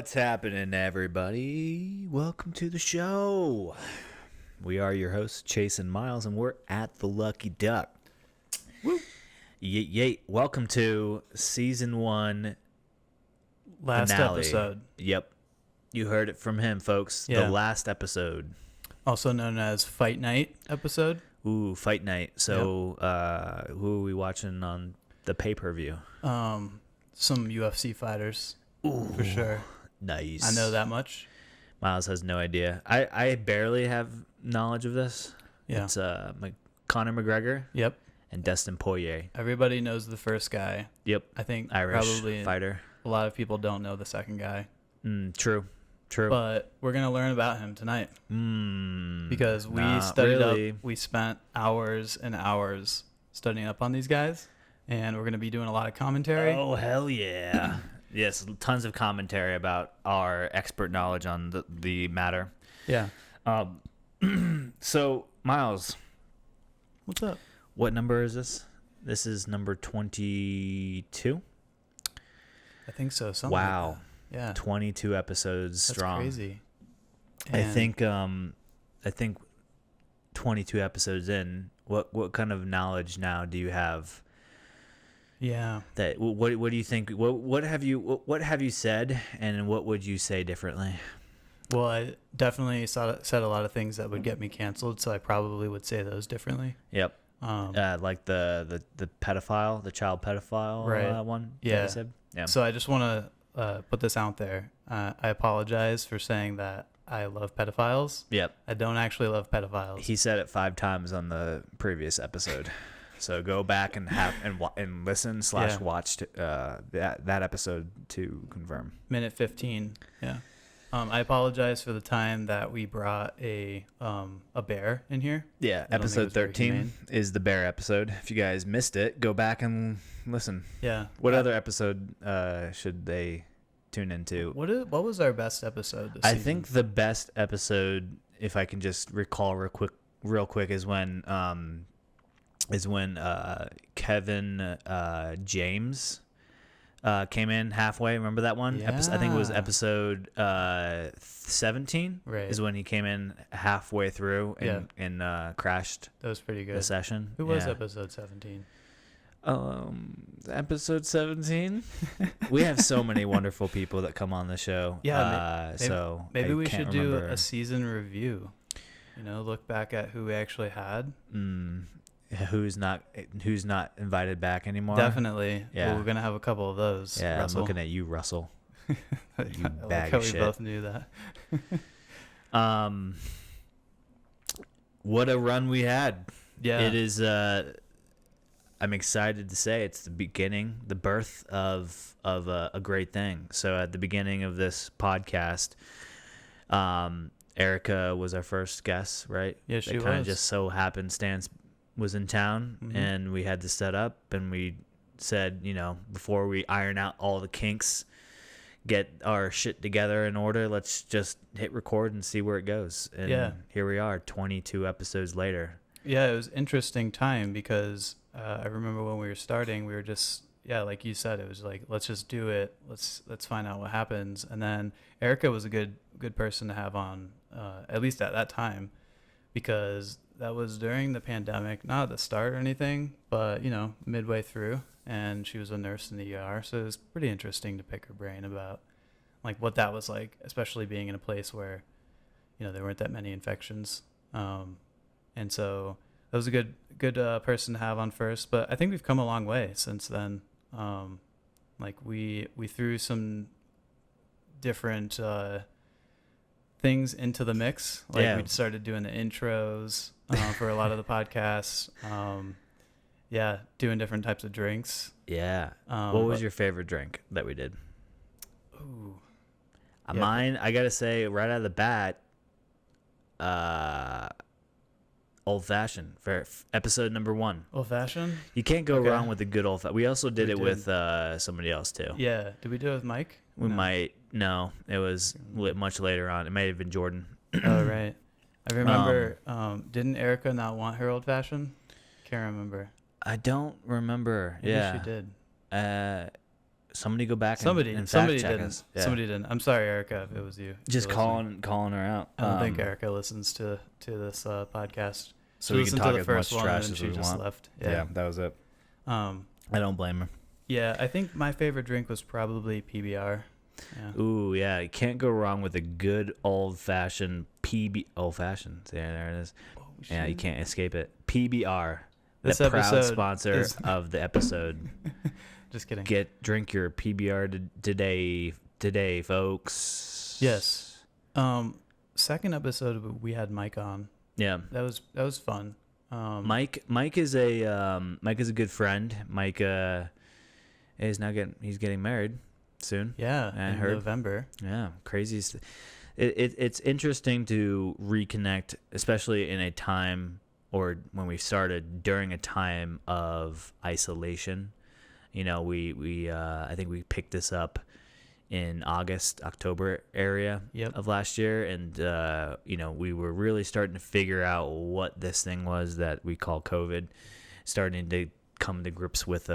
What's happening, everybody? Welcome to the show. We are your hosts, Chase and Myles, and we're at the Lucky Duck. Woo! Yay! Welcome to season 1 last finale. episode. Yep, you heard it from him, folks. Yeah. The last episode, Also known as Fight Night episode. ooh, fight night. So, who are we watching on the pay-per-view? Some UFC fighters. Ooh, for sure. Nice. I know that much. Myles has no idea. I barely have knowledge of this. Yeah. It's Conor McGregor Yep. and Dustin Poirier. Everybody knows the first guy. Yep. I think Irish probably fighter. a lot of people don't know the second guy. True. But we're going to learn about him tonight. Because we not studied really. up. We spent hours and hours studying up on these guys. And we're going to be doing a lot of commentary. Oh, hell yeah. Yes, tons of commentary about our expert knowledge on the matter. Yeah. So, Myles, What's up? what number is this? This is number 22? I think so. Something Wow. Like that. Yeah. 22 episodes That's strong. crazy. I And think 22 episodes in, what kind of knowledge now do you have? Yeah. That what do you think? What have you said, and what would you say differently? Well, I definitely said a lot of things that would get me canceled, so I probably would say those differently. Yep. Like the pedophile, the child pedophile, Right. one. Yeah. That you said? Yeah. So I just want to put this out there. I apologize for saying that I love pedophiles. Yep. I don't actually love pedophiles. He said it 5 times on the previous episode. So go back and listen / Yeah. watch that episode to confirm. Minute 15. Yeah. I apologize for the time that we brought a bear in here. Yeah, I don't think it episode was very 13 humane. is the bear episode. If you guys missed it, go back and listen. Yeah. What other episode should they tune into? What was our best episode this I season? think the best episode, if I can just recall real quick, is when Kevin James came in halfway. Remember that one? I think it was Yeah. episode 17. Right. Is when he came in halfway through and crashed That was pretty the good. session. Who was Yeah. episode 17? Episode 17. We have so many wonderful people that come on the show. Yeah, maybe I we can't should do remember. a season review. Look back at who we actually had. Who's not invited back anymore. Definitely. Yeah. We're gonna have a couple of those. Yeah, Russell. I'm looking at you, Russell. I You like bag how of we shit. both knew that. What a run we had. Yeah. It is. I'm excited to say it's the beginning, the birth of a great thing. So at the beginning of this podcast, Erica was our first guest, right? Yeah, she It kind of was. just so happenstance was in town, and we had to set up, and we said, before we iron out all the kinks, get our shit together in order, let's just hit record and see where it goes. And here we are, 22 episodes later. Yeah, it was interesting time because I remember when we were starting, we were just like you said, it was like, let's just do it. Let's find out what happens. And then Erica was a good person to have on, at least at that time, because that was during the pandemic, not at the start or anything, but midway through, and she was a nurse in the ER, so it was pretty interesting to pick her brain about like what that was like, especially being in a place where there weren't that many infections. And so that was a good person to have on first. But I think we've come a long way since then. Like we threw some different things into the mix. Like we started doing the intros for a lot of the podcasts. Doing different types of drinks. Yeah. What was your favorite drink that we did? Ooh. Mine, I gotta say, right out of the bat, old fashioned for episode number 1. Old fashioned? You can't go Okay. wrong with a good old fashioned. We also did We it did. with somebody else too. Yeah. Did we do it with Mike? We No. might. No, it was much later on. It may have been Jordan. Oh, right. I remember, didn't Erica not want her old fashioned? Can't remember. I don't remember. Maybe yeah. she did. somebody go back Somebody and fact somebody check didn't. us. Yeah. Somebody didn't. I'm sorry, Erica, if it was you. if Just you're listening. calling her out. I don't think Erica listens to this podcast. So She we can listened talk to the as first much one trash and as she we just want. left. Yeah, that was it. Um. I don't blame her. Yeah, I think my favorite drink was probably PBR. Yeah. Ooh, yeah, you can't go wrong with a good old-fashioned old-fashioned. Yeah, there it is. Oh, Yeah, you shit. can't escape it. PBR, This the proud episode sponsor is- of the episode. Just kidding. Drink your PBR today, folks. Yes. Second episode we had Mike on. Yeah. That was fun. Mike is a good friend. Mike is now getting married soon. Yeah, I in heard. November. Yeah, crazy. It's interesting to reconnect, especially in a time, or when we started during a time of isolation. You know, we I think we picked this up in October area Yep. of last year, and you know, we were really starting to figure out what this thing was that we call COVID, starting to come to grips with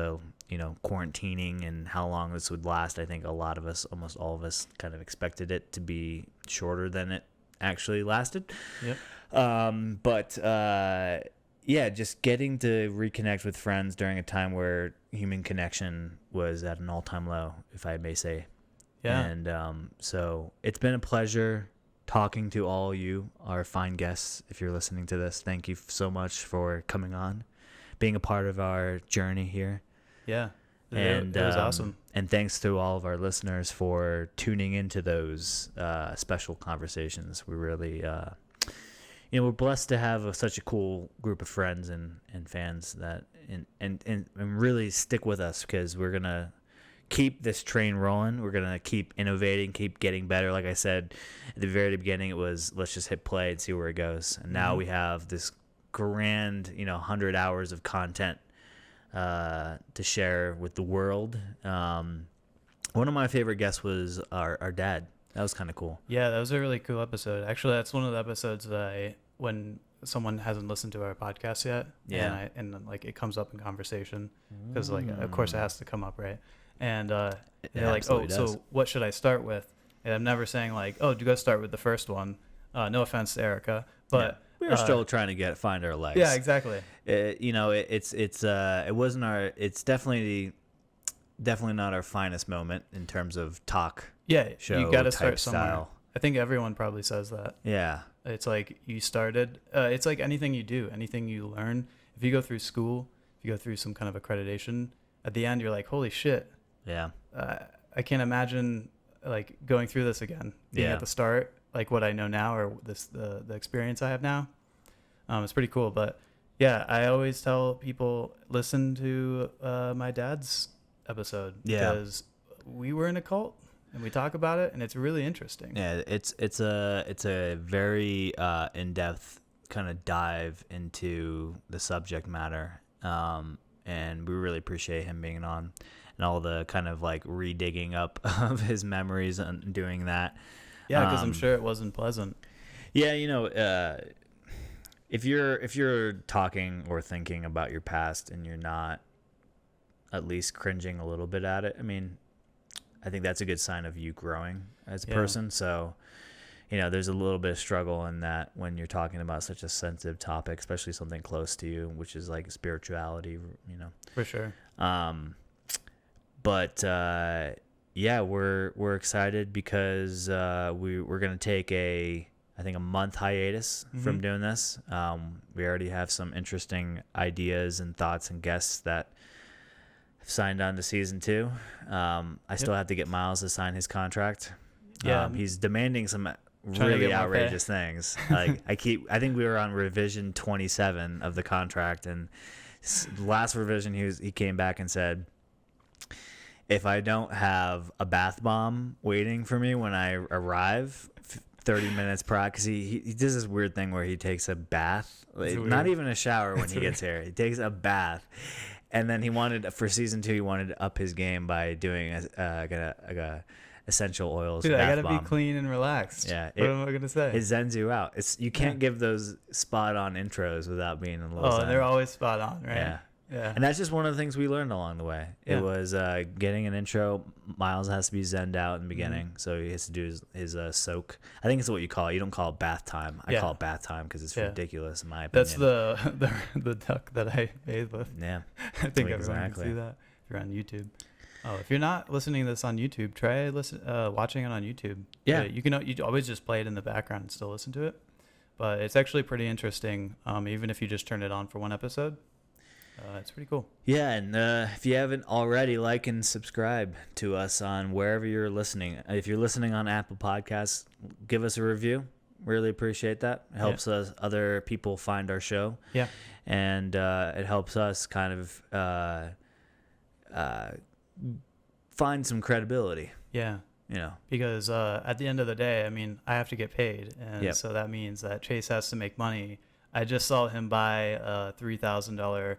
quarantining and how long this would last. I think a lot of us, almost all of us, kind of expected it to be shorter than it actually lasted. Yep. But yeah, just getting to reconnect with friends during a time where human connection was at an all-time low, if I may say. Yeah. And so it's been a pleasure talking to all you, our fine guests. If you're listening to this, thank you so much for coming on, being a part of our journey here. Yeah. And it was awesome. And thanks to all of our listeners for tuning into those special conversations. We really, we're blessed to have such a cool group of friends and fans that and really stick with us, because we're gonna keep this train rolling. We're gonna keep innovating, keep getting better. Like I said at the very beginning, it was let's just hit play and see where it goes. And now we have this grand 100 hours of content to share with the world. One of my favorite guests was our dad. That was kind of cool. Yeah, that was a really cool episode. Actually, that's one of the episodes that when someone hasn't listened to our podcast yet, Yeah. and like it comes up in conversation, because like of course it has to come up, right? And they're like, oh, absolutely does. so what should I start with? And I'm never saying like, oh, you got to start with the first one. No offense to Erica, but We were still trying to find our legs. yeah, exactly. It wasn't our. It's definitely not our finest moment in terms of talk. Yeah, Show you got to type start somewhere. style. I think everyone probably says that. Yeah. It's like you started. It's like anything you do, anything you learn. If you go through school, if you go through some kind of accreditation, at the end you're like, holy shit. Yeah. I can't imagine like going through this again. Being Yeah. at the start, like what I know now, or the experience I have now. It's pretty cool. But yeah, I always tell people listen to my dad's episode, Yeah. because we were in a cult and we talk about it, and it's really interesting. Yeah, it's a very in-depth kind of dive into the subject matter, and we really appreciate him being on, and all the kind of like redigging up of his memories and doing that. Yeah, because I'm sure it wasn't pleasant. Yeah, if you're talking or thinking about your past and you're not at least cringing a little bit at it, I mean, I think that's a good sign of you growing as a person. So, there's a little bit of struggle in that when you're talking about such a sensitive topic, especially something close to you, which is like spirituality, For sure. But yeah, we're excited because we're gonna take I think a month hiatus from doing this. We already have some interesting ideas and thoughts and guests that have signed on to season 2. I still have to get Myles to sign his contract. Yeah. He's demanding some Trying to really get more pay. outrageous things. Like I think we were on revision 27 of the contract, and last revision he came back and said, if I don't have a bath bomb waiting for me when I arrive 30 minutes prior, because he does this weird thing where he takes a bath, not even a shower when he gets here. He takes a bath, and then for season 2 he wanted to up his game by doing a essential oils. Dude, I bath gotta bomb. be clean and relaxed. Yeah, What am I gonna say? It zens you out. You can't give those spot on intros without being a little. Oh, zen. they're always spot on, right? Yeah. Yeah. And that's just one of the things we learned along the way. Yeah. It was getting an intro. Miles has to be zenned out in the beginning, so he has to do his soak. I think it's what you call it. You don't call it bath time. I call it bath time because it's ridiculous in my opinion. That's the duck that I bathe with. Yeah. I think everyone can see that if you're on YouTube. Oh, if you're not listening to this on YouTube, try watching it on YouTube. Yeah. You always just play it in the background and still listen to it. But it's actually pretty interesting, even if you just turn it on for one episode. It's pretty cool. Yeah, and if you haven't already, like and subscribe to us on wherever you're listening. If you're listening on Apple Podcasts, give us a review. Really appreciate that. It helps us other people find our show. Yeah. And it helps us kind of find some credibility. Yeah. You know, because at the end of the day, I mean, I have to get paid, and so that means that Chase has to make money. I just saw him buy a $3,000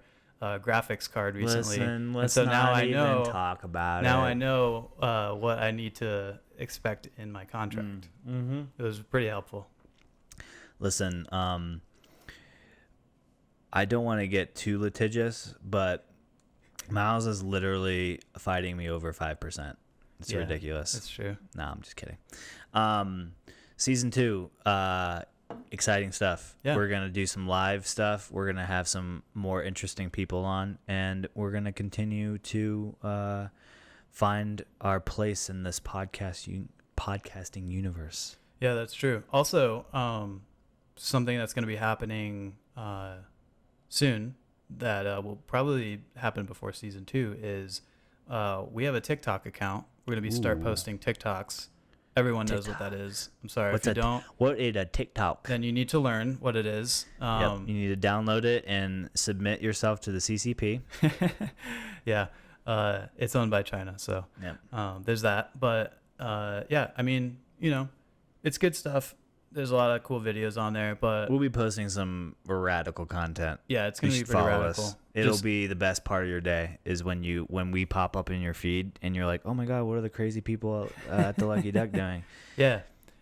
graphics card recently, and so now I know. Talk about now it. I know what I need to expect in my contract. Mm-hmm. It was pretty helpful. Listen, I don't want to get too litigious, but Miles is literally fighting me over 5%. It's ridiculous. That's true. No, I'm just kidding. Season 2, exciting stuff. Yeah. We're gonna do some live stuff. We're gonna have some more interesting people on, and we're gonna continue to find our place in this podcasting universe. Yeah, that's true. Also, something that's going to be happening soon that will probably happen before season 2 is we have a TikTok account. We're going to start posting TikToks. Everyone knows what that is. I'm sorry if you don't. What is a TikTok? Then you need to learn what it is. You need to download it and submit yourself to the CCP. Yeah. It's owned by China, so there's that. But yeah, I mean, it's good stuff. There's a lot of cool videos on there, but we'll be posting some radical content. Yeah, it's gonna be pretty radical. It'll be the best part of your day is when we pop up in your feed and you're like, oh my god, what are the crazy people at the Lucky Duck doing? Yeah,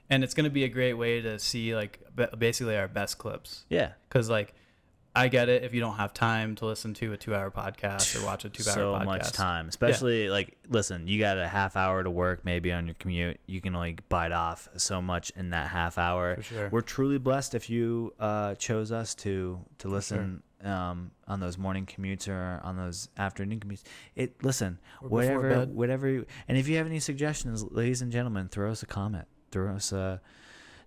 and it's gonna be a great way to see like basically our best clips. Yeah, because like I get it if you don't have time to listen to a 2-hour podcast or watch a 2-hour podcast. So much time, especially like, listen, you got a half hour to work maybe on your commute. You can only bite off so much in that half hour. For sure. We're truly blessed if you chose us to listen on those morning commutes or on those afternoon commutes. Whatever you, and if you have any suggestions, ladies and gentlemen, throw us a comment. Throw us a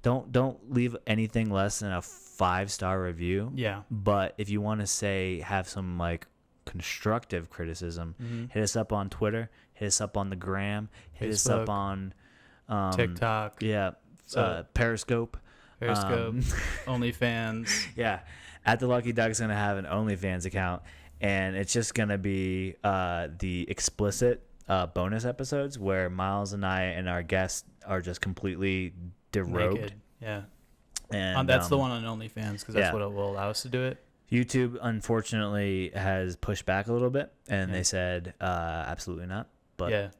don't leave anything less than a 5-star review. Yeah. But if you want to have some like constructive criticism, hit us up on Twitter, hit us up on the gram, hit us up on TikTok. Yeah. Periscope. OnlyFans. Yeah. At the Lucky Duck's gonna have an OnlyFans account, and it's just gonna be the explicit bonus episodes where Miles and I and our guests are just completely derobed. Naked. Yeah. And that's the one on OnlyFans because that's what it will allow us to do it. YouTube, unfortunately, has pushed back a little bit, and they said absolutely not. But yeah,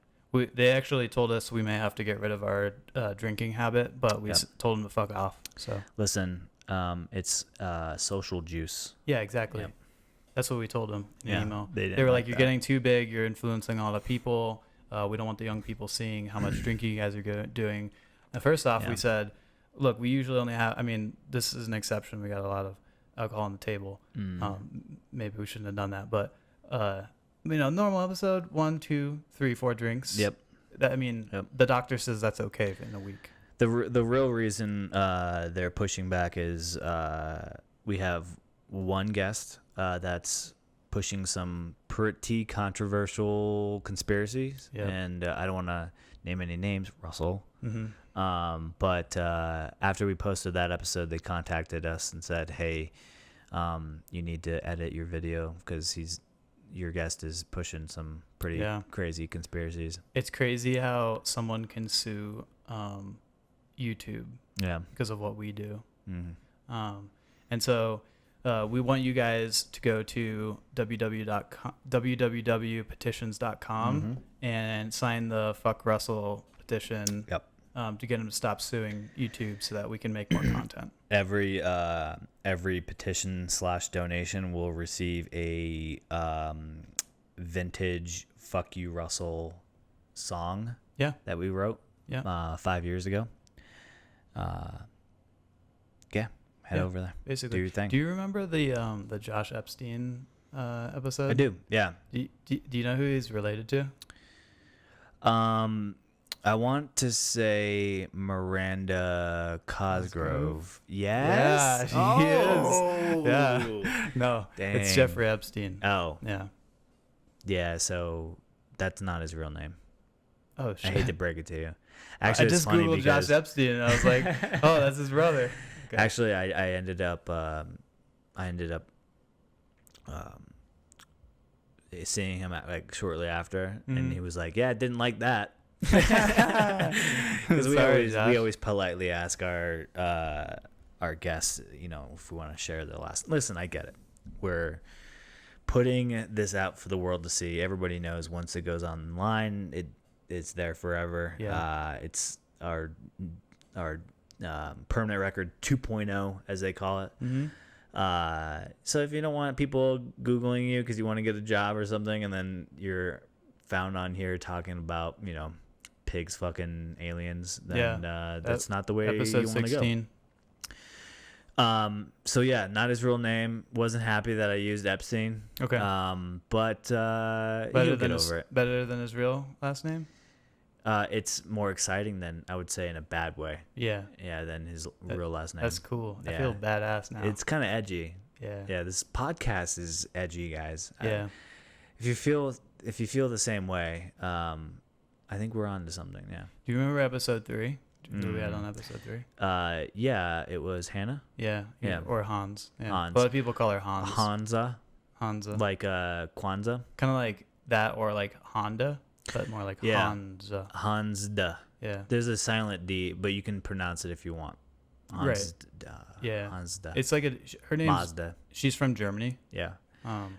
they actually told us we may have to get rid of our drinking habit, but we told them to fuck off. So listen, it's social juice. Yeah, exactly. Yep. That's what we told them in the email. They were like, "You're getting too big. You're influencing a lot of people. We don't want the young people seeing how much drinking you guys are doing." And first off, we said, look, we usually only have, I mean, this is an exception. We got a lot of alcohol on the table. Maybe we shouldn't have done that. But, normal episode, 1, 2, 3, 4 drinks. Yep. The doctor says that's okay in a week. The real reason they're pushing back is we have one guest that's pushing some pretty controversial conspiracies. Yep. And I don't want to name any names, Russell. But after we posted that episode, they contacted us and said, hey, you need to edit your video because your guest is pushing some pretty crazy conspiracies. It's crazy how someone can sue YouTube because of what we do. And so we want you guys to go to www.petitions.com and sign the Fuck Russell petition. Yep. to get him to stop suing YouTube so that we can make more content. Every petition/donation will receive a vintage "Fuck You Russell" song. Yeah. That we wrote. Yeah. 5 years ago. Head over there. Basically. Do your thing. Do you remember the Josh Epstein episode? I do. Yeah. Do you know who he's related to? I want to say Miranda Cosgrove. Yes. Yeah, she is. Yeah. No, Dang. it's Jeffrey Epstein. Oh. Yeah. Yeah. So that's not his real name. Oh shit. I hate to break it to you. Actually, Actually, I just googled Josh Epstein and I was like, oh, that's his brother. Okay. Actually, I ended up seeing him shortly after, and he was like, "Yeah, I didn't like that." Because we always politely ask our guests, if we want to share the last. Listen, I get it. We're putting this out for the world to see. Everybody knows once it goes online, it's there forever. Yeah. It's our permanent record 2.0, as they call it. Mm-hmm. So if you don't want people Googling you because you want to get a job or something, and then you're found on here talking about, pigs fucking aliens, then that's not the way episode you want to 16. go. So yeah, not his real name. Wasn't happy that I used Epstein. Okay. But he'll get over it. Better than his real last name? It's more exciting than, I would say, in a bad way. Yeah. Yeah, than his real last name. That's cool. Yeah. I feel badass now. It's kind of edgy. Yeah. Yeah, this podcast is edgy, guys. Yeah. If you feel the same way, I think we're on to something. Yeah. Do you remember episode 3? Who we had on episode 3? Yeah, it was Hannah. Yeah. Yeah. Or Hans. Yeah. Hans. A lot of people call her Hans. Hansa. Like Kwanzaa. Kind of like that, or like Honda, but more like Hansa. Hansda. Yeah. There's a silent D, but you can pronounce it if you want. Right. Yeah. Hansda. It's like her name's Mazda. She's from Germany. Yeah.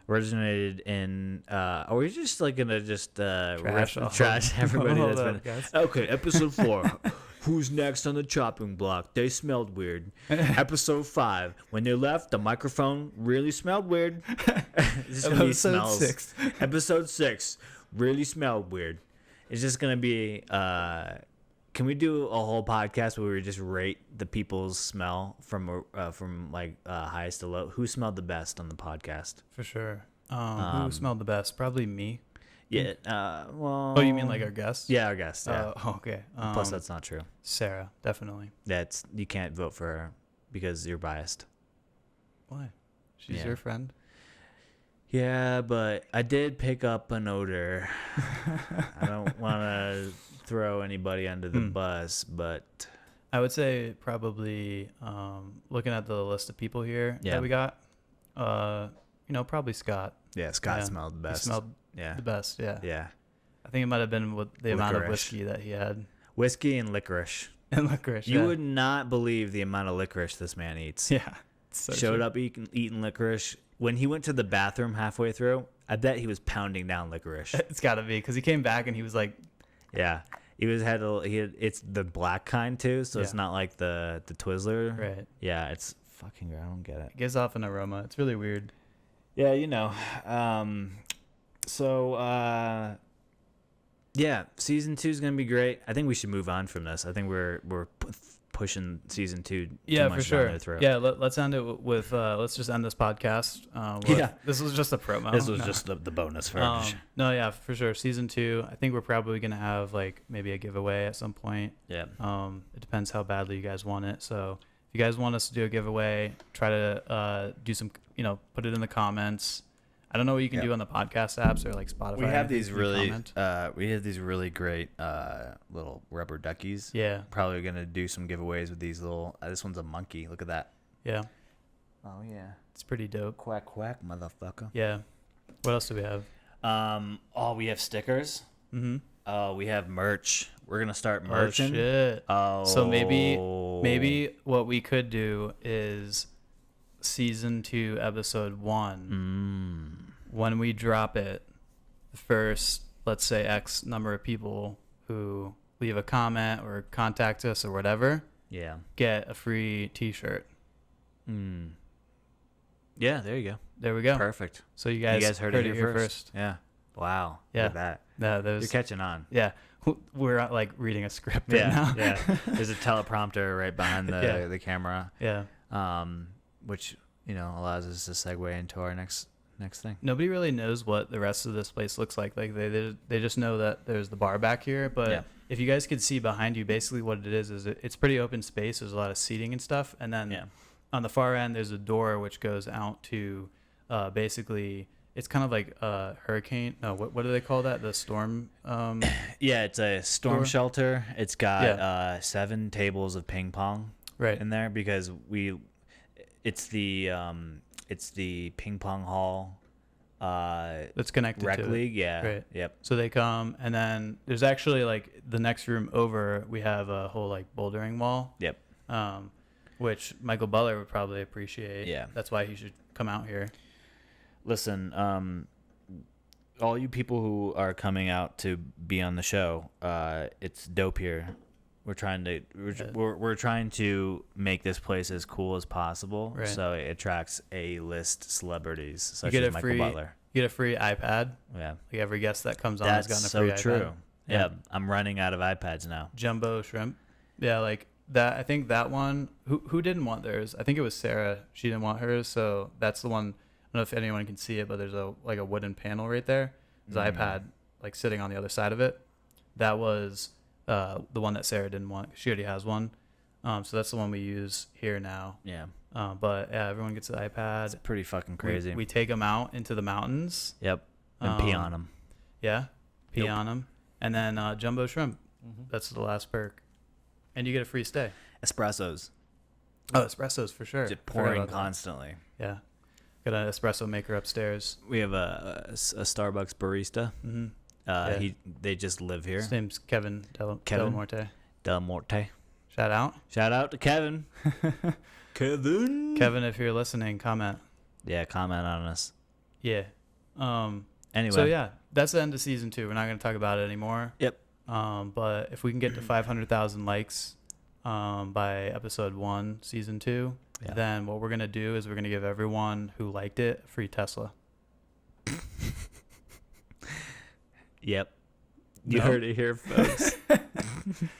Originated in are we just like gonna trash everybody that's been okay, episode 4. Who's next on the chopping block? They smelled weird. Episode 5. When they left, the microphone really smelled weird. Episode 6. Episode 6. Really smelled weird. It's just gonna be can we do a whole podcast where we just rate the people's smell from highest to low? Who smelled the best on the podcast? For sure. Who smelled the best? Probably me. Yeah. Well. Oh, you mean like our guests? Yeah, our guests. Yeah. Okay. Plus, that's not true. Sarah, definitely. You can't vote for her because you're biased. Why? She's your friend. Yeah, but I did pick up an odor. I don't want to throw anybody under the bus, but I would say probably looking at the list of people here that we got, probably Scott. Yeah, Scott smelled the best. He smelled the best, yeah. Yeah. I think it might have been with the amount of whiskey that he had. Whiskey and licorice. And licorice, You would not believe the amount of licorice this man eats. Yeah. Showed up eating licorice. When he went to the bathroom halfway through, I bet he was pounding down licorice. It's got to be, because he came back and he was like... Yeah. It's the black kind too, so it's not like the Twizzler. Right. Yeah, it's fucking I don't get it. It gives off an aroma. It's really weird. Yeah, season 2 is gonna be great. I think we should move on from this. I think we're pushing season 2 too much down their throat. Yeah, let's end it with let's just end this podcast. This was just a promo. This was just the bonus version. No, yeah, for sure. Season 2, I think we're probably gonna have like maybe a giveaway at some point. Yeah. It depends how badly you guys want it. So if you guys want us to do a giveaway, try to do some, put it in the comments. I don't know what you can do on the podcast apps or like Spotify. We have these really great little rubber duckies. Yeah. Probably gonna do some giveaways with these little. This one's a monkey. Look at that. Yeah. Oh yeah. It's pretty dope. Quack quack, motherfucker. Yeah. What else do we have? We have stickers. Mm-hmm. We have merch. We're gonna start merching. Oh shit. So maybe what we could do is season 2 episode 1 when we drop it, the first, let's say, X number of people who leave a comment or contact us or whatever, Yeah. get a free T-shirt. Yeah, there you go. There we go. Perfect. So you guys heard it here first. Yeah. Wow. Yeah. Look at No, that. You're catching on. Yeah. We're like reading a script right now. Yeah. There's a teleprompter right behind the camera. Yeah. Which, allows us to segue into our next thing. Nobody really knows what the rest of this place looks like. Like they just know that there's the bar back here, but if you guys could see behind you, basically what it is it's pretty open space. There's a lot of seating and stuff, and then on the far end there's a door which goes out to basically it's kind of like a hurricane. No, what do they call that? The storm. Yeah, it's a storm shelter. It's got 7 tables of ping pong in there because it's the ping pong hall. That's connected rec to league. Yeah. Right. Yep. So they come, and then there's actually like the next room over. We have a whole like bouldering wall. Yep. Which Michael Butler would probably appreciate. Yeah. That's why he should come out here. Listen, all you people who are coming out to be on the show, it's dope here. We're trying to make this place as cool as possible, right. So it attracts A-list celebrities such as Michael Butler. You get a free iPad. Yeah, like every guest that comes on that's has gotten a free so iPad. true. Yeah, I'm running out of iPads now. Jumbo shrimp. Yeah, like that. I think that one. Who didn't want theirs? I think it was Sarah. She didn't want hers, so that's the one. I don't know if anyone can see it, but there's a wooden panel right there. There's an iPad like sitting on the other side of it. That was the one that Sarah didn't want. She already has one. So that's the one we use here now. Yeah. But yeah, everyone gets the iPad. It's pretty fucking crazy. We take them out into the mountains. Yep. And pee on them. Yeah. Pee on them. And then jumbo shrimp. Mm-hmm. That's the last perk. And you get a free stay. Espressos. Oh, espressos for sure. Just pouring constantly. Yeah. Got an espresso maker upstairs. We have a Starbucks barista. Mm-hmm. They just live here. His name's Kevin Del Morte. Del Morte. Shout out to Kevin. Kevin, if you're listening, comment. Yeah, comment on us. Yeah. Anyway. So yeah, that's the end of season 2. We're not going to talk about it anymore. Yep. But if we can get to 500,000 likes by episode 1, season 2, then what we're going to do is we're going to give everyone who liked it a free Tesla. Yep. You heard it here, folks.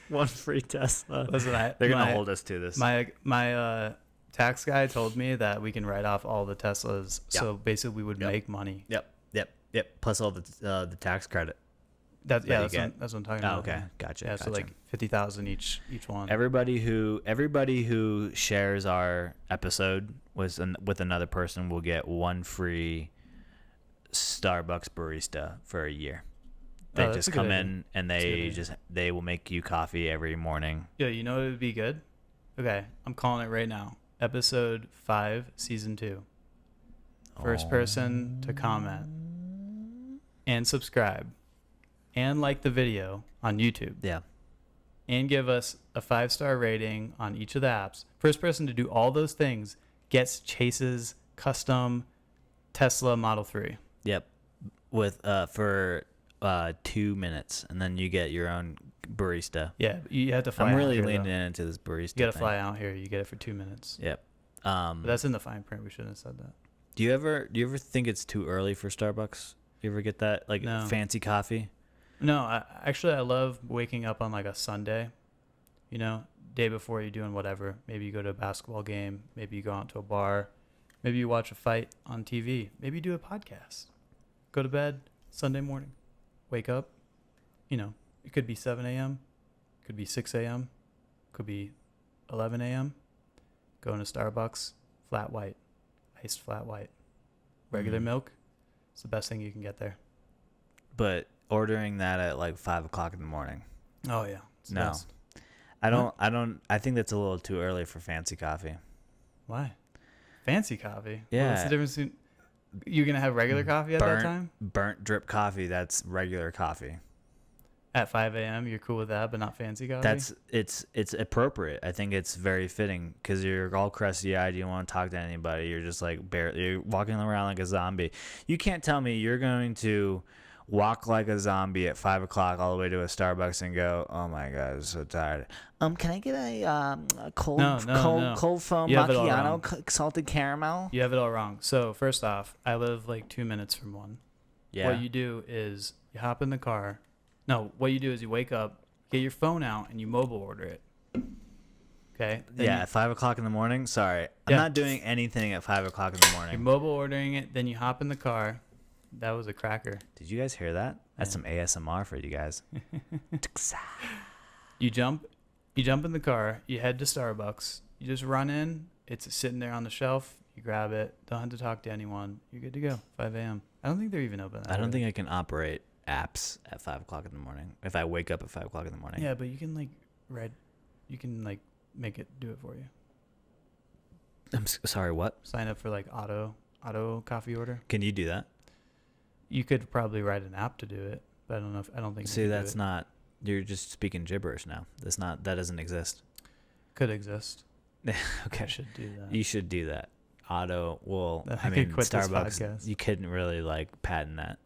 One free Tesla. Listen, they're going to hold us to this. My tax guy told me that we can write off all the Teslas. Yep. So basically we would make money. Yep. Plus all the tax credit. That's what I'm talking about. Oh, okay. Gotcha. Yeah, so like 50,000 each one. Everybody who shares our episode with another person will get one free Starbucks barista for a year. They just come in and they will make you coffee every morning. Yeah, you know what would be good? Okay, I'm calling it right now. Episode 5, season 2. First person to comment and subscribe and like the video on YouTube. Yeah. And give us a 5-star rating on each of the apps. First person to do all those things gets Chase's custom Tesla Model 3. Yep. With for 2 minutes, and then you get your own barista. Yeah, you have to fly. I'm really out leaning here, into this barista. You got to fly out here. You get it for 2 minutes. Yep. But that's in the fine print. We shouldn't have said that. Do you ever think it's too early for Starbucks? You ever get that fancy coffee? No, I love waking up on like a Sunday. You know, day before you're doing whatever. Maybe you go to a basketball game. Maybe you go out to a bar. Maybe you watch a fight on TV. Maybe you do a podcast. Go to bed Sunday morning. Wake up. You know, it could be 7 a.m. Could be 6 a.m. Could be 11 a.m. Go into Starbucks. Flat white. Iced flat white. Regular milk. It's the best thing you can get there. But ordering that at like 5 o'clock in the morning. Oh yeah. No. I think that's a little too early for fancy coffee. Why? Fancy coffee? Yeah. What's the difference between... You're going to have regular coffee at that time? Burnt drip coffee, that's regular coffee. At 5 a.m., you're cool with that, but not fancy coffee? It's appropriate. I think it's very fitting because you're all crusty-eyed. You don't want to talk to anybody. You're just like you're walking around like a zombie. You can't tell me you're going to walk like a zombie at 5 o'clock all the way to a Starbucks and go, oh my god, I'm so tired. Can I get a cold cold foam macchiato, salted caramel? You have it all wrong. So first off, I live like 2 minutes from one. Yeah. What you do is you hop in the car. No, what you do is you wake up, get your phone out, and you mobile order it. Okay. Then At 5 o'clock in the morning. Sorry, I'm not doing anything at 5 o'clock in the morning. You're mobile ordering it. Then you hop in the car. That was a cracker. Did you guys hear that? That's some ASMR for you guys. You jump in the car. You head to Starbucks. You just run in. It's sitting there on the shelf. You grab it. Don't have to talk to anyone. You're good to go. 5 a.m. I don't think they're even open. I don't think I can operate apps at 5 o'clock in the morning. If I wake up at 5 o'clock in the morning. Yeah, but you can make it do it for you. I'm sorry, what? Sign up for like auto coffee order. Can you do that? You could probably write an app to do it, but I don't think. See, that's not. You're just speaking gibberish now. That doesn't exist. Could exist. Okay. I should do that. You should do that. Auto. Well, I mean, Starbucks. You couldn't really like patent that.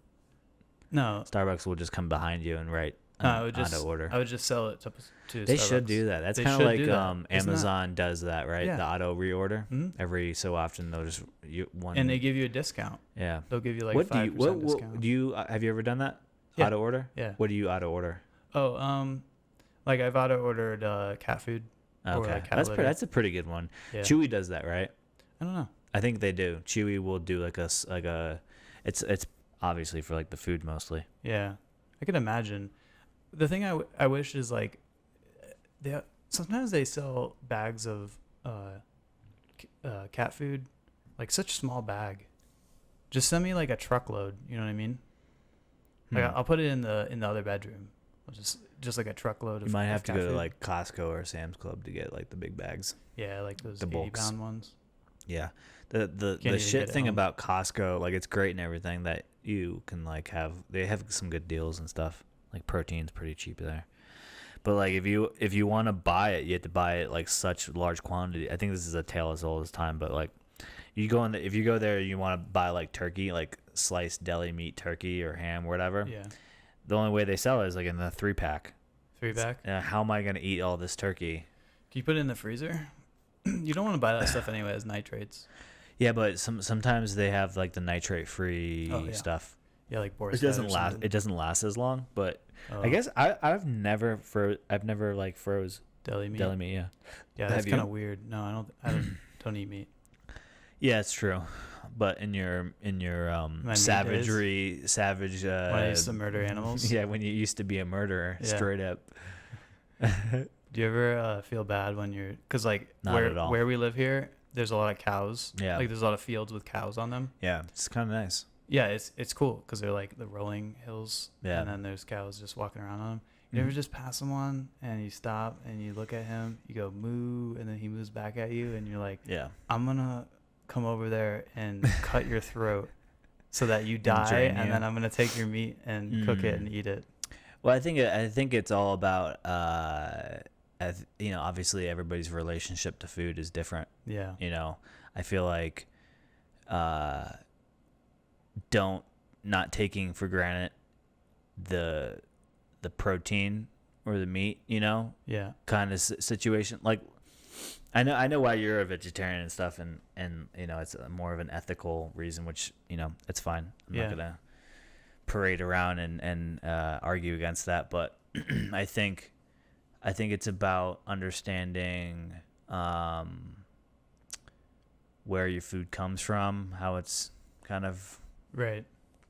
No. Starbucks will just come behind you and write auto order. I would just sell it to They Starbucks. should do that. That's kind of like Amazon does that, right? Yeah. The auto reorder. Mm-hmm. Every so often they'll just and they give you a discount. Yeah. They'll give you like 5% discount. Do you have you ever done that? Yeah. Auto order? Yeah. What do you auto order? Oh, like I've auto ordered cat food. Okay. Or like cat litter. That's a pretty good one. Yeah. Chewy does that, right? I don't know. I think they do. Chewy will do like a it's obviously for like the food mostly. Yeah. I could imagine. The thing I wish is like sometimes they sell bags of cat food, like such small bag. Just send me like a truckload, you know what I mean? Like I'll put it in the other bedroom. I'll just like a truckload of You might have to cat go to food. like Costco or Sam's Club to get like the big bags. Yeah, like those the 80-pound ones. Yeah. The even shit get it thing home. about Costco, like it's great and everything that you can like they have some good deals and stuff. Like protein's pretty cheap there. But like if you want to buy it, you have to buy it like such large quantity. I think this is a tale as old as time, but like if you go there, you want to buy like turkey, like sliced deli meat turkey or ham, whatever. Yeah. The only way they sell it is like in the 3-pack. 3-pack? How am I going to eat all this turkey? Can you put it in the freezer? You don't want to buy that stuff anyway as nitrates. Yeah, but sometimes they have like the nitrate free stuff. Yeah, like Boris. It doesn't last. It doesn't last as long. But Oh. I guess I've never like froze Deli meat. deli meat. Yeah. Yeah, that's kind of weird. No, I don't eat meat. Yeah, it's true. But in your My savage. When I used to murder animals. Yeah, when you used to be a murderer, Yeah. straight up. Do you ever feel bad when you're, cause like Not at all. where we live here, there's a lot of cows. Yeah. Like there's a lot of fields with cows on them. Yeah, it's kind of nice. Yeah, it's cool because they're like the rolling hills. Yeah. And then there's cows just walking around on them. You ever just pass someone and you stop and you look at him, you go moo, and then he moves back at you, and you're like, Yeah. I'm gonna come over there and cut your throat so that you die, drain and you. then I'm gonna take your meat and cook it and eat it. Well, I think it's all about obviously everybody's relationship to food is different. Yeah. I feel like not taking for granted the protein or the meat, Yeah. kind of situation. Like I know why you're a vegetarian and stuff, and it's more of an ethical reason, which it's fine. I'm not gonna parade around and argue against that, but I think it's about understanding where your food comes from, how it's kind of Right.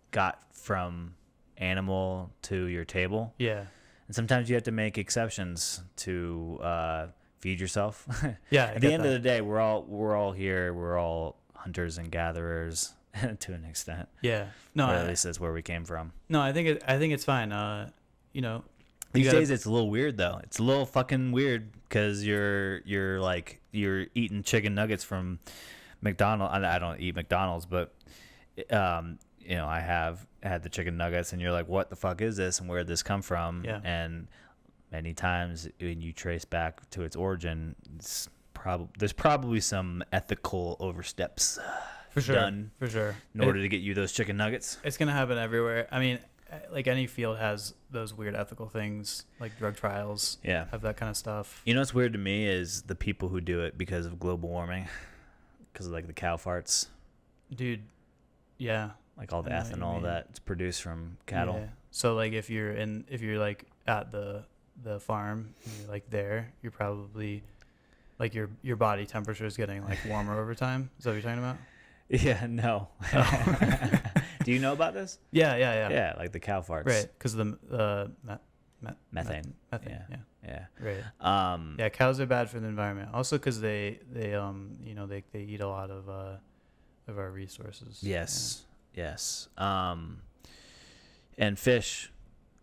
got from animal to your table. Yeah. And sometimes you have to make exceptions to feed yourself. Yeah. At the end of the day, we're all here. We're all hunters and gatherers to an extent. Yeah. No. Or at least that's where we came from. No. I think it's fine. These days it's a little weird though. It's a little fucking weird because you're eating chicken nuggets from McDonald's. I don't eat McDonald's, but I have had the chicken nuggets, and you're like, what the fuck is this, and where did this come from? Yeah. And many times when you trace back to its origin, there's probably some ethical oversteps for sure done for sure in order to get you those chicken nuggets. It's gonna happen everywhere. I mean, like any field has those weird ethical things, like drug trials. Yeah. Have that kind of stuff. You know what's weird to me is the people who do it because of global warming, because of like the cow farts, Dude, yeah. like all the I know what you ethanol mean. that's produced from cattle. Yeah. So like if you're like at the farm and you're like there, you're probably like your body temperature is getting like warmer over time. Is that what you're talking about? Yeah, no. Oh. Do you know about this? Yeah. Yeah, like the cow farts. Right, because the Methane. Methane. Yeah. Yeah. Right. Yeah, cows are bad for the environment. Also, because they you know they eat a lot of our resources. Yes. Yes. And fish,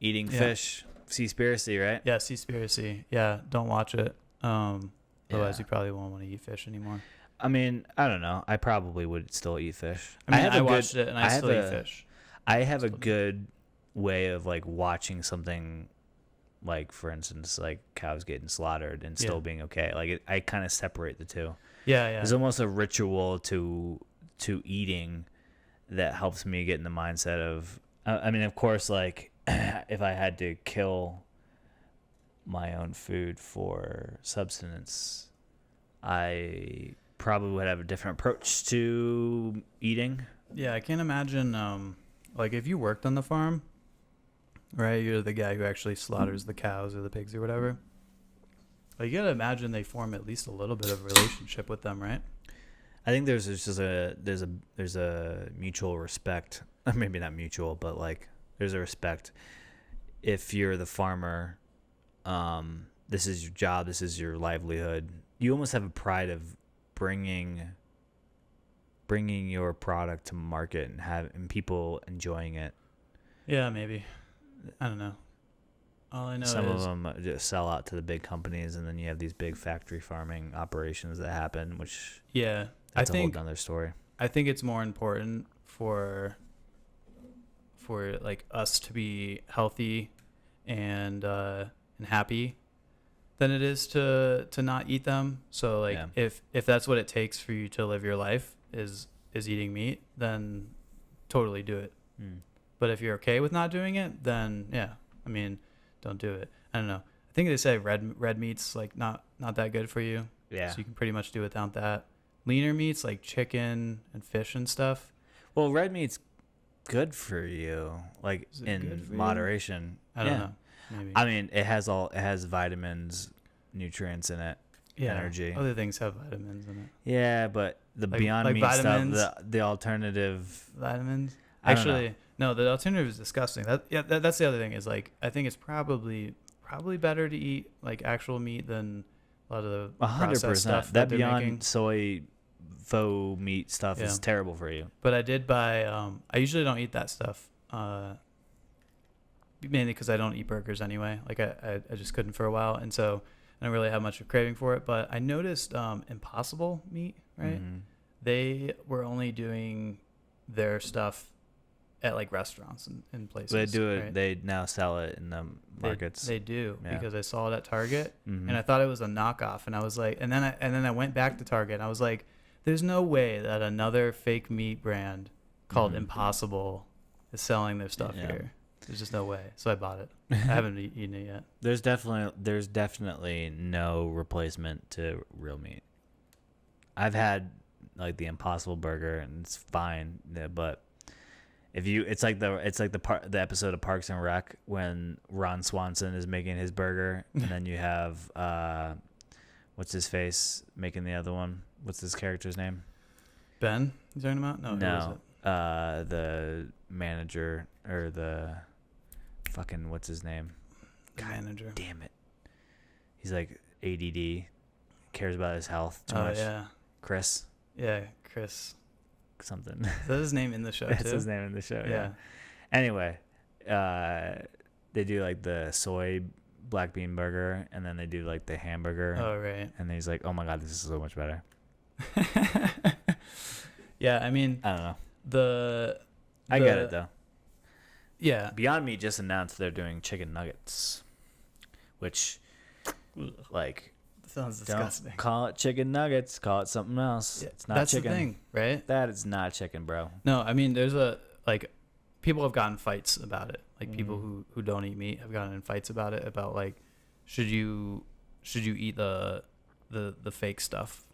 eating Yeah. fish, Seaspiracy, right? Yeah, Seaspiracy. Yeah, don't watch it. Otherwise, Yeah. you probably won't want to eat fish anymore. I mean, I don't know. I probably would still eat fish. I mean, I a watched good, it and I still eat fish. I have a Still do. good way of like watching something, like for instance, like cows getting slaughtered and still Yeah. being okay. Like I kind of separate the two. Yeah. There's almost a ritual to eating that helps me get in the mindset of. I mean, of course, like if I had to kill my own food for subsistence, I probably would have a different approach to eating. Yeah, I can't imagine, like if you worked on the farm, right? You're the guy who actually slaughters the cows or the pigs or whatever. Like you gotta imagine they form at least a little bit of a relationship with them, right? I think there's a mutual respect. Maybe not mutual, but like there's a respect. If you're the farmer, this is your job. This is your livelihood. You almost have a pride of bringing your product to market and people enjoying it. Yeah, maybe. I don't know. All I know Some is of them just sell out to the big companies, and then you have these big factory farming operations that happen, which yeah. that's I a think whole other story. I think it's more important for like us to be healthy and happy than it is to not eat them. So like Yeah. if that's what it takes for you to live your life is eating meat, then totally do it. But if you're okay with not doing it, then yeah, I mean, don't do it. I don't know. I think they say red meat's like not that good for you. Yeah. So you can pretty much do without that. Leaner meats like chicken and fish and stuff. Well, red meat's good for you, like Is it good in for you? moderation. I don't know. Maybe. I mean, it has vitamins, nutrients in it, yeah. energy. Other things have vitamins in it. Yeah, but the Like- Beyond like Meat vitamins? stuff, the alternative. Vitamins. I don't Actually, no. The alternative is disgusting. That's the other thing. Is like I think it's probably better to eat like actual meat than a lot of the 100%. stuff That they're Beyond making. soy faux meat stuff is Yeah. terrible for you. But I did buy. I usually don't eat that stuff. Mainly because I don't eat burgers anyway. Like I just couldn't for a while, and so I don't really have much of a craving for it. But I noticed Impossible Meat, right? Mhm. They were only doing their stuff at like restaurants and places. They do it. right? They now sell it in the markets. They do Yeah. because I saw it at Target Mhm. and I thought it was a knockoff, and I was like, and then I went back to Target and I was like, there's no way that another fake meat brand called Mhm. Impossible is selling their stuff Yeah. here. There's just no way. So I bought it. I haven't eaten it yet. There's definitely no replacement to real meat. I've had like the Impossible Burger and it's fine, but it's like the episode of Parks and Rec when Ron Swanson is making his burger, and then you have what's his face making the other one. What's his character's name? Ben, you talking about? No, who is No, it? the manager or the fucking what's his name? The manager. Damn it, he's like ADD, cares about his health too Oh much. yeah, Chris yeah, Chris. something. Is that his name in the show That's too? his name in the show. Yeah. Yeah. Anyway, they do like the soy black bean burger, and then they do like the hamburger, Oh right. and he's like, "Oh my god, this is so much better." Yeah, I mean I don't know. I I get it though. Yeah. Beyond Meat just announced they're doing chicken nuggets, which, like, Sounds disgusting. don't call it chicken nuggets. Call it something else. Yeah, It's not that's chicken. the thing, right? That is not chicken, bro. No, I mean there's people have gotten fights about it. Like people who don't eat meat have gotten in fights about it, about like should you eat the fake stuff?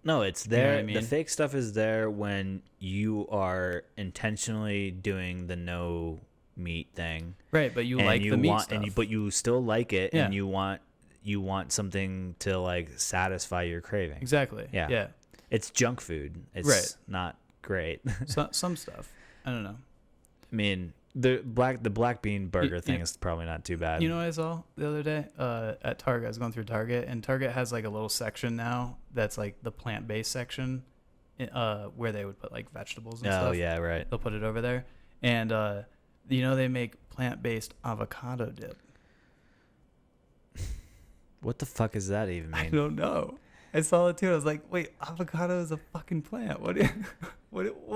No, it's You know what there. I mean? The fake stuff is there when you are intentionally doing the no meat thing. Right, but you And like you the meat want, stuff. but you still like it, Yeah. and you want something to like satisfy your craving. Exactly. Yeah. Yeah. It's junk food. It's Right. not great. So, some stuff. I don't know. I mean, the black bean burger You- thing is probably not too bad. You know what I saw the other day at Target? I was going through Target, and Target has like a little section now that's like the plant-based section, where they would put like vegetables and stuff. Oh yeah, right. They'll put it over there, and they make plant-based avocado dip. What the fuck does that even mean? I don't know. I saw it too. I was like, wait, avocado is a fucking plant. What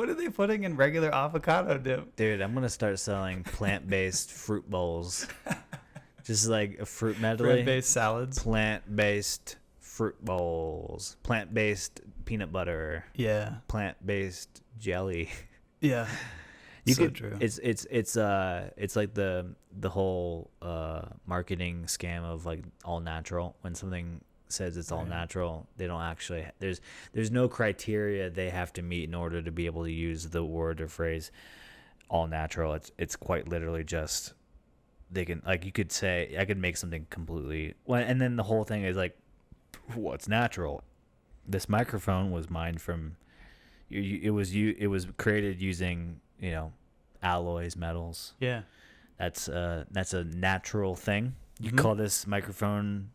are they putting in regular avocado dip? Dude, I'm gonna start selling plant-based fruit bowls. Just like a fruit medley. Bread-based salads. Plant-based fruit bowls. Plant-based peanut butter. Yeah. Plant-based jelly. Yeah. You So could. true. It's like the whole marketing scam of like all natural. When something says it's all Right. natural, they don't actually. There's no criteria they have to meet in order to be able to use the word or phrase all natural. It's quite literally just they can, like, you could say I could make something completely well, and then the whole thing is like, what's natural? This microphone was mined from. It was created using alloys, metals. Yeah. That's a natural thing. You Mhm. call this microphone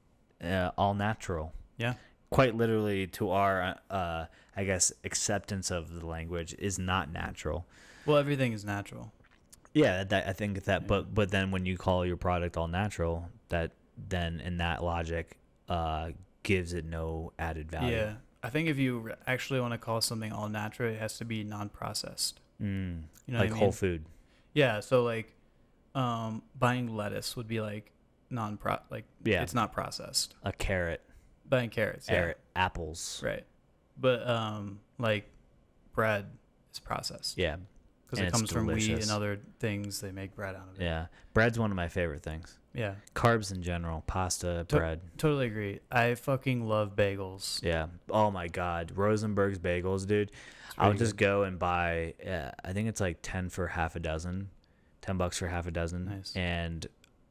all natural. Yeah. Quite literally, to our I guess acceptance of the language, is not natural. Well, everything is natural. Yeah, I think that. Yeah. But then when you call your product all natural, that then in that logic gives it no added value. Yeah. I think if you actually want to call something all natural, it has to be non-processed. You know Like what I mean? whole food. Yeah. So like, buying lettuce would be like Yeah. it's not processed. A carrot, Buying carrots. Yeah. apples. Right. But like bread is processed. Yeah. Because And it it's comes from wheat delicious. and other things. They make bread out of it. Yeah. Bread's one of my favorite things. Yeah. Carbs in general, pasta, bread. Totally agree. I fucking love bagels. Yeah. Oh my God. Rosenberg's bagels, dude. It's I'll pretty just good. go and buy, I think it's like 10 for half a dozen, $10 for half a dozen. Nice. And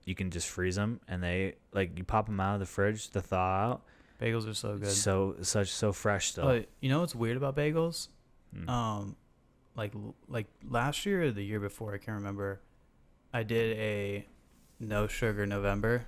you can just freeze them, and they, like, you pop them out of the fridge to thaw out. Bagels are so good. So fresh still. But you know what's weird about bagels? Mm. Like last year or the year before, I can't remember. I did a no sugar November.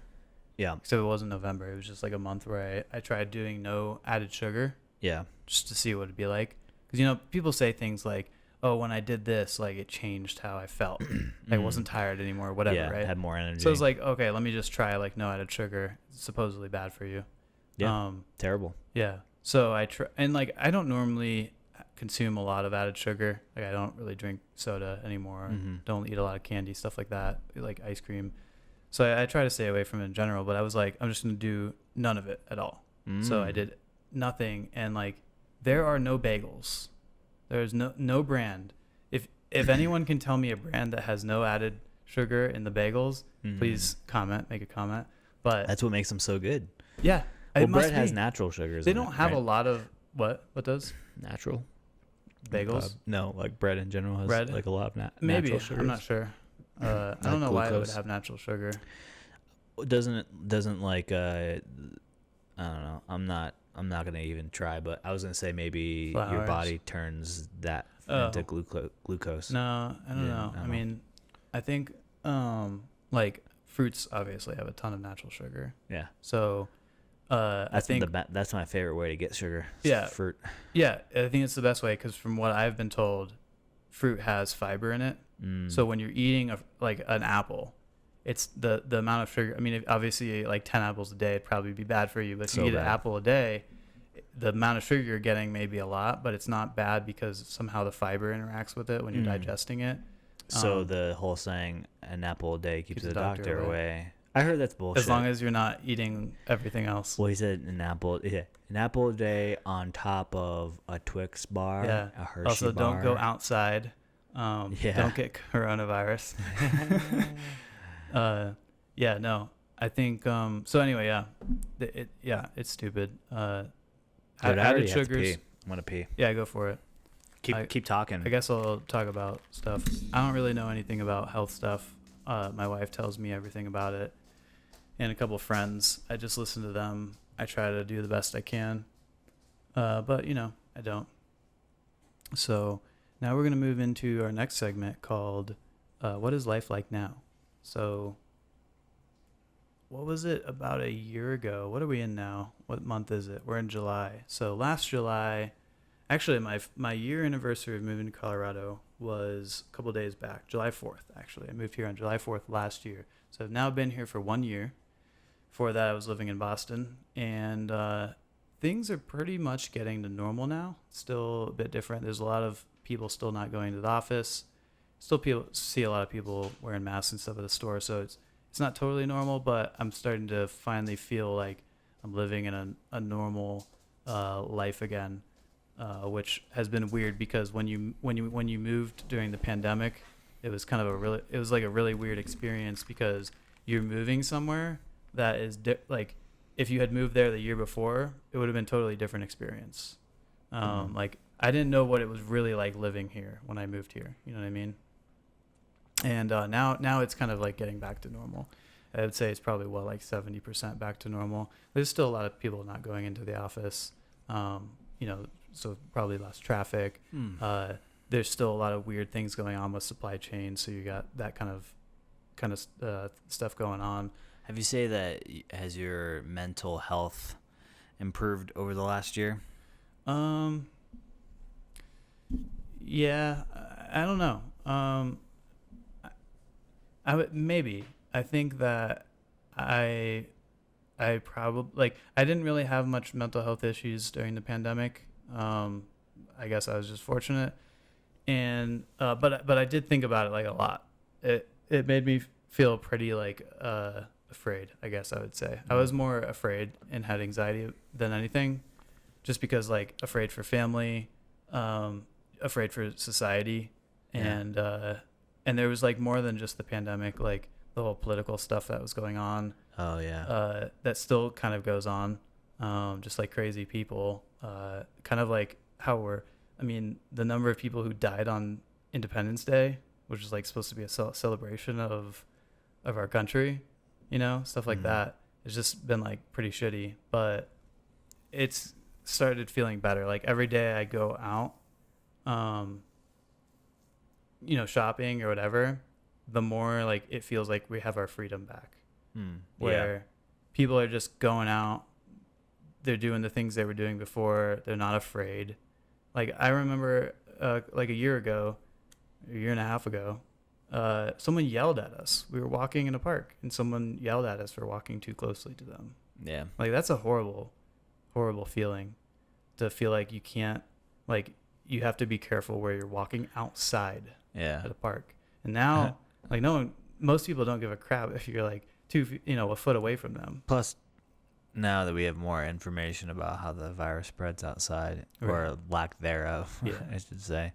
Yeah. Except it wasn't November. It was just like a month where I tried doing no added sugar Yeah. just to see what it'd be like. Because people say things like, "Oh, when I did this, like it changed how I felt. I wasn't tired anymore, whatever." Yeah. Right? Had more energy. So it's like, okay, let me just try like no added sugar. It's supposedly bad for you. Yeah. Terrible. Yeah. So I try, and like I don't normally consume a lot of added sugar. Like I don't really drink soda anymore. Mhm. Don't eat a lot of candy, stuff like that, like ice cream. So I try to stay away from it in general. But I was like, I'm just gonna do none of it at all. So I did nothing, and like there are no bagels. There's no brand. If anyone can tell me a brand that has no added sugar in the bagels, please make a comment. But That's what makes them so good. yeah, Well, it must bread has be. natural sugars. They in don't it, have right? a lot of what does natural bagels? No, like bread in general has Bread? like a lot of Maybe natural sugars. I'm not sure. I don't know why it would glucose. have natural sugar. Doesn't like I don't know. I'm not gonna even try, but I was gonna say maybe your Flowers. body turns that Oh. into glucose. No, I don't Yeah, know. I don't I know. mean, I think like fruits obviously have a ton of natural sugar. Yeah, So I that's think that's my favorite way to get sugar. Yeah. Fruit. yeah, I think it's the best way because from what I've been told, fruit has fiber in it. So when you're eating like an apple, it's the amount of sugar. I mean, if obviously like 10 apples a day, it'd probably be bad for you. But if So you eat an bad. apple a day, the amount of sugar you're getting may be a lot, but it's not bad because somehow the fiber interacts with it when you're digesting it. So the whole saying, "An apple a day keeps the doctor away. away." I heard that's bullshit. As long as you're not eating everything else. Well, he said an apple. Yeah, an apple a day on top of a Twix bar. Yeah. A Hershey Also, bar. don't go outside Don't get coronavirus. Yeah, no, I think, so anyway, it's stupid. Dude, I Added already have to sugars. pee. I'm gonna pee. Yeah, go for it. Keep talking. I guess I'll talk about stuff. I don't really know anything about health stuff. My wife tells me everything about it, and a couple of friends. I just listen to them. I try to do the best I can, but I don't. So now we're gonna move into our next segment called "What is life like now?" So, what was it about a year ago? What are we in now? What month is it? We're in July. So last July. Actually, my year anniversary of moving to Colorado was a couple days back, July 4th, actually. I moved here on July 4th last year. So I've now been here for 1 year. Before that, I was living in Boston. And things are pretty much getting to normal now. Still a bit different. There's a lot of people still not going to the office. Still see a lot of people wearing masks and stuff at the store. So it's not totally normal, but I'm starting to finally feel like I'm living in a normal life again. Which has been weird because when you moved during the pandemic, it was kind of a really weird experience because you're moving somewhere that is like if you had moved there the year before, it would have been totally different experience. Like I didn't know what it was really like living here when I moved here. You know what I mean? And now it's kind of like getting back to normal. I would say it's probably like 70% back to normal. There's still a lot of people not going into the office. So probably less traffic. There's still a lot of weird things going on with supply chain. So you got that kind of stuff going on. Have you say that has your mental health improved over the last year? Yeah, I don't know. I would maybe. I think that I probably I didn't really have much mental health issues during the pandemic. I guess I was just fortunate, and but I did think about it like a lot. It made me feel pretty afraid. I guess I would say I was more afraid and had anxiety than anything, just because afraid for family, afraid for society, and there was more than just the pandemic, like the whole political stuff that was going on. Oh yeah. That still kind of goes on, just like crazy people. Kind of like how the number of people who died on Independence Day, which is supposed to be a celebration of our country, stuff like that. It's just been pretty shitty, but it's started feeling better. Every day I go out, shopping or whatever, the more it feels like we have our freedom back. Where people are just going out, they're doing the things they were doing before, they're not afraid. I remember a year and a half ago, someone yelled at us. We were walking in a park and someone yelled at us for walking too closely to them. Yeah. That's a horrible feeling, to feel like you can't, you have to be careful where you're walking outside at a park. And now most people don't give a crap if you're a foot away from them. Plus, now that we have more information about how the virus spreads outside, right, or lack thereof, I should say.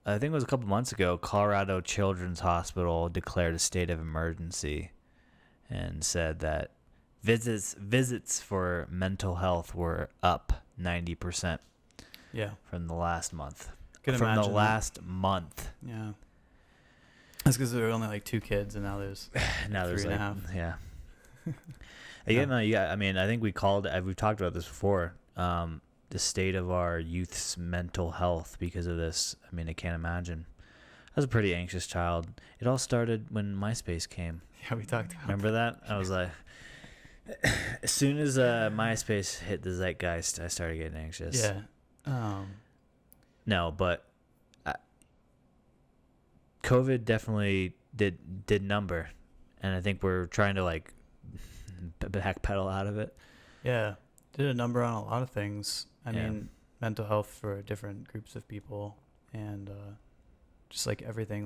I think it was a couple months ago, Colorado Children's Hospital declared a state of emergency and said that visits for mental health were up 90%. Yeah. From the last month. Yeah. That's because there were only 2 kids, and now there's there's 3.5. Yeah. I think we've talked about this before. The state of our youth's mental health because of this. I can't imagine. I was a pretty anxious child. It all started when MySpace came. Yeah, we talked about Remember that? I was as soon as MySpace hit the zeitgeist, I started getting anxious. Yeah. No, but COVID definitely did number, and I think we're trying to backpedal out of it. Yeah, did a number on a lot of things. Mental health for different groups of people, and just everything.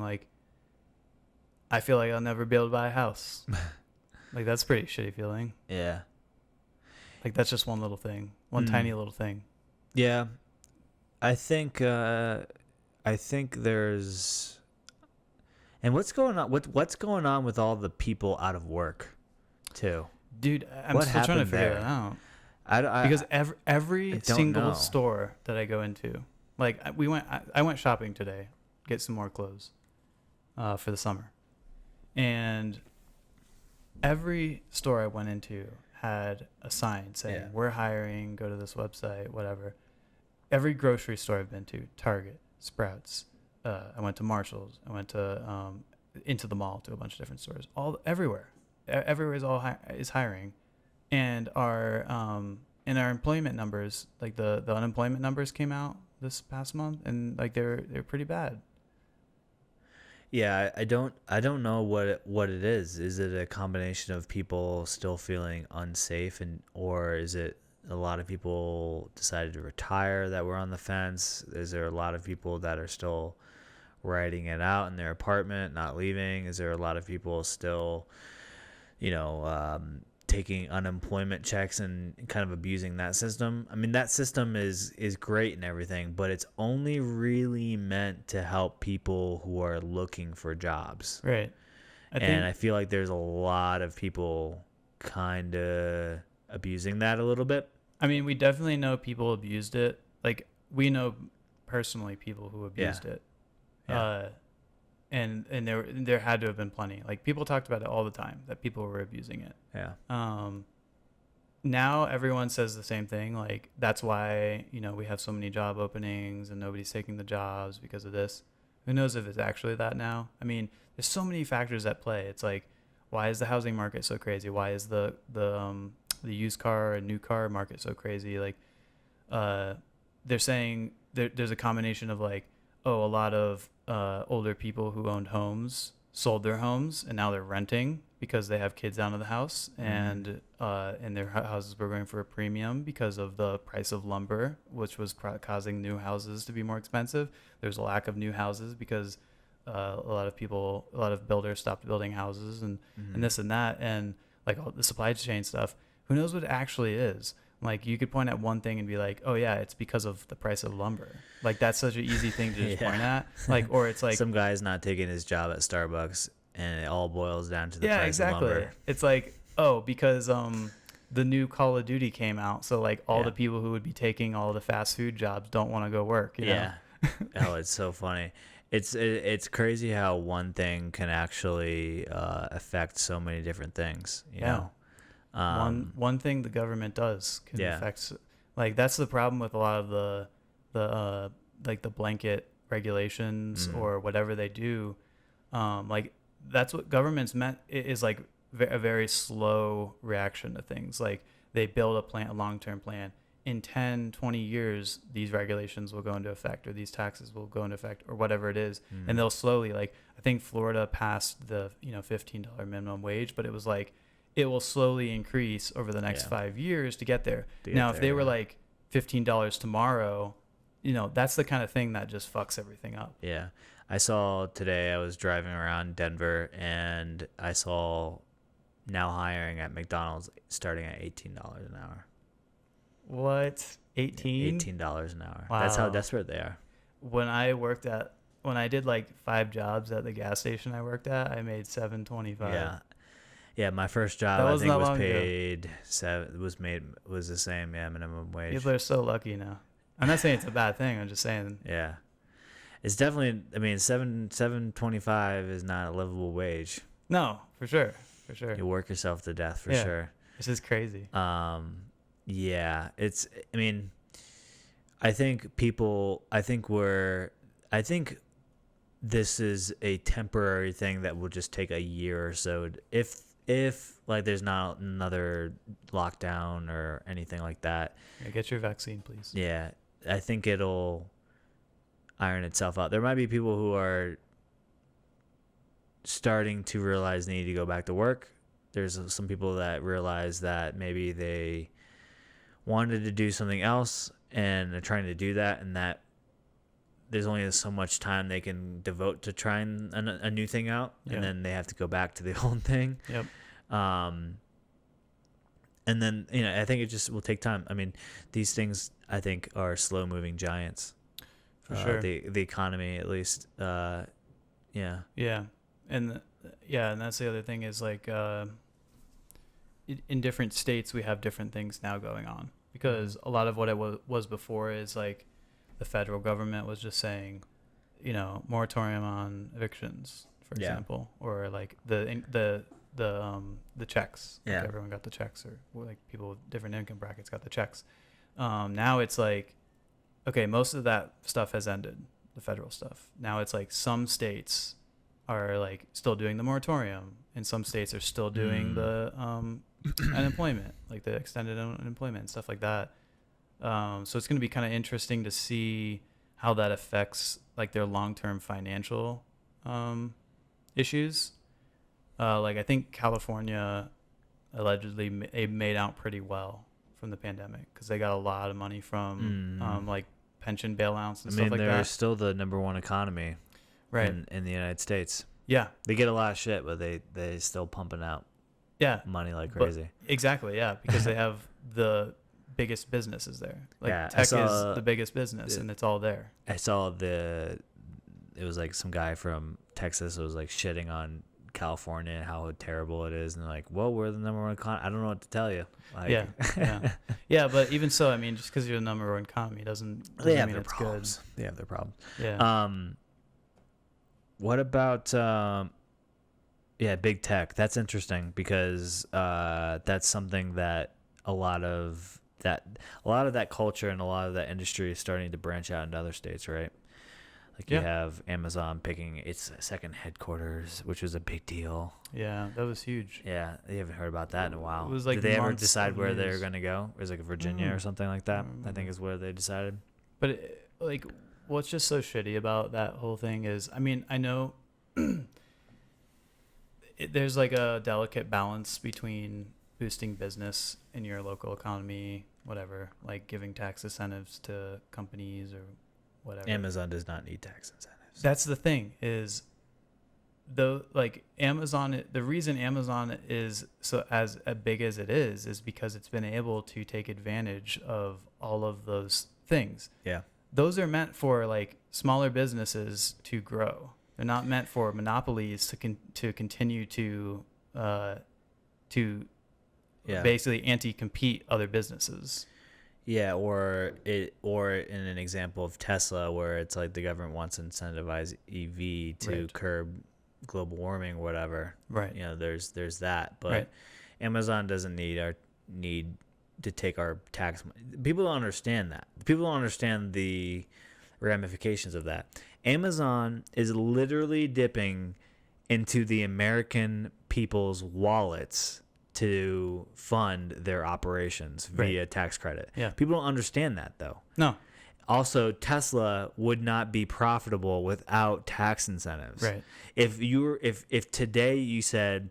I feel like I'll never be able to buy a house. That's a pretty shitty feeling. Yeah. That's just one little thing, one tiny little thing. Yeah. I think I think there's, and what's going on? What's going on with all the people out of work, too? Dude, I'm What still trying to happened figure there? that out. I Because every don't single know. store that I go into, like I went shopping today, get some more clothes, for the summer, and every store I went into had a sign saying, Yeah. "We're hiring. Go to this website, whatever." Every grocery store I've been to, Target, Sprouts, I went to Marshalls, I went to into the mall to a bunch of different stores, everywhere. Everywhere is is hiring, and our employment numbers, like the unemployment numbers came out this past month, and like they're pretty bad. Yeah, I don't know what it is. Is it a combination of people still feeling unsafe, and or is it a lot of people decided to retire that were on the fence? Is there a lot of people that are still writing it out in their apartment, not leaving? Is there a lot of people still, taking unemployment checks and kind of abusing that system? I mean, that system is great and everything, but it's only really meant to help people who are looking for jobs. Right. I feel like there's a lot of people kind of abusing that a little bit. I mean, we definitely know people abused it. Like we know personally people who abused it. Yeah. And there had to have been plenty. Like people talked about it all the time that people were abusing it. Yeah. Now everyone says the same thing. Like that's why we have so many job openings and nobody's taking the jobs because of this. Who knows if it's actually that now? I mean, there's so many factors at play. It's like, why is the housing market so crazy? Why is the used car and new car market so crazy? Like, they're saying there's a combination of like, oh, a lot of older people who owned homes sold their homes and now they're renting because they have kids out of the house, and their houses were going for a premium because of the price of lumber, which was causing new houses to be more expensive. There's a lack of new houses because a lot of builders stopped building houses, and this and that, and like all the supply chain stuff. Who knows what it actually is? Like you could point at one thing and be like, oh yeah, it's because of the price of lumber. Like that's such an easy thing to just point at. Like, or it's like some guy's not taking his job at Starbucks, and it all boils down to the price of lumber. It's like, oh, because the new Call of Duty came out, so like all the people who would be taking all the fast food jobs don't want to go work. You know? Oh, it's so funny. It's crazy how one thing can actually affect so many different things. You know. One thing the government does can affect, like that's the problem with a lot of the like the blanket regulations or whatever they do. Like that's what government's meant is like a very slow reaction to things. Like they build a long-term plan. In 10, 20 years, these regulations will go into effect, or these taxes will go into effect, or whatever it is. And they'll slowly, like, I think Florida passed the, $15 minimum wage, but it was like, it will slowly increase over the next 5 years to get there. If they were like $15 tomorrow, that's the kind of thing that just fucks everything up. Yeah. I saw today, I was driving around Denver, and I saw now hiring at McDonald's starting at $18 an hour. What? 18? $18 an hour. Wow. That's how desperate they are. When I did like 5 jobs at the gas station I worked at, I made $7.25. Yeah. Yeah, my first job I think was paid was the same, minimum wage. People are so lucky now. I'm not saying it's a bad thing. I'm just saying. Yeah. It's definitely, I mean, $7.25 is not a livable wage. No, for sure. For sure. You work yourself to death for sure. This is crazy. Yeah, I mean, I think this is a temporary thing that will just take a year or so. If like there's not another lockdown or anything like that. Yeah, get your vaccine, please. Yeah, I think it'll iron itself out. There might be people who are starting to realize they need to go back to work. There's some people that realize that maybe they wanted to do something else and they're trying to do that, and that there's only so much time they can devote to trying a new thing out, and then they have to go back to the old thing. Yep. And then, I think it just will take time. I mean, these things, I think, are slow-moving giants. For sure. the economy at least. Yeah. Yeah. And and that's the other thing is like in different states we have different things now going on, because a lot of what it was before is like the federal government was just saying, moratorium on evictions, for example, or like the checks. Like Yeah. everyone got the checks, or like people with different income brackets got the checks. Now it's like, okay, most of that stuff has ended, the federal stuff. Now it's like some states are like still doing the moratorium, and some states are still doing the unemployment, like the extended unemployment and stuff like that. So it's going to be kind of interesting to see how that affects like their long-term financial issues. Like I think California allegedly made out pretty well from the pandemic because they got a lot of money from like pension bailouts and stuff like that. They're still the number one economy, right, in the United States. Yeah, they get a lot of shit, but they still pumping out money like crazy. Exactly, yeah, because they have the biggest businesses there. Like tech is the biggest business, and it's all there. I saw it was like some guy from Texas was like shitting on California and how terrible it is, and they're like, well, we're the number one economy. I don't know what to tell you. Like, yeah, but even so, I mean, just because you're the number one economy doesn't mean it's problems. good. They have their problems. Yeah. What about big tech? That's interesting because that's something that a lot of that culture and a lot of that industry is starting to branch out into other states, right? Like you have Amazon picking its second headquarters, which was a big deal. Yeah, that was huge. Yeah, you haven't heard about that in a while. It was like, did they ever decide where they're going to go? It was like Virginia or something like that. I think is where they decided. But what's just so shitty about that whole thing is, I mean, I know there's like a delicate balance between boosting business in your local economy, whatever, like giving tax incentives to companies or whatever. Amazon does not need tax incentives. That's the thing is, Amazon, the reason Amazon is so as big as it is because it's been able to take advantage of all of those things. Yeah. Those are meant for like smaller businesses to grow. They're not meant for monopolies to continue to basically anti-compete other businesses. Yeah, or in an example of Tesla, where it's like the government wants to incentivize EV to curb global warming or whatever. Right. There's that, but Amazon doesn't need to take our tax money. People don't understand that. People don't understand the ramifications of that. Amazon is literally dipping into the American people's wallets to fund their operations via tax credit. Yeah. People don't understand that though. No. Also, Tesla would not be profitable without tax incentives. Right. If today you said,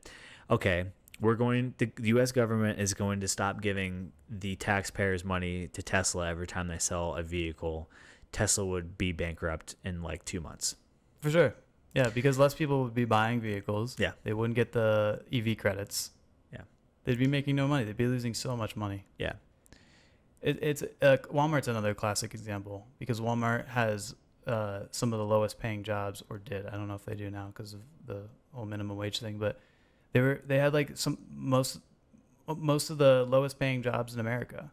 okay, the U.S. government is going to stop giving the taxpayers money to Tesla every time they sell a vehicle, Tesla would be bankrupt in like 2 months. For sure. Yeah, because less people would be buying vehicles. Yeah. They wouldn't get the EV credits. Yeah. They'd be making no money. They'd be losing so much money. Yeah. It's Walmart's another classic example because Walmart has some of the lowest paying jobs, or did. I don't know if they do now because of the whole minimum wage thing, but they had like most of the lowest paying jobs in America.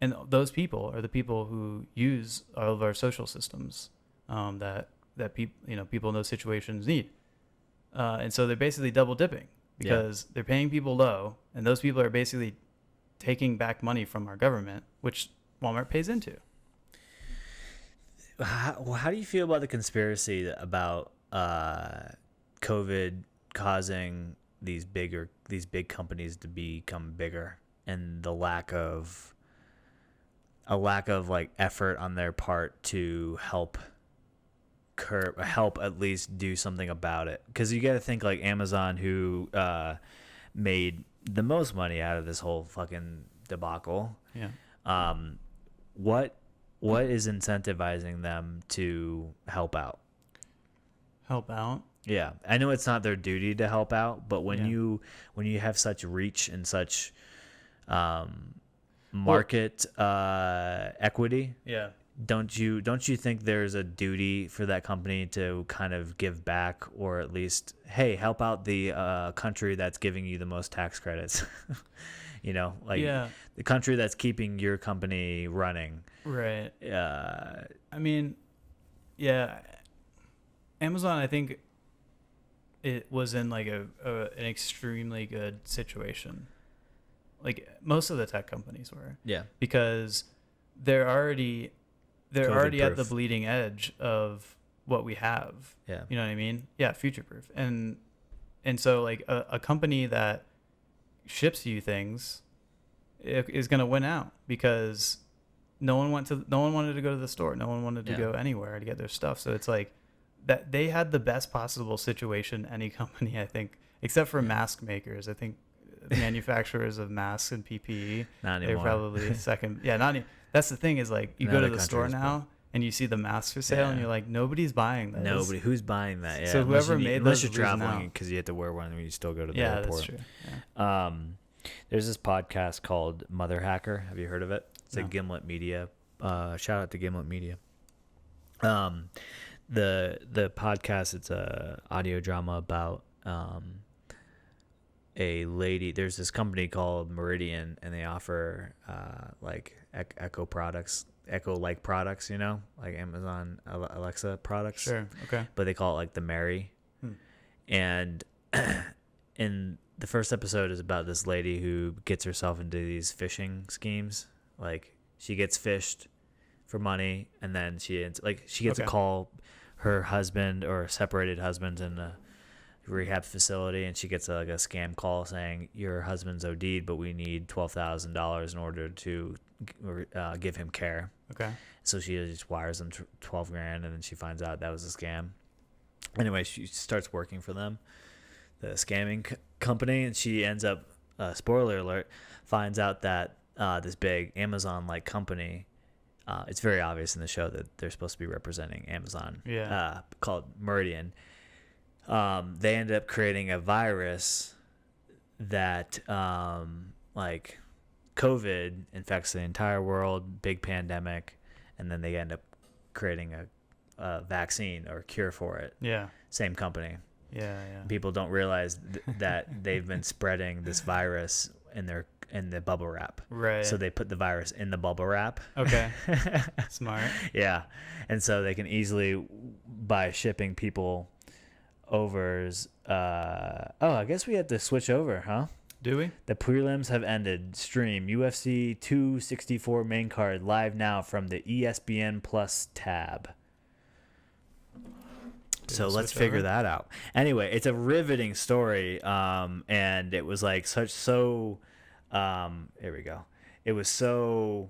And those people are the people who use all of our social systems that people in those situations need. And so they're basically double dipping because they're paying people low, and those people are basically taking back money from our government, which Walmart pays into. How do you feel about the conspiracy about COVID causing these big companies to become bigger, and the lack of like effort on their part to help at least do something about it? Because you got to think like Amazon, who made the most money out of this whole fucking debacle. Yeah. What is incentivizing them to help out? Help out? Yeah, I know it's not their duty to help out, but when you have such reach and such market equity, don't you think there's a duty for that company to kind of give back, or at least, hey, help out the country that's giving you the most tax credits? Like Yeah. the country that's keeping your company running. Right. Uh, I mean, yeah, Amazon, I think it was in like an extremely good situation. Like most of the tech companies were, yeah. because they're already at the COVID-proof. bleeding edge of what we have. Yeah. You know what I mean? Yeah, future proof. And so like a company that ships you things is going to win out, because no one wanted to go to the store. No one wanted to go anywhere to get their stuff. So it's like that they had the best possible situation any company, I think, except for mask makers. I think manufacturers of masks and PPE, Not they're anymore. probably second. Yeah, not that's the thing, is like you In go to other the store countries, now and you see the masks for sale, and Yeah. you're like, nobody's buying this. Nobody. Who's buying that? Yeah. So whoever made unless those you're is losing traveling, out. because you have to wear one when you still go to the Yeah, airport. that's true. Yeah. There's this podcast called Mother Hacker. Have you heard of it? It's No. a Gimlet Media. Shout out to Gimlet Media. The podcast, it's a audio drama about a lady. There's this company called Meridian, and they offer like Echo products, Echo like products, like Amazon Alexa products. Sure. Okay. But they call it like the Mary. And in the first episode is about this lady who gets herself into these phishing schemes. Like she gets phished for money, and then she gets a call. Her husband or separated husband's in a rehab facility, and she gets a scam call saying your husband's OD'd, but we need $12,000 in order to give him care. Okay. So she just wires them $12,000, and then she finds out that was a scam. Anyway, she starts working for them, the scamming company, and she ends up, spoiler alert, finds out that this big Amazon-like company, it's very obvious in the show that they're supposed to be representing Amazon, called Meridian. They ended up creating a virus that, like, COVID infects the entire world, big pandemic, and then they end up creating a vaccine or a cure for it. Yeah. Same company. Yeah. People don't realize that they've been spreading this virus in the bubble wrap. Right. So they put the virus in the bubble wrap. Okay. Smart. Yeah. And so they can easily, by shipping people overs, I guess we had to switch over, huh? Do we? The prelims have ended. Stream UFC 264 main card live now from the ESPN Plus tab. So let's figure that out. Anyway, it's a riveting story, and it was like here we go. It was so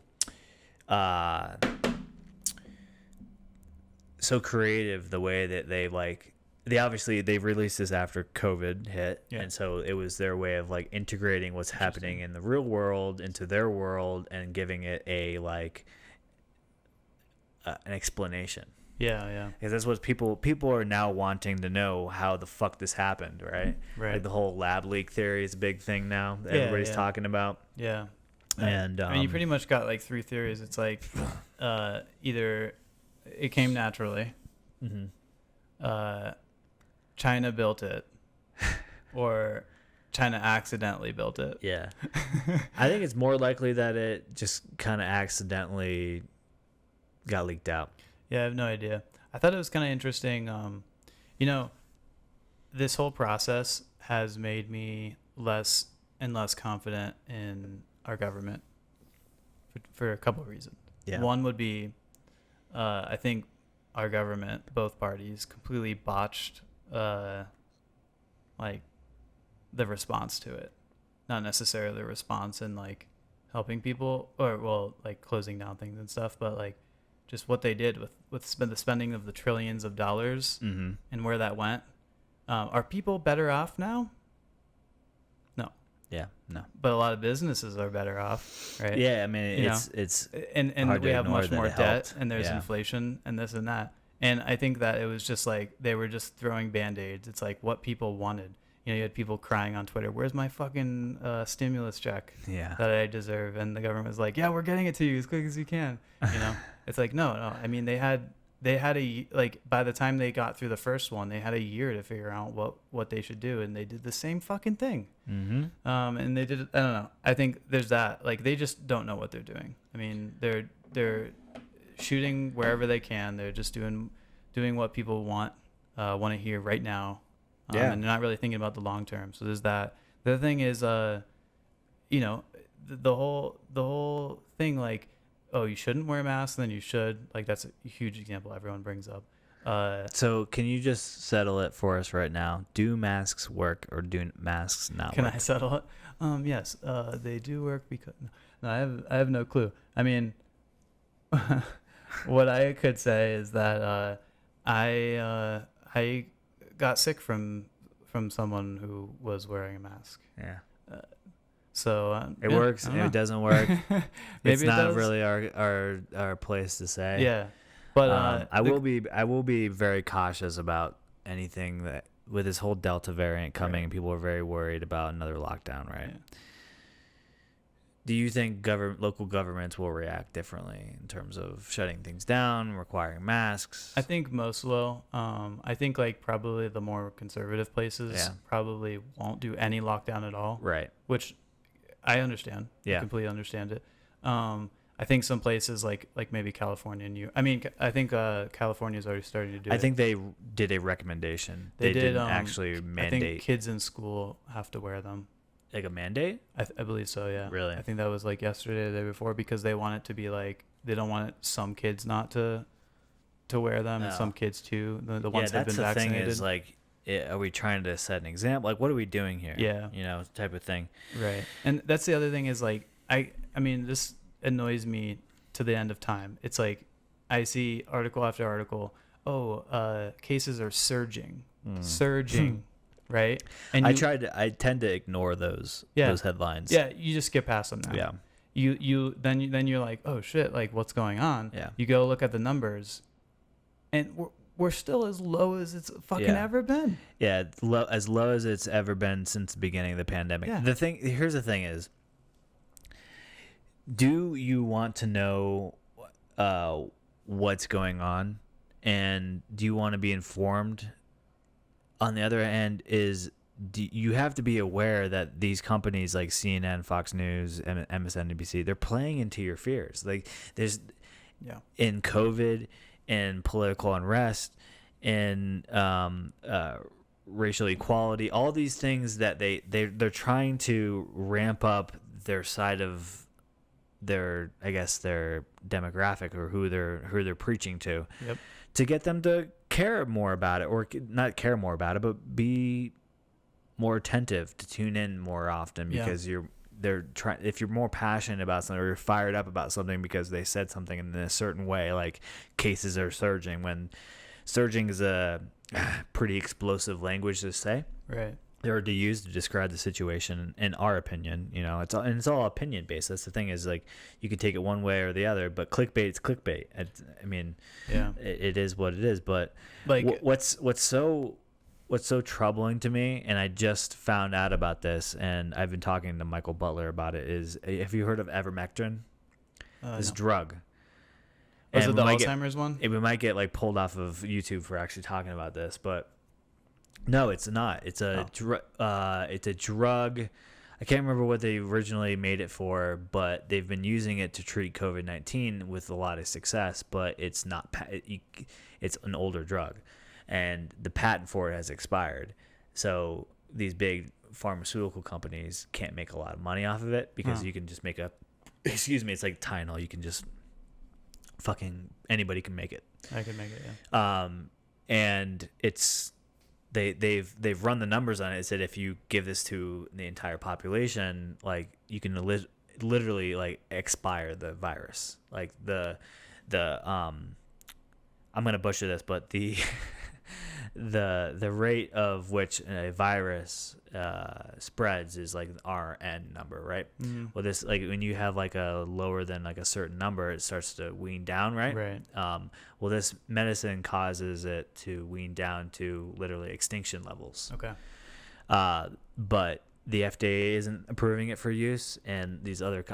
creative the way that they released this after COVID hit, and so it was their way of like integrating what's happening in the real world into their world and giving it an explanation. Yeah. Because that's what people are now wanting to know, how the fuck this happened, right? Right. Like the whole lab leak theory is a big thing now that everybody's talking about. Yeah. And I mean, you pretty much got like three theories. It's like either it came naturally, China built it, or China accidentally built it. Yeah. I think it's more likely that it just kind of accidentally got leaked out. Yeah, I have no idea. I thought it was kind of interesting. This whole process has made me less and less confident in our government for a couple of reasons. Yeah. One would be, I think our government, both parties, completely botched, like, the response to it. Not necessarily the response in, like, helping people or, well, like, closing down things and stuff, but, like, just what they did with the spending of the trillions of dollars and where that went. Are people better off now? No. Yeah, no. But a lot of businesses are better off, right? Yeah, I mean, it's and hard we to have ignore much that more it debt, helped. and there's inflation and this and that. And I think that it was just like they were just throwing Band-Aids. It's like what people wanted. you had people crying on Twitter, "Where's my fucking stimulus check Yeah. that I deserve?" And the government was like, "Yeah, we're getting it to you as quick as you can." It's like, no. I mean, they had by the time they got through the first one, they had a year to figure out what they should do, and they did the same fucking thing. Mm-hmm. And they did. I don't know. I think there's that. Like, they just don't know what they're doing. I mean, they're shooting wherever they can. They're just doing what people want to hear right now. Yeah. And they're not really thinking about the long term. So there's that. The other thing is, the whole thing, like, oh, you shouldn't wear masks, then you should. Like, that's a huge example everyone brings up. So can you just settle it for us right now? Do masks work or do masks not Can work? I settle it? Yes, they do work because no, I have no clue. I mean, what I could say is that I got sick from someone who was wearing a mask. Yeah. So It works. It doesn't work. It's Maybe not really our place to say. Yeah, but I will be very cautious about anything that with this whole Delta variant coming. Right. People are very worried about another lockdown, right? Yeah. Do you think local governments will react differently in terms of shutting things down, requiring masks? I think most will. I think like probably the more conservative places probably won't do any lockdown at all. Right. Which I understand. Yeah. I completely understand it. I think some places like maybe California I think California's already starting to do it. I think they did a recommendation. They didn't actually mandate. I think kids in school have to wear them. Like a mandate? I believe so, yeah. Really? I think that was like yesterday or the day before, because they want it to be like, they don't want some kids not to wear them and some kids too, the ones that have been vaccinated. Thing is, like, are we trying to set an example? Like, what are we doing here? Yeah. Type of thing. Right. And that's the other thing is, like, I mean, this annoys me to the end of time. It's like, I see article after article, cases are surging. Right. And I tend to ignore those headlines. Yeah. You just skip past them now. Yeah. Then you're like, oh shit, like, what's going on? Yeah. You go look at the numbers, and we're still as low as it's fucking ever been. Yeah. As low as it's ever been since the beginning of the pandemic. Yeah. Here's the thing is, do you want to know what's going on, and do you want to be informed? On the other hand, you have to be aware that these companies like CNN, Fox News, and MSNBC, they're playing into your fears. Like, there's in COVID, in political unrest, in racial equality, all these things that they're trying to ramp up their side of their demographic, or who they're preaching to. Yep. To get them to care more about it, or not care more about it, but be more attentive, to tune in more often, because if you're more passionate about something, or you're fired up about something because they said something in a certain way, like cases are surging. When surging is a pretty explosive language to say. Right. Or to use to describe the situation, in our opinion. It's all opinion based. That's the thing, is like, you could take it one way or the other, but clickbait's clickbait. I mean, it is what it is. But like, what's so troubling to me, and I just found out about this, and I've been talking to Michael Butler about it, is, have you heard of ivermectin? This drug. Was it the Alzheimer's one? We might get like pulled off of YouTube for actually talking about this, but. No, it's not. It's a it's a drug. I can't remember what they originally made it for, but they've been using it to treat COVID-19 with a lot of success. But it's not. It's an older drug, and the patent for it has expired. So these big pharmaceutical companies can't make a lot of money off of it, because you can just make it's like Tylenol. You can just anybody can make it. I can make it. Yeah. And it's. They've run the numbers on it. It said if you give this to the entire population, like, you can literally like expire the virus. Like the I'm gonna butcher this, but the the rate of which a virus spreads is like an RN number, right? Mm-hmm. Well, this, like, when you have like a lower than like a certain number, it starts to wean down, right? Right. Well, this medicine causes it to wean down to literally extinction levels. Okay. But the FDA isn't approving it for use, and these other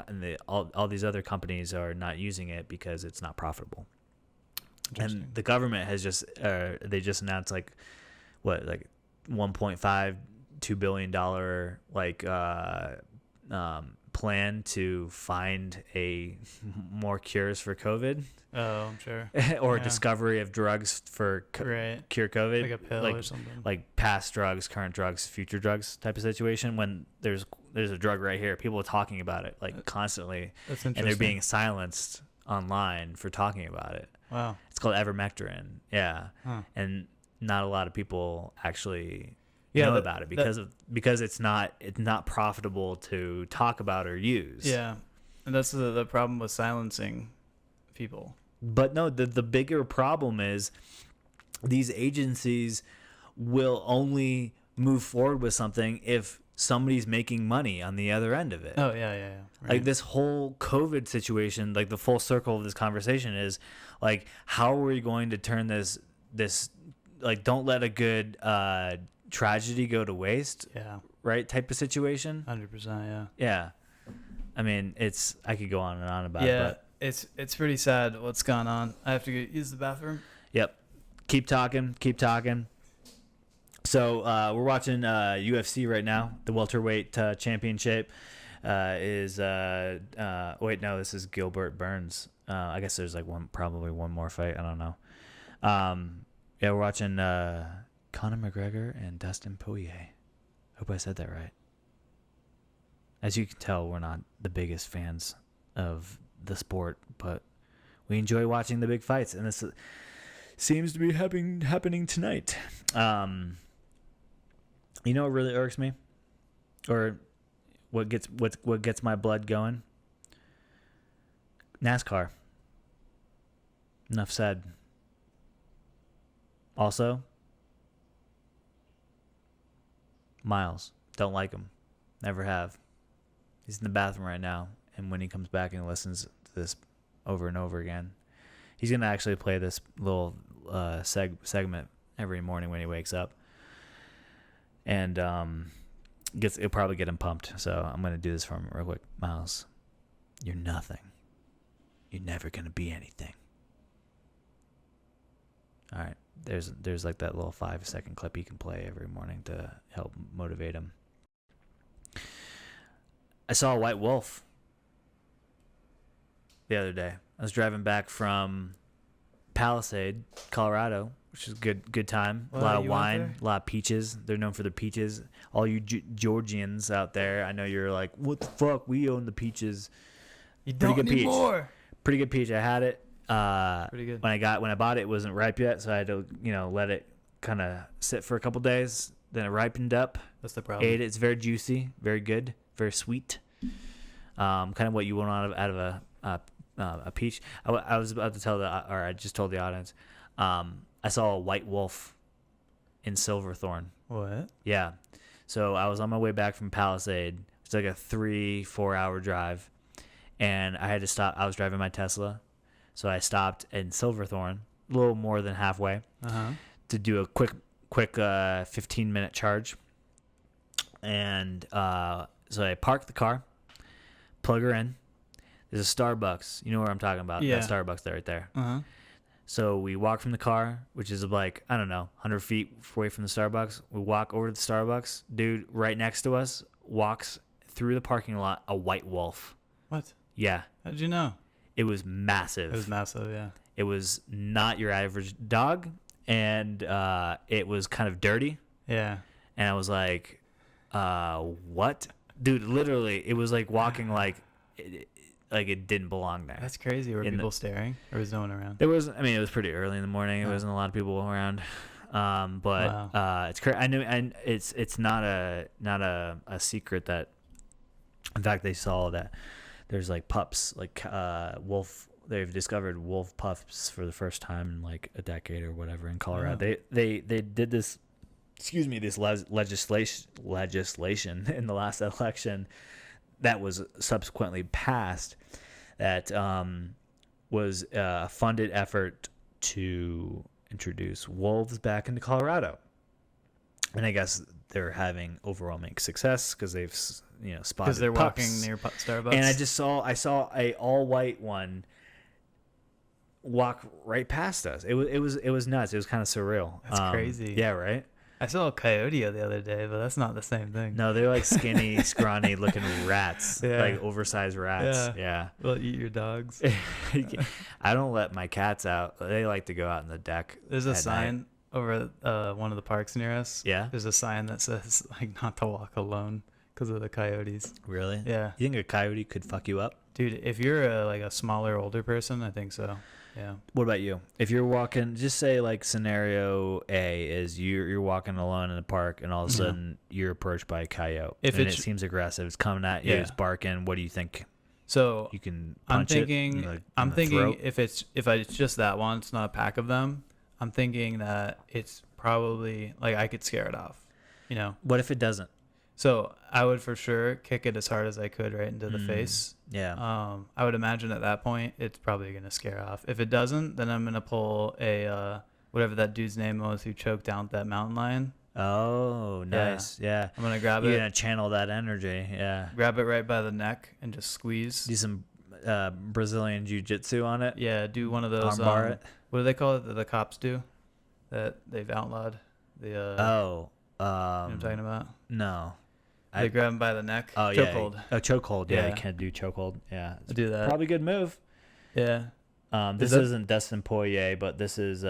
all these other companies are not using it because it's not profitable. And the government has just they just announced like 1.5 $2 billion plan to find more cures for COVID. Oh, I'm sure. Or discovery of drugs for cure COVID, like a pill or something, like past drugs, current drugs, future drugs type of situation. When there's a drug right here, people are talking about it like constantly, That's and they're being silenced online for talking about it. Wow. It's called ivermectin. Yeah. Huh. And not a lot of people actually know about it because it's not profitable to talk about or use. Yeah. And that's the problem with silencing people. But no, the bigger problem is these agencies will only move forward with something if somebody's making money on the other end of it. Oh, yeah. Right. Like this whole COVID situation, like the full circle of this conversation is like, how are we going to turn this like, don't let a good tragedy go to waste. Yeah. Right? Type of situation. 100%. Yeah. Yeah. I mean, I could go on and on about it. But it's pretty sad what's gone on. I have to go use the bathroom. Yep. Keep talking. So we're watching UFC right now. The welterweight championship is wait, no, this is Gilbert Burns. I guess there's like probably one more fight. I don't know. Yeah, we're watching Conor McGregor and Dustin Poirier. Hope I said that right. As you can tell, we're not the biggest fans of the sport, but we enjoy watching the big fights, and this seems to be happening tonight. You know what really irks me, or what gets my blood going? NASCAR. Enough said. Also, Myles. Don't like him. Never have. He's in the bathroom right now, and when he comes back and listens to this over and over again, he's going to actually play this little segment every morning when he wakes up. And it'll probably get him pumped. So I'm going to do this for him real quick. Myles, you're nothing. You're never going to be anything. All right. There's like that little 5-second clip you can play every morning to help motivate him. I saw a white wolf the other day. I was driving back from Palisade, Colorado, which is good time. A lot of wine, a lot of peaches. They're known for the peaches. All you Georgians out there, I know you're like, what the fuck? We own the peaches. You don't need more. Pretty good peach. I had it. Pretty good. When I bought it, it wasn't ripe yet, so I had to let it kind of sit for a couple days. Then it ripened up. That's the problem. Ate it. It's very juicy, very good, very sweet. Kind of what you want out of a peach. I was about to I just told the audience. I saw a white wolf in Silverthorne. What? Yeah. So I was on my way back from Palisade. It's like a 3-4 hour drive, and I had to stop. I was driving my Tesla. So I stopped in Silverthorne, a little more than halfway, to do a quick 15-minute charge. And so I parked the car, plug her in. There's a Starbucks. You know where I'm talking about? Yeah. That Starbucks there, right there. So we walk from the car, which is like, I don't know, 100 feet away from the Starbucks. We walk over to the Starbucks. Dude, right next to us, walks through the parking lot a white wolf. What? Yeah. How did you know? It was massive. It was massive, yeah. It was not your average dog, and it was kind of dirty. Yeah. And I was like, what? Dude, literally, it was like walking like it didn't belong there. That's crazy. Were people staring? Or was no one around? It was pretty early in the morning. There wasn't a lot of people around. But wow. It's crazy. I knew, and it's not a secret that, in fact, they saw that there's like pups, like wolf. They've discovered wolf pups for the first time in like a decade or whatever in Colorado. Oh. They did this, this legislation in the last election that was subsequently passed that was a funded effort to introduce wolves back into Colorado. And I guess they're having overwhelming success because they've spotted Because they're pups. walking near Starbucks. And I saw a all white one walk right past us. It was nuts. It was kind of surreal. That's crazy. Yeah, right. I saw a coyote the other day, but that's not the same thing. No, they're like skinny, scrawny looking rats, Yeah. like oversized rats. Yeah. Well, eat your dogs. I don't let my cats out. They like to go out in the deck. There's a at sign night. over one of the parks near us. Yeah. There's a sign that says like not to walk alone because of the coyotes. Really? Yeah. You think a coyote could fuck you up? Dude, if you're a smaller, older person, I think so. Yeah. What about you? If you're walking, just say like scenario A is you're walking alone in the park and all of a sudden you're approached by a coyote. If and it it seems aggressive, it's coming at you, Yeah. it's barking. What do you think? So You can I'm punch thinking, it? Like, I'm in the thinking throat? if it's just that one, it's not a pack of them. I'm thinking that it's probably like I could scare it off, What if it doesn't? So I would for sure kick it as hard as I could right into the face. Yeah. I would imagine at that point it's probably gonna scare off. If it doesn't, then I'm gonna pull a whatever that dude's name was who choked down that mountain lion. Oh, nice. Yeah. I'm gonna grab You're it, gonna channel that energy. Yeah. grab it right by the neck, and just squeeze. Do some Brazilian jiu-jitsu on it. Yeah, do one of those. Armbar it. What do they call it that the cops do? That they've outlawed. The you know what I'm talking about? No. They grab him by the neck. Oh, yeah. Chokehold. Oh, chokehold. Yeah, Yeah. you can't do chokehold. Yeah. I do that. Probably a good move. Yeah. This that- isn't Dustin Poirier, but this is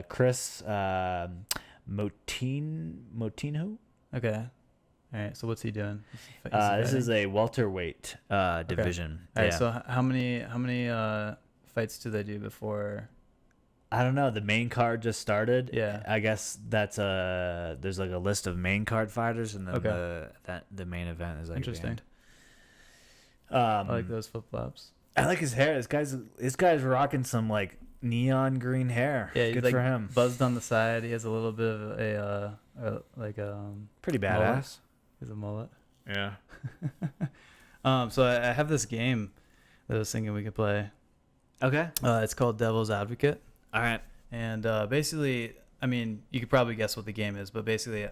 Chris Moutinho. Okay. All right. So what's he doing? This is a welterweight division. All right. Yeah. So how many fights do they do before? I don't know. The main card just started. Yeah. I guess that's there's like a list of main card fighters, and then the main event is like Interesting. the end. I like those flip flops. I like his hair. This guy's rocking some like neon green hair. Yeah, he's good like for him. buzzed on the side. He has a little bit of Pretty badass. He's a mullet. Yeah. So I have this game that I was thinking we could play. Okay. It's called Devil's Advocate. All right. And basically, I mean, you could probably guess what the game is, but basically,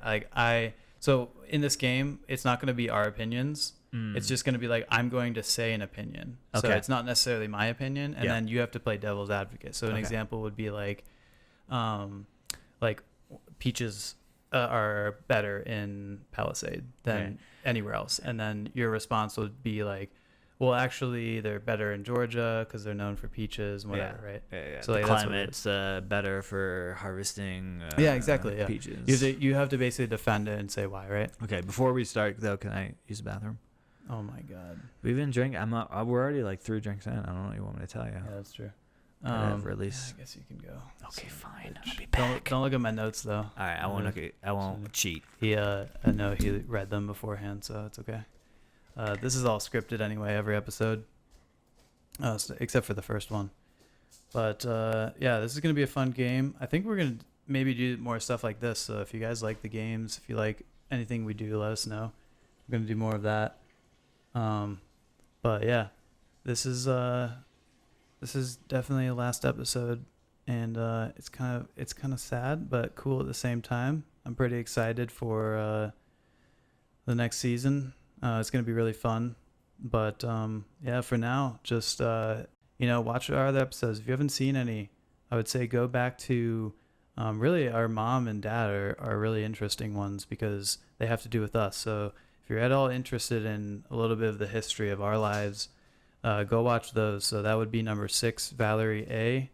so in this game, it's not going to be our opinions. It's just going to be like I'm going to say an opinion. So Okay. it's not necessarily my opinion, and Yeah. then you have to play devil's advocate. So an Okay. example would be like peaches are better in Palisade than anywhere else, and then your response would be like, well, actually, they're better in Georgia because they're known for peaches and whatever, right? Yeah. So The like, that's what it climate's better for harvesting. Yeah, exactly. Yeah. Peaches. You have to basically defend it and say why, right? Okay. Before we start, though, can I use the bathroom? Oh my God. We've been drinking. We're already like 3 drinks in. I don't know what you want me to tell you. Yeah, that's true. Release. I guess you can go. Okay, fine. Shh, I'll be back. Don't look at my notes though. All right. I won't. I won't cheat. I know he read them beforehand, so it's okay. This is all scripted anyway. Every episode, except for the first one. But yeah, this is gonna be a fun game. I think we're gonna maybe do more stuff like this. So if you guys like the games, if you like anything we do, let us know. We're gonna do more of that. But yeah, this is definitely a last episode, and it's kind of sad but cool at the same time. I'm pretty excited for the next season. It's gonna be really fun. But yeah, for now, just watch our other episodes. If you haven't seen any, I would say go back to really our mom and dad are really interesting ones because they have to do with us. So if you're at all interested in a little bit of the history of our lives, go watch those. So that would be number 6, Valerie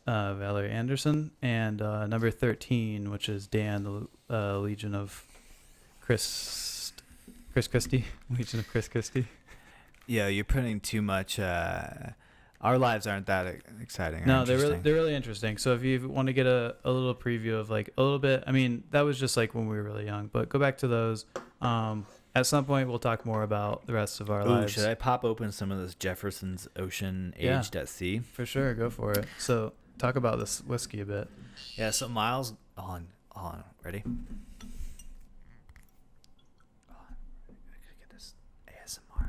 Anderson, and number 13, which is Dan, the Legion of Chris Christie, Legion of Chris Christie. Yeah, you're putting too much. Our lives aren't that exciting. No, they're really interesting. So if you want to get a little preview of like a little bit, I mean, that was just like when we were really young, but go back to those. At some point, we'll talk more about the rest of our lives. Should I pop open some of this Jefferson's Ocean Aged at Sea? For sure, go for it. So talk about this whiskey a bit. Yeah, so Miles, on, ready? Get this ASMR.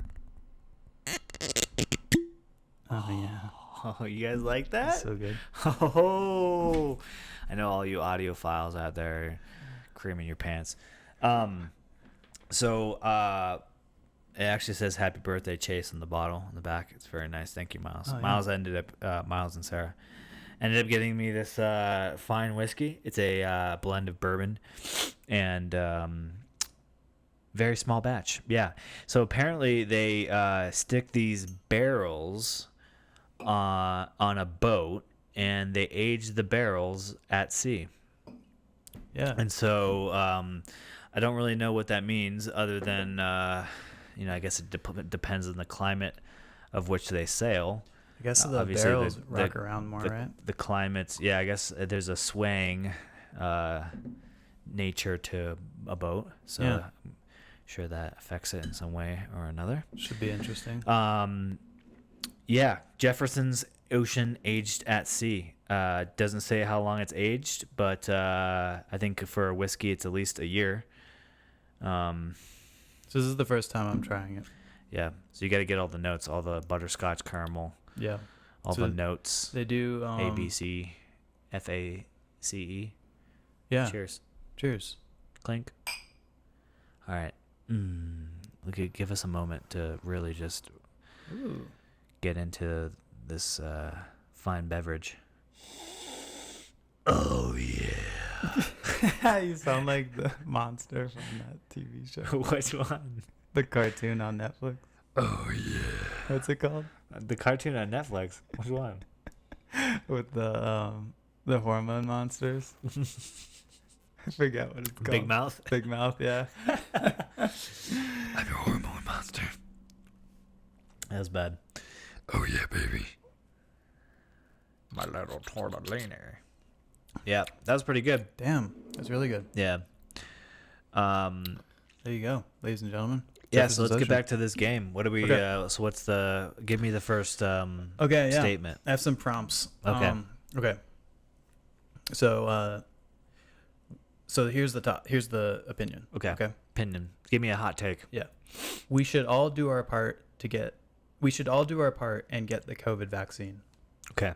Oh yeah, Oh, you guys like that? that's so good. Oh, I know all you audiophiles out there are creaming your pants. So it actually says "Happy Birthday, Chase" on the bottle on the back. It's very nice. Thank you, Miles. Oh, yeah. Miles and Sarah ended up getting me this fine whiskey. It's a blend of bourbon and very small batch. Yeah. So apparently they stick these barrels on a boat and they age the barrels at sea. Yeah. And so I don't really know what that means other than, I guess it depends on the climate of which they sail. I guess the Obviously, barrels rock around more, right? The climates, yeah, I guess there's a swaying nature to a boat. So Yeah. I'm sure that affects it in some way or another. Should be interesting. Yeah, Jefferson's Ocean aged at sea. Doesn't say how long it's aged, but I think for a whiskey, it's at least a year. So this is the first time I'm trying it. Yeah, so you got to get all the notes, all the butterscotch caramel, Yeah. all So the notes. They do A B C F A C E. Yeah. Cheers. Cheers. Clink. All right. Give us a moment to really just Ooh. get into this fine beverage. Oh yeah. You sound like the monster from that TV show. Which one? The cartoon on Netflix. Oh yeah. What's it called? The cartoon on Netflix. Which one? With the hormone monsters. I forget what it's called. Big Mouth. Big Mouth, yeah. I'm your hormone monster. That was bad. Oh yeah, baby. My little tortellini. Yeah, that was pretty good. Damn, that's really good. Yeah. There you go, ladies and gentlemen. Yeah, so let's get back to this game. What do we? Okay. So what's the? Give me the first Okay, yeah. statement. I have some prompts. Okay. Okay. So here's the opinion. Okay. Okay. Opinion. Give me a hot take. Yeah. We should all do our part and get the COVID vaccine. Okay.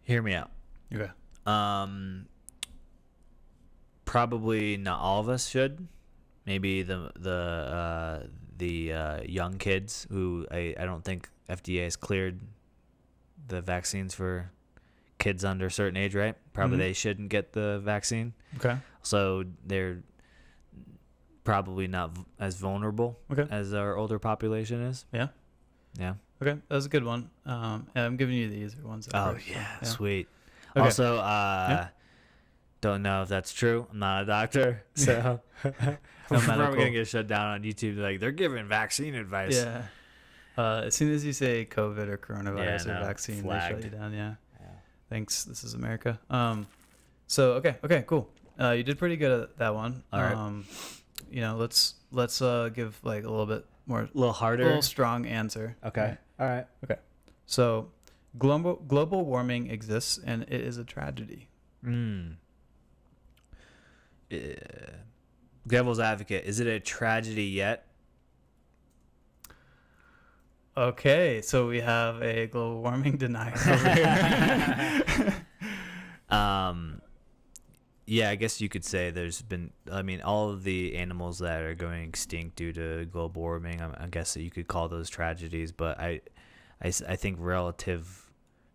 Hear me out. Okay. Probably not all of us should. Maybe the young kids who I don't think FDA has cleared the vaccines for kids under a certain age, right? Probably they shouldn't get the vaccine. Okay. So they're probably not as vulnerable as our older population is. Yeah. Yeah. Okay, that was a good one. And I'm giving you these ones. Yeah, sweet. Okay. Also, don't know if that's true. I'm not a doctor, so we're probably gonna get shut down on YouTube. Like they're giving vaccine advice. Yeah. As soon as you say COVID or coronavirus or vaccine, flagged. they shut you down. Yeah. Thanks. This is America. So okay, cool. You did pretty good at that one. All right. Let's give like a little bit more, A little harder. a little strong answer. Okay. All right. Okay. So, global warming exists and it is a tragedy. Devil's advocate. Is it a tragedy yet? Okay, so we have a global warming denier over here. Yeah, I guess you could say there's been. I mean, all of the animals that are going extinct due to global warming. I guess that you could call those tragedies, but I think relative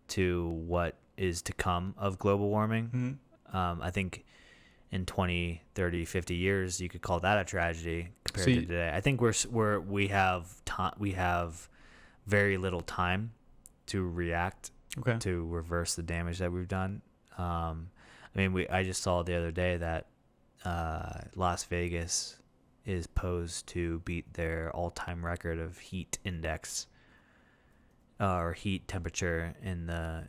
to what is to come of global warming, I think in 20, 30, 50 years you could call that a tragedy compared to today. I think we have very little time to react to reverse the damage that we've done. I just saw the other day that Las Vegas is posed to beat their all-time record of heat index or heat temperature in the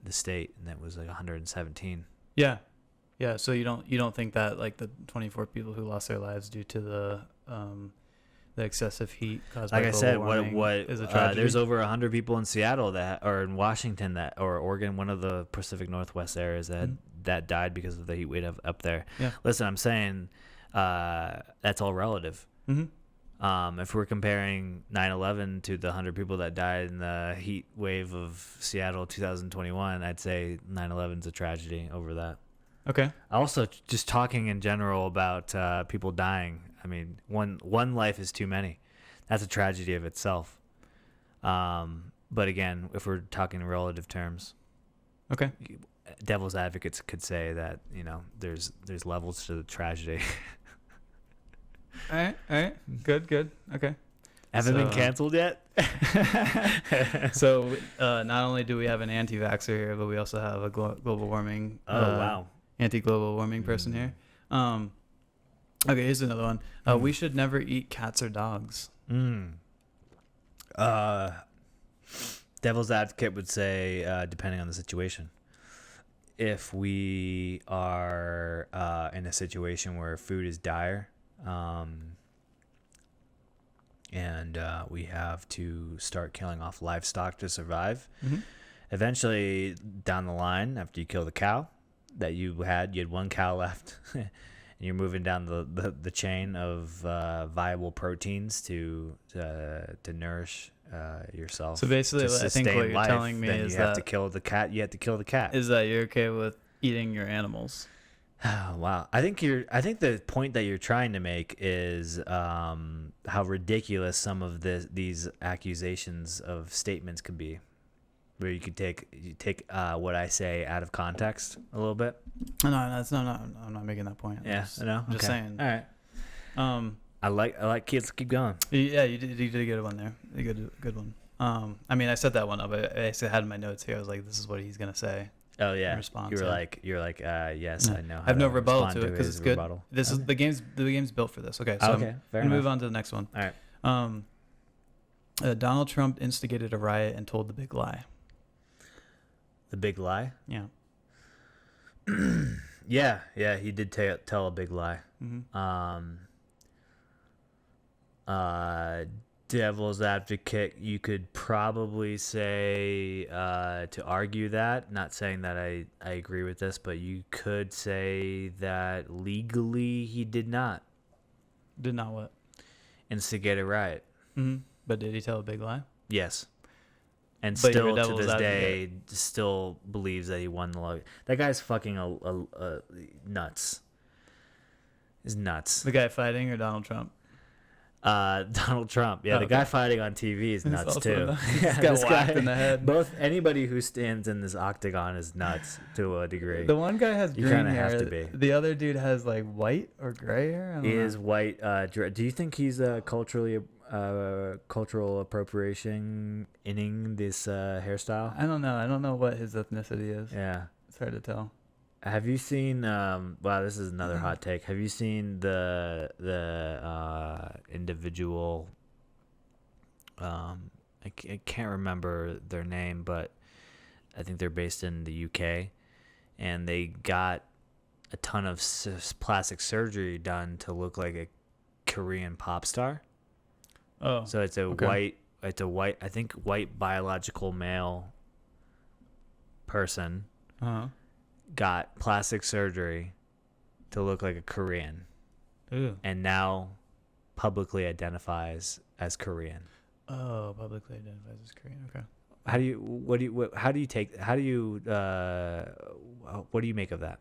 state, and that was like 117. Yeah. So you don't think that like the 24 people who lost their lives due to the excessive heat caused by global warming is a tragedy? There's over 100 people in Seattle or in Washington or Oregon, one of the Pacific Northwest areas that died because of the heat wave up there. Yeah. Listen, I'm saying that's all relative. If we're comparing 9/11 to the 100 people that died in the heat wave of Seattle 2021, I'd say 9/11 is a tragedy over that. Okay. Also, just talking in general about people dying. I mean, one life is too many. That's a tragedy of itself. But again, if we're talking in relative terms, Okay. devil's advocates could say that there's levels to the tragedy. All right. Good. Okay. Haven't been canceled yet. So not only do we have an anti-vaxxer here, but we also have a global warming. Wow. Anti-global warming person here. Okay, here's another one. We should never eat cats or dogs. Devil's advocate would say, depending on the situation. If we are in a situation where food is dire, and we have to start killing off livestock to survive, eventually down the line, after you kill the cow that you had one cow left, and you're moving down the chain of viable proteins to nourish yourself. So basically, I think what you're telling me is you have to kill the cat. You have to kill the cat. Is that you're okay with eating your animals? Oh, wow. I think the point that you're trying to make is how ridiculous some of these accusations of statements could be, where you could take what I say out of context a little bit. No, I'm not making that point. Yeah, I know. I'm just saying. All right. I like kids. Keep going. Yeah, you did a good one there. A good one. I mean, I set that one up. I had in my notes here. I was like, this is what he's gonna say. Oh yeah. Response, you're like, yes, I know. I have no rebuttal to it because it's good. Rebuttal. This is the game's built for this. Okay, so okay, fair I'm gonna enough. move on to the next one. All right. Donald Trump instigated a riot and told the big lie. The big lie? Yeah. yeah, he did tell a big lie. Devil's advocate, you could probably say, to argue that, not saying that I agree with this, but you could say that legally he did not. Did not what? Instigate a riot. But did he tell a big lie? Yes. And But still you're to this devil's day, still believes that he won the lottery. That guy's fucking nuts. He's nuts. The guy fighting or Donald Trump? Donald Trump. Yeah, the guy fighting on TV is nuts too. He's got whacked in the head. Both anybody who stands in this octagon is nuts to a degree. The one guy has green hair. Have to be. The other dude has like white or gray hair. He is white. Do you think he's cultural appropriation in this hairstyle? I don't know. I don't know what his ethnicity is. Yeah, it's hard to tell. Have you seen? Wow, this is another hot take. Have you seen the individual? I can't remember their name, but I think they're based in the UK, and they got a ton of plastic surgery done to look like a Korean pop star. Oh, so it's a white. It's a white. I think white biological male person. Got plastic surgery to look like a Korean. Ooh. And now publicly identifies as Korean. Oh, publicly identifies as Korean. Okay. What do you make of that?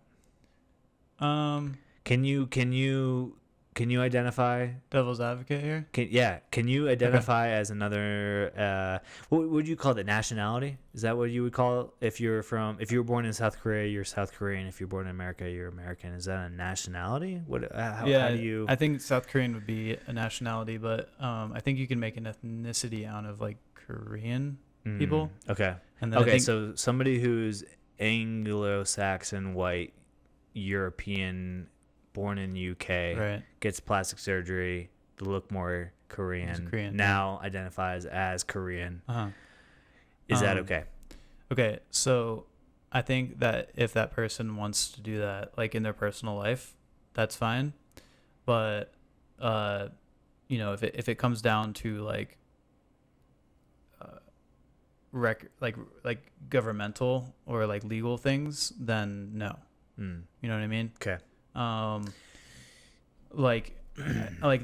Can you identify? Devil's advocate here? Can you identify as another, what would you call it, nationality? Is that what you would call it? If you were born in South Korea, you're South Korean. If you're born in America, you're American. Is that a nationality? How do you? I think South Korean would be a nationality, but I think you can make an ethnicity out of like Korean people. Okay. And then so somebody who's Anglo-Saxon, white, European, born in UK, right, gets plastic surgery to look more Korean, now identifies as Korean. Is that okay? Okay, so I think that if that person wants to do that, like in their personal life, that's fine. But if it comes down to like like governmental or like legal things, then no. You know what I mean? Okay. Like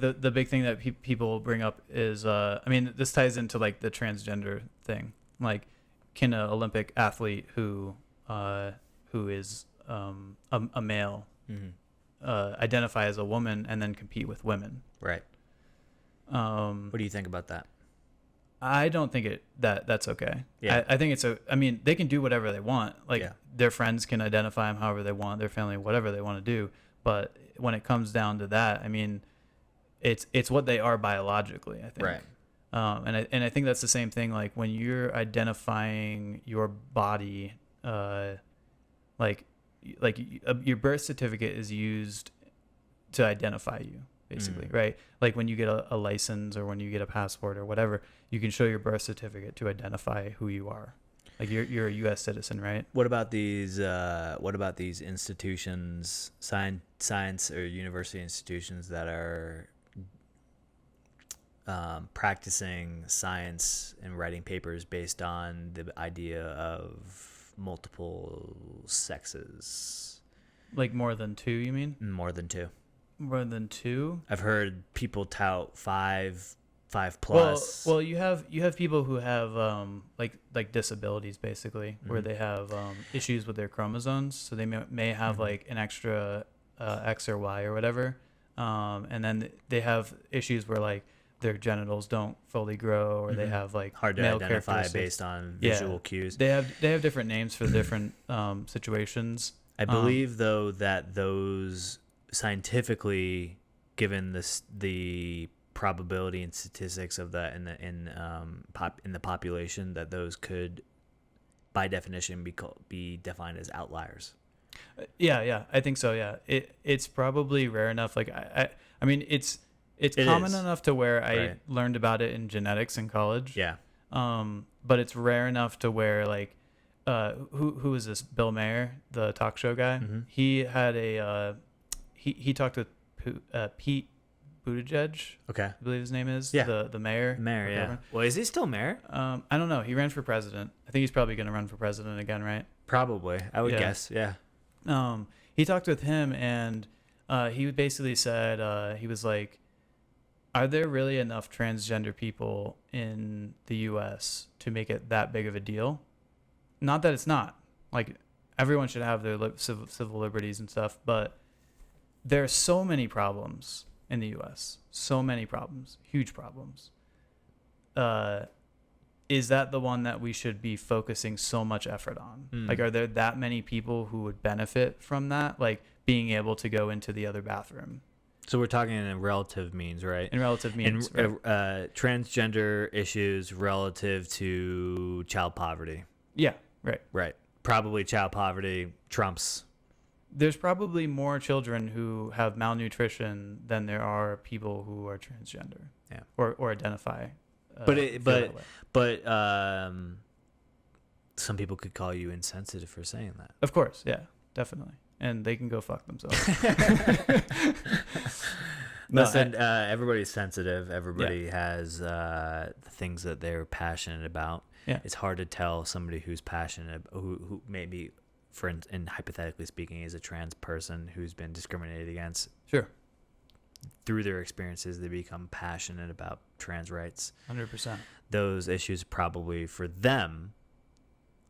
the big thing that people bring up is I mean, this ties into like the transgender thing. Like, can an Olympic athlete who is a male identify as a woman and then compete with women. Right. What do you think about that? I don't think that's okay. Yeah. I think I mean, they can do whatever they want. Like Yeah. their friends can identify them however they want, their family, whatever they want to do. But when it comes down to that, I mean, it's what they are biologically, I think. Right. And I think that's the same thing. Like when you're identifying your body, like your birth certificate is used to identify you, basically, right? Like when you get a license or when you get a passport or whatever, you can show your birth certificate to identify who you are. Like you're a U.S. citizen, right? What about these institutions, science or university institutions that are practicing science and writing papers based on the idea of multiple sexes? Like more than two, you mean? More than two. More than two? I've heard people tout five plus. Well, you have people who have like disabilities, basically, where they have issues with their chromosomes, so they may have like an extra X or Y or whatever, and then they have issues where like their genitals don't fully grow, or they have like hard to male identify based on visual cues. They have different names for different situations. I believe though that those scientifically, given the probability and statistics of that in the population, that those could, by definition, be defined as outliers. Yeah, I think so. Yeah, it's probably rare enough. Like I mean, it's common enough to where I learned about it in genetics in college. Yeah. But it's rare enough to where like, who is this? Bill Maher, the talk show guy. He had he talked with Pete Buttigieg. Okay. I believe his name is. Yeah. The mayor. Mayor, yeah. Well, is he still mayor? I don't know. He ran for president. I think he's probably going to run for president again, right? Probably. I would guess. Yeah. He talked with him, and he basically said, he was like, are there really enough transgender people in the U.S. to make it that big of a deal? Not that it's not. Like, everyone should have their civil liberties and stuff, but there are so many problems in the U.S. So many problems, huge problems. Is that the one that we should be focusing so much effort on? Like, are there that many people who would benefit from that? Like, being able to go into the other bathroom. So we're talking in relative means, right? In relative means, right. Transgender issues relative to child poverty. Yeah, right. Right. Probably child poverty trumps. There's probably more children who have malnutrition than there are people who are transgender. Yeah. Or identify. But some people could call you insensitive for saying that. Of course, yeah, definitely, and they can go fuck themselves. Listen, everybody's sensitive. Everybody has the things that they're passionate about. Yeah. It's hard to tell somebody who's passionate, who maybe, and hypothetically speaking, is a trans person who's been discriminated against. Sure. Through their experiences, they become passionate about trans rights. 100%. Those issues probably for them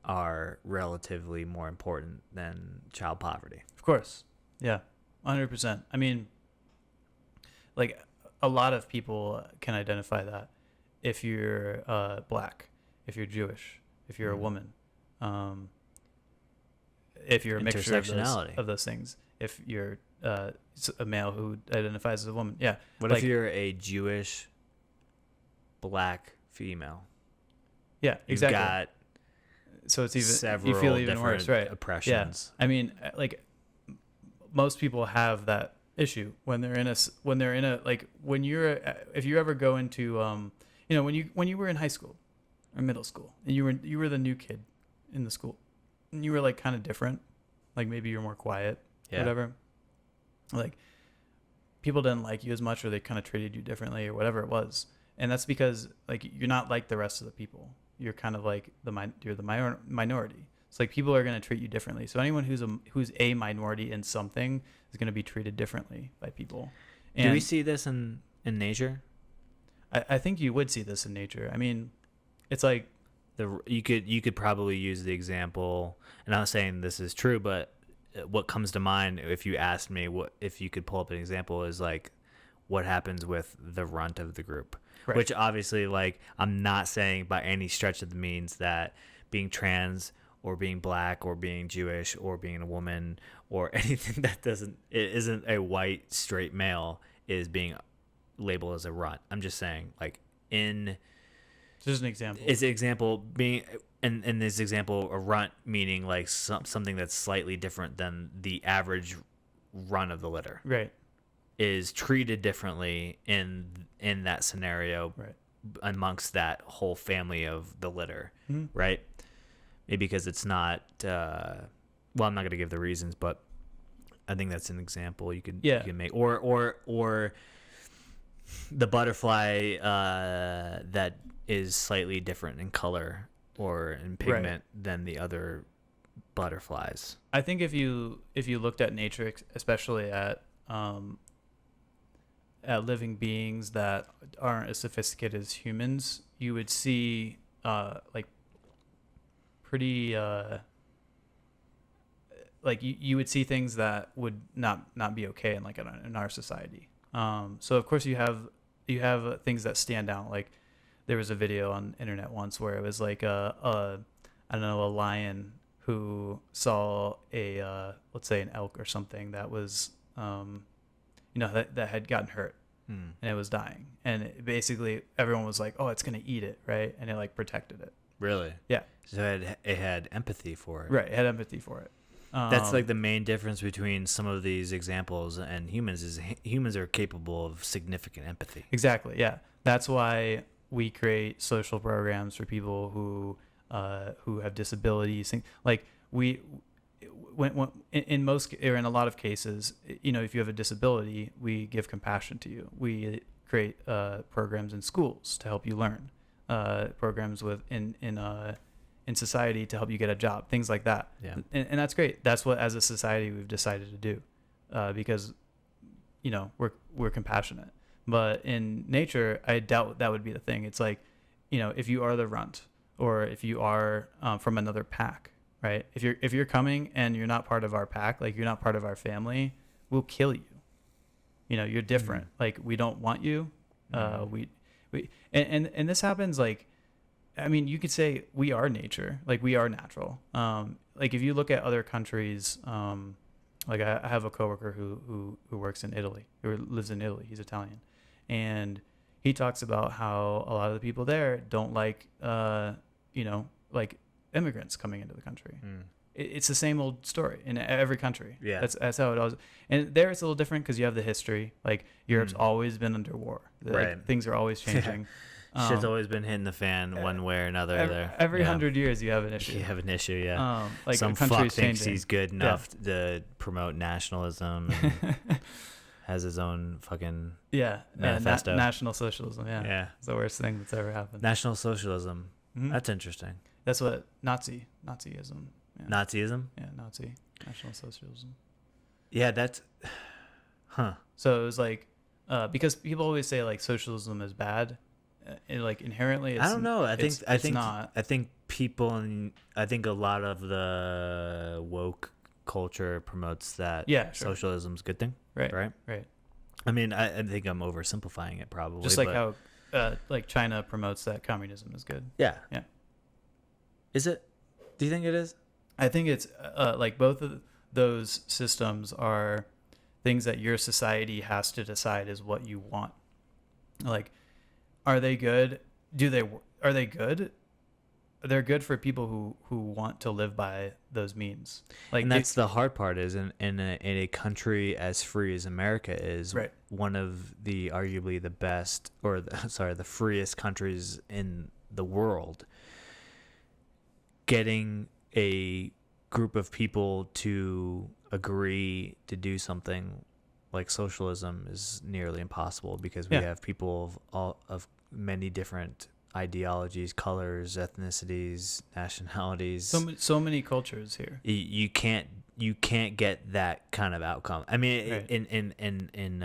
are relatively more important than child poverty. Of course. Yeah. 100%. I mean, like, a lot of people can identify that. If you're black, if you're Jewish, if you're a woman, if you're a mixture of those things, if you're a male who identifies as a woman. Yeah. What if you're a Jewish black female? Yeah, exactly. You've got so it's even several you feel even worse, right? Oppressions. Yeah. I mean, like, most people have that issue when they're in a like, when you're if you ever go into when you were in high school or middle school and you were the new kid in the school and you were like kind of different, like maybe you're more quiet, whatever. Like, people didn't like you as much, or they kind of treated you differently, or whatever it was. And that's because, like, you're not like the rest of the people. You're kind of like you're the minority. It's like people are going to treat you differently. So anyone who's a minority in something is going to be treated differently by people. And do we see this in nature? I think you would see this in nature. I mean, it's like you could probably use the example, and I'm not saying this is true, but what comes to mind if you asked me what if you could pull up an example is like what happens with the runt of the group. Right. Which obviously, like, I'm not saying by any stretch of the means that being trans or being black or being Jewish or being a woman or anything that isn't a white straight male is being labeled as a runt. I'm just saying, like, Just an example. It's an example being in this example a runt meaning like something that's slightly different than the average run of the litter. Right. Is treated differently in that scenario, right, amongst that whole family of the litter, mm-hmm. right? Maybe because it's not. Well, I'm not going to give the reasons, but I think that's an example you can make, or the butterfly that is slightly different in color or in pigment than the other butterflies. I think if you looked at nature, especially at living beings that aren't as sophisticated as humans, you would see like pretty like you would see things that would not be okay in our society. So of course you have things that stand out. Like there was a video on the internet once where it was like I don't know, a lion who saw a let's say an elk or something that was that had gotten hurt and it was dying, and basically everyone was like, oh, it's gonna eat it, right? And it like protected it. Really? Yeah. So it had empathy for it. Right, it had empathy for it. That's like the main difference between some of these examples and humans is humans are capable of significant empathy. Exactly. Yeah. That's why we create social programs for people who have disabilities. Like when in most or in a lot of cases, if you have a disability, we give compassion to you. We create programs in schools to help you learn, programs in society to help you get a job, things like that. Yeah. And that's great. That's what as a society we've decided to do, because we're compassionate. But in nature, I doubt that would be the thing. It's like, if you are the runt or if you are from another pack, right? If you're coming and you're not part of our pack, like you're not part of our family, we'll kill you. You're different. Mm-hmm. Like we don't want you. Mm-hmm. And this happens like, I mean, you could say we are nature, like we are natural. Like if you look at other countries, like I have a coworker who works in Italy, who lives in Italy. He's Italian, and he talks about how a lot of the people there don't like, like immigrants coming into the country. It's the same old story in every country. Yeah, that's how it was. And there it's a little different because you have the history. Like Europe's always been under war. Right. Things are always changing. Shit's always been hitting the fan one way or another. Every 100 years you have an issue. You have an issue, yeah. Like some fuck thinks he's good enough to promote nationalism and has his own fucking manifesto. National socialism, yeah. Yeah. It's the worst thing that's ever happened. National socialism. Mm-hmm. That's interesting. That's what Nazism. Yeah. Nazism? Yeah, National socialism. Yeah, that's... Huh. So it was like, because people always say like socialism is bad. Like inherently, it's, I don't know. I think not. I think people, and I think a lot of the woke culture promotes that. Yeah, sure. Socialism's a good thing. Right. I mean, I think I'm oversimplifying it probably. Just like how, like China promotes that communism is good. Yeah. Yeah. Is it? Do you think it is? I think it's like both of those systems are things that your society has to decide is what you want. Like, are they good? Are they good? They're good for people who want to live by those means. Like, and that's the hard part is in a country as free as America is, right. One of the arguably the best the freest countries in the world. Getting a group of people to agree to do something like socialism is nearly impossible because we have people of many different ideologies, colors, ethnicities, nationalities. So many cultures here. You can't get that kind of outcome. I mean, right. in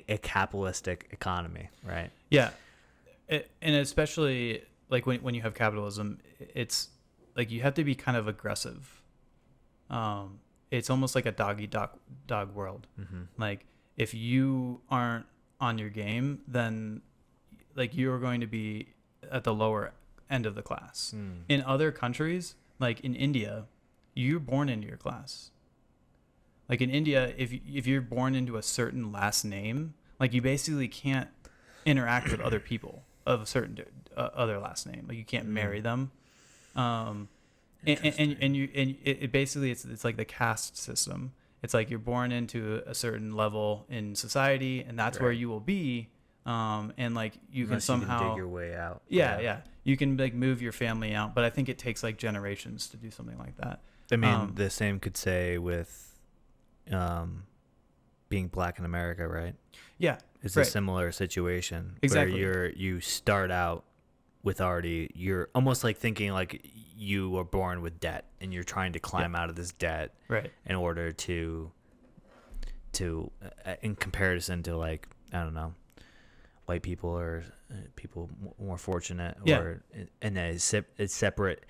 a capitalistic economy, right? Yeah, and especially like when you have capitalism, it's like you have to be kind of aggressive. It's almost like a dog world. Mm-hmm. Like if you aren't on your game, then like you're going to be at the lower end of the class. In other countries, like in India, you're born into your class. Like in India, if you're born into a certain last name, like you basically can't interact with other people of a certain other last name. Like you can't marry them. And it basically it's like the caste system. It's like you're born into a certain level in society, and that's where you will be. And like you can somehow you can dig your way out. Yeah. You can like move your family out, but I think it takes like generations to do something like that. I mean, the same could say with being black in America, right? Yeah, it's a similar situation. Exactly. Where you start out with you're almost like thinking like you were born with debt, and you're trying to climb out of this debt, right? In order to in comparison to, like, I don't know, white people or people more fortunate, or in a separate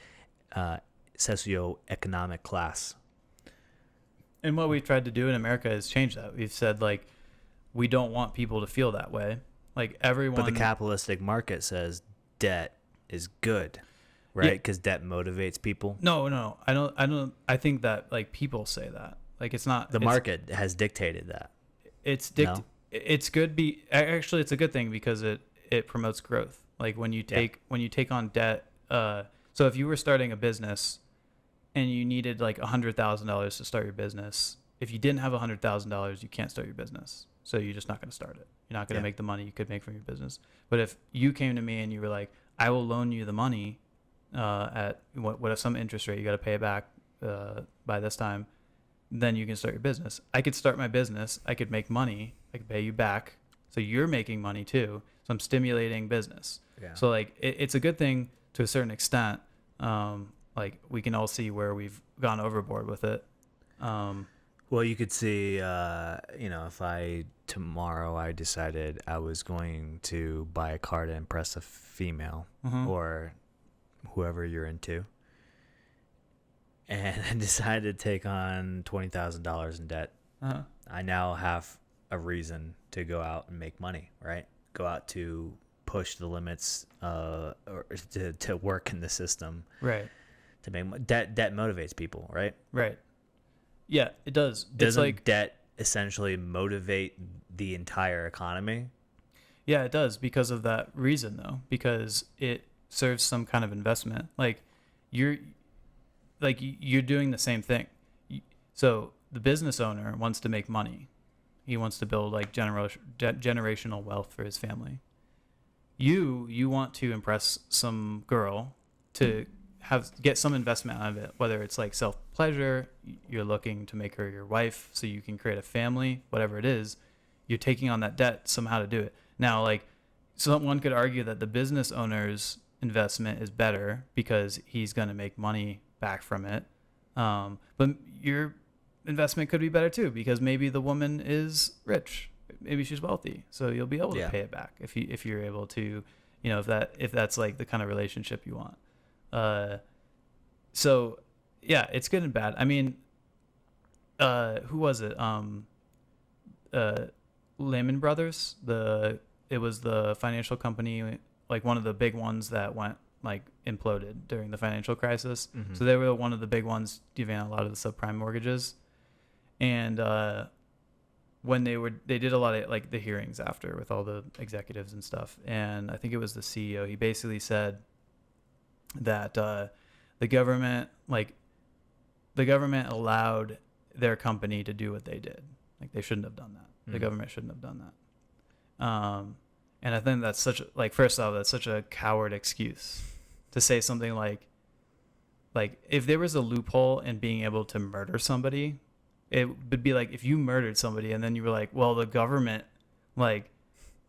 socioeconomic class. And what we've tried to do in America is change that. We've said, like, we don't want people to feel that way. Like everyone. But the capitalistic market says debt is good, right? Because debt motivates people. No. I don't. I think that like people say that. Like it's not. The market has dictated that. It's It's good. Actually, it's a good thing because it promotes growth. Like when you take on debt. So if you were starting a business and you needed like $100,000 to start your business, if you didn't have $100,000, you can't start your business. So you're just not going to start it. You're not going to make the money you could make from your business. But if you came to me and you were like, I will loan you the money at what some interest rate, you got to pay it back by this time, then you can start your business. I could start my business. I could make money. I could pay you back. So you're making money too. So I'm stimulating business. Yeah. So like it's a good thing to a certain extent. Like we can all see where we've gone overboard with it. Well, you could see, if tomorrow I decided I was going to buy a car to impress a female or whoever you're into, and I decided to take on $20,000 in debt. I now have a reason to go out and make money, right? Go out to push the limits, or to work in the system, right? To make debt motivates people, right? Right. Yeah, it does. Doesn't debt essentially motivate the entire economy? Yeah, it does because of that reason, though. Because it serves some kind of investment. Like you're doing the same thing. So the business owner wants to make money. He wants to build like generational wealth for his family. You want to impress some girl to get some investment out of it, whether it's like self-pleasure, you're looking to make her your wife so you can create a family, whatever it is, you're taking on that debt somehow to do it. Now, like, someone could argue that the business owner's investment is better because he's going to make money back from it. But your investment could be better too, because maybe the woman is rich, maybe she's wealthy, so you'll be able to pay it back if you're able to, if that's like the kind of relationship you want. So yeah, it's good and bad. I mean, who was it? Lehman Brothers. It was the financial company, like one of the big ones that went like imploded during the financial crisis. Mm-hmm. So they were one of the big ones giving out a lot of the subprime mortgages. And when they did a lot of like the hearings after with all the executives and stuff, and I think it was the CEO. He basically said that the government allowed their company to do what they did. Like they shouldn't have done that. Mm-hmm. The government shouldn't have done that. And I think that's first off, that's such a coward excuse to say something like if there was a loophole in being able to murder somebody, it would be like if you murdered somebody and then you were like, well, the government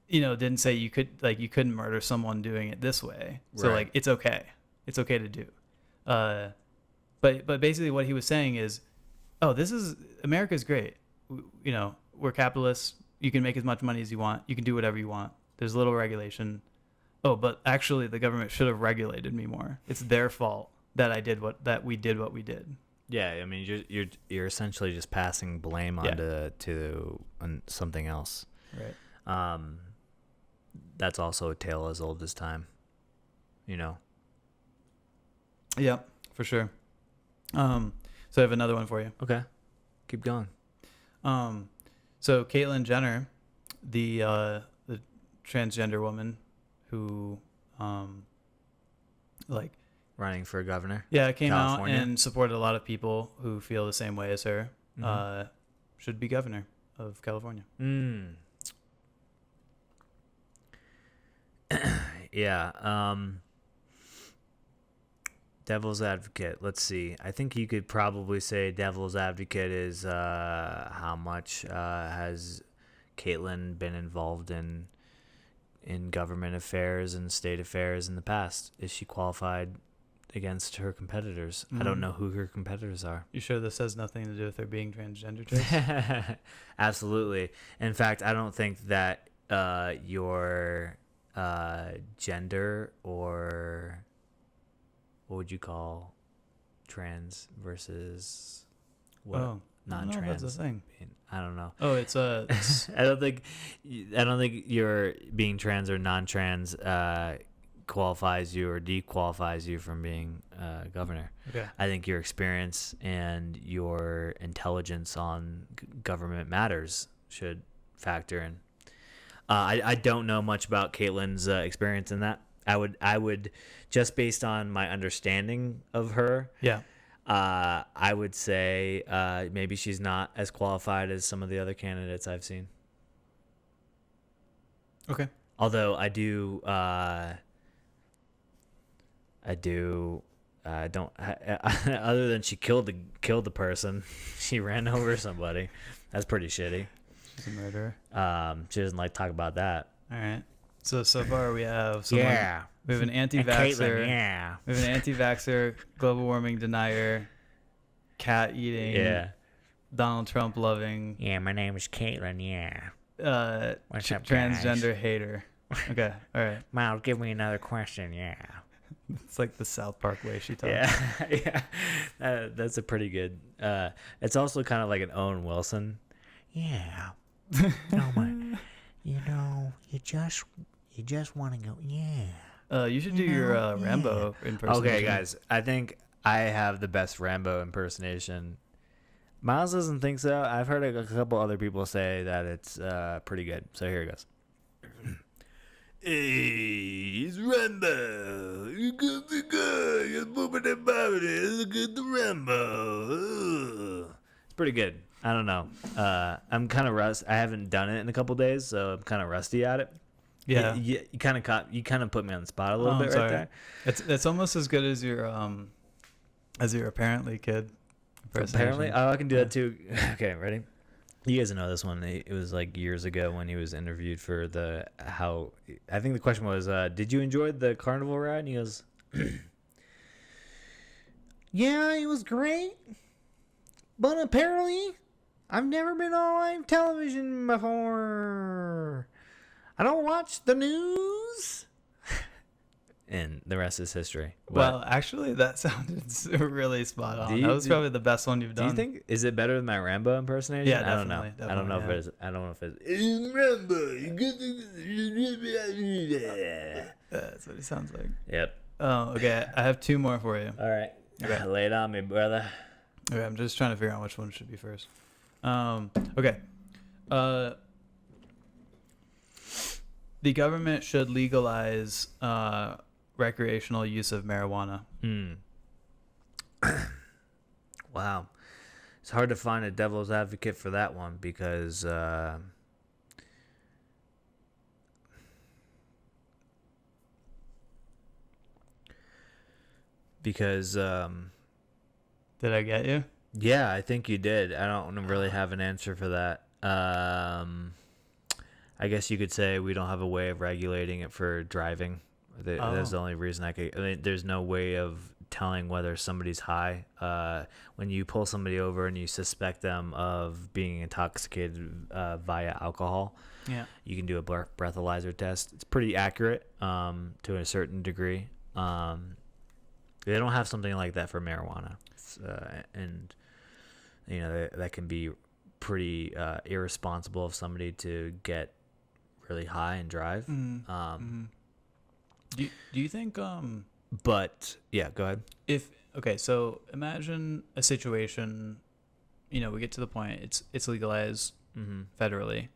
didn't say you couldn't murder someone doing it this way. So like it's okay to do. But basically what he was saying is, America's great. We're capitalists. You can make as much money as you want. You can do whatever you want. There's little regulation. Oh, but actually the government should have regulated me more. It's their fault that we did what we did. Yeah, I mean, you're essentially just passing blame onto something else. Right. That's also a tale as old as time. You know. Yeah, for sure. So I have another one for you. Okay, keep going. So Caitlyn Jenner, the transgender woman who, like, Running for governor. yeah, came California. out and supported a lot of people who feel the same way as her. Mhm. Should be governor of California. Yeah. Devil's advocate. Let's see. I think you could probably say devil's advocate is how much has Caitlyn been involved in government affairs and state affairs in the past? Is she qualified against her competitors? I don't know who her competitors are. You sure this has nothing to do with her being transgender, Chase? Absolutely. In fact, I don't think that your gender, or what would you call trans versus what non-trans? That's a thing. I don't know. Oh, it's I don't think your being trans or non-trans qualifies you or dequalifies you from being governor. Okay. I think your experience and your intelligence on government matters should factor in. I don't know much about Caitlyn's experience in that. I would just based on my understanding of her. Yeah. I would say maybe she's not as qualified as some of the other candidates I've seen. Okay. Although I don't other than she killed the person. She ran over somebody. That's pretty shitty. She's a murderer. She doesn't like to talk about that. All right. So far we have someone, we have an anti-vaxxer. Caitlyn, yeah. We have an anti-vaxxer, global warming denier, cat eating, Donald Trump loving. Yeah, my name is Caitlyn, yeah. What's up, transgender hater. Okay, all right. Myles, give me another question, yeah. It's like the South Park way she talks. Yeah. That's a pretty good. It's also kind of like an Owen Wilson. Yeah. Oh my. You just want to go. Yeah. You should do your Rambo impersonation. Okay, guys. I think I have the best Rambo impersonation. Myles doesn't think so. I've heard a couple other people say that it's pretty good. So here it goes. Hey, it's Rambo. You got the guy. You're booping and bobbing. Look at the Rambo. It's pretty good. I don't know. I'm kind of I haven't done it in a couple days, so I'm kind of rusty at it. Yeah. You kind of put me on the spot a little bit right there. It's almost as good as your apparently kid impersonation. Apparently, I can do that too. Okay, ready? You guys know this one. It was like years ago when he was interviewed for I think the question was, did you enjoy the carnival ride? And he goes, yeah, it was great. But apparently, I've never been on live television before. I don't watch the news. And the rest is history. Well, actually, that sounded really spot on. That was probably the best one you've done. Do you think, is it better than my Rambo impersonation? Yeah, definitely. I don't know if it is. I don't know if it is. Rambo. That's what it sounds like. Yep. Oh, okay. I have two more for you. All right. Okay. Lay it on me, brother. Okay, I'm just trying to figure out which one should be first. Okay. The government should legalize recreational use of marijuana. Wow. It's hard to find a devil's advocate for that one because did I get you? Yeah, I think you did. I don't really have an answer for that. I guess you could say we don't have a way of regulating it for driving. That's the only reason I mean, there's no way of telling whether somebody's high. When you pull somebody over and you suspect them of being intoxicated via alcohol, you can do a breathalyzer test. It's pretty accurate to a certain degree. They don't have something like that for marijuana, and that can be pretty irresponsible of somebody to get really high and drive. Do you think But yeah, go ahead. so imagine a situation, we get to the point it's legalized federally.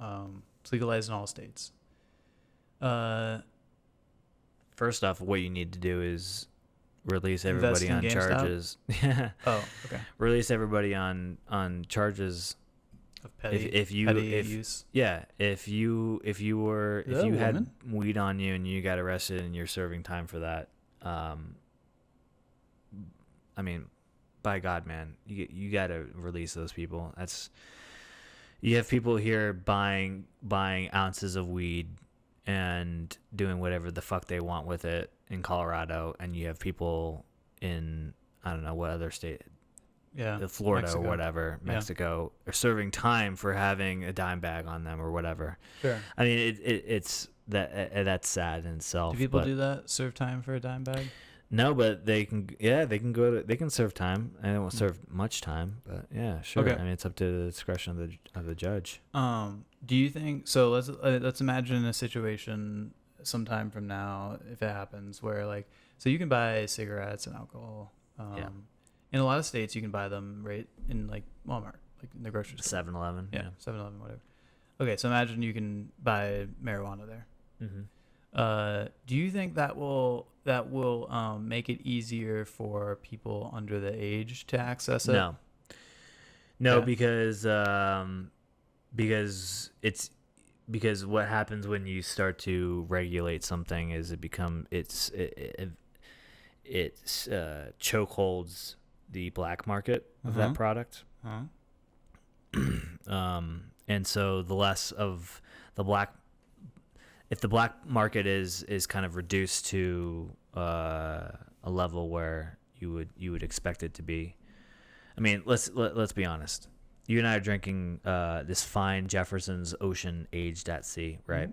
It's legalized in all states. First off, what you need to do is release everybody on charges. Oh, okay. Release everybody on charges Of petty use. Yeah, if you had woman? weed on you and you got arrested and you're serving time for that, I mean, by God, man, you got to release those people. You have people here buying ounces of weed and doing whatever the fuck they want with it in Colorado, and you have people in, I don't know what other state, Florida Mexico. or whatever, Mexico, are serving time for having a dime bag on them or whatever. Sure. I mean, it's that's sad in itself. Do people do that? Serve time for a dime bag? No, but they can serve time. And they won't serve much time, but yeah, sure. Okay. I mean, it's up to the discretion of the judge. Do you think so? Let's imagine a situation sometime from now, if it happens, where so you can buy cigarettes and alcohol. In a lot of states, you can buy them right in Walmart, in the grocery store. 7-Eleven. Yeah, 7-Eleven, whatever. Okay, so imagine you can buy marijuana there. Mm-hmm. Do you think that will make it easier for people under the age to access it? No, Yeah. because what happens when you start to regulate something is it chokeholds the black market of that product. And so the less of the black, if the black market is kind of reduced to a level where you would expect it to be. I mean, let's be honest. You and I are drinking this fine Jefferson's Ocean aged at sea, right?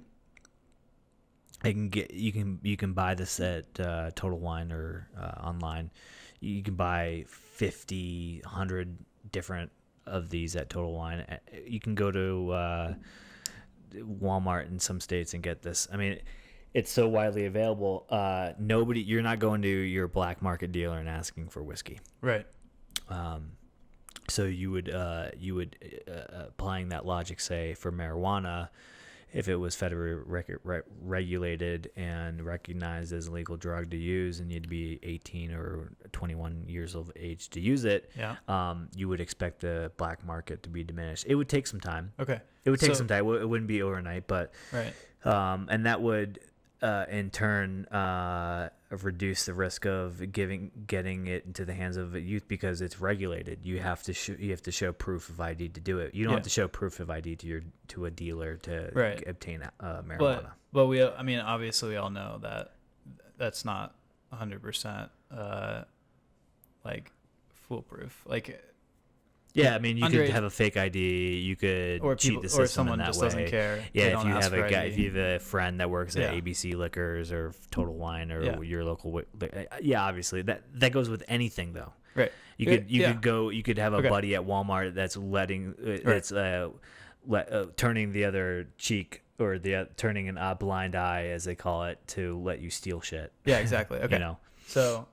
You can buy this at Total Wine or online. You can buy 50, 100 different of these at Total Wine. You can go to Walmart in some states and get this. I mean, it's so widely available. You're not going to your black market dealer and asking for whiskey. Right. So you would applying that logic, say, for marijuana, if it was federally regulated and recognized as a legal drug to use, and you'd be 18 or 21 years of age to use it, you would expect the black market to be diminished. It would take some time. Okay. It would take some time. It wouldn't be overnight, but right. And that would in turn reduce the risk of getting it into the hands of a youth because it's regulated. You have to show proof of ID to do it. You don't have to show proof of ID to a dealer to obtain marijuana. But obviously we all know that that's not 100% foolproof. Yeah, I mean, you could have a fake ID. You could cheat the system in that way. Or someone just doesn't care. Yeah, if you have a friend that works at ABC Liquors or Total Wine or your local, obviously that goes with anything though. Right. You could have a buddy at Walmart that's turning the other cheek or turning an blind eye, as they call it, to let you steal shit. Yeah, exactly. Okay. So.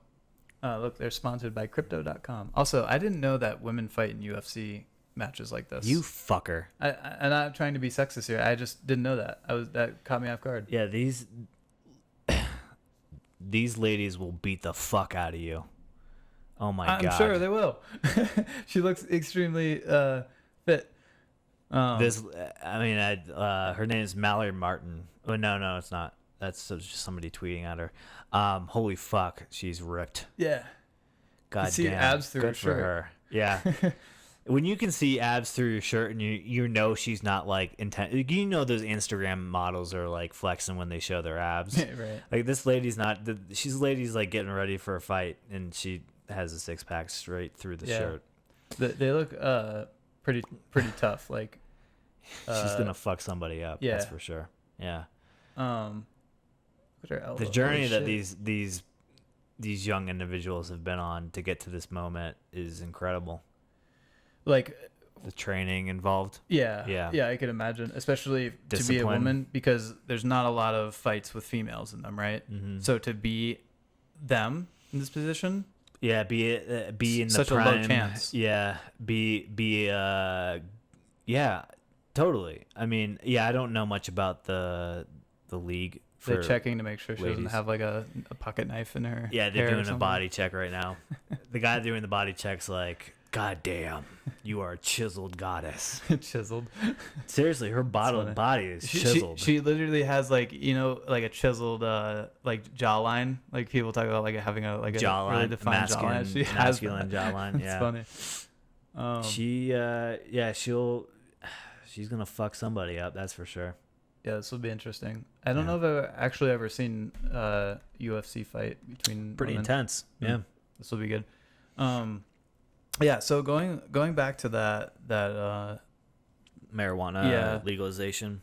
Look, they're sponsored by Crypto.com. Also, I didn't know that women fight in UFC matches like this. You fucker. I'm not trying to be sexist here. I just didn't know that. That caught me off guard. Yeah, these ladies will beat the fuck out of you. Oh my God. I'm sure they will. She looks extremely fit. Her name is Mallory Martin. Oh no, it's not. That's just somebody tweeting at her. Holy fuck, she's ripped. Yeah. God see damn. Abs through Good her for shirt. her. Yeah. When you can see abs through your shirt and you know she's not intent. You know those Instagram models are flexing when they show their abs. Right. This lady's not. She's getting ready for a fight and she has a 6-pack straight through the shirt. They look pretty tough. She's gonna fuck somebody up. Yeah. That's for sure. Yeah. The journey that these these young individuals have been on to get to this moment is incredible. Like The training involved. yeah, I could imagine, especially to be a Discipline. woman, because there's not a lot of fights with females in them, right? Mm-hmm. So to be them in this position, Yeah, be in the such a prime. low chance. Yeah, yeah, totally. I mean, yeah, I don't know much about the league. They're For checking to make sure she doesn't ladies. have like a pocket knife in her. Yeah, they're hair or doing a something. body check right now. The guy doing the body check's like, God damn, you are a chiseled goddess. Chiseled. Seriously, her funny. body is chiseled. She literally has like, you know, like a chiseled like jawline. Like people talk about like having a like a jawline, really defined masculine, jawline. She has masculine that. jawline. Yeah, It's funny. she's gonna fuck somebody up. That's for sure. Yeah, this will be interesting. I don't Yeah. know if I've actually ever seen a UFC fight between Pretty women. intense. Yeah. This will be good. Yeah, so going back to that Marijuana legalization.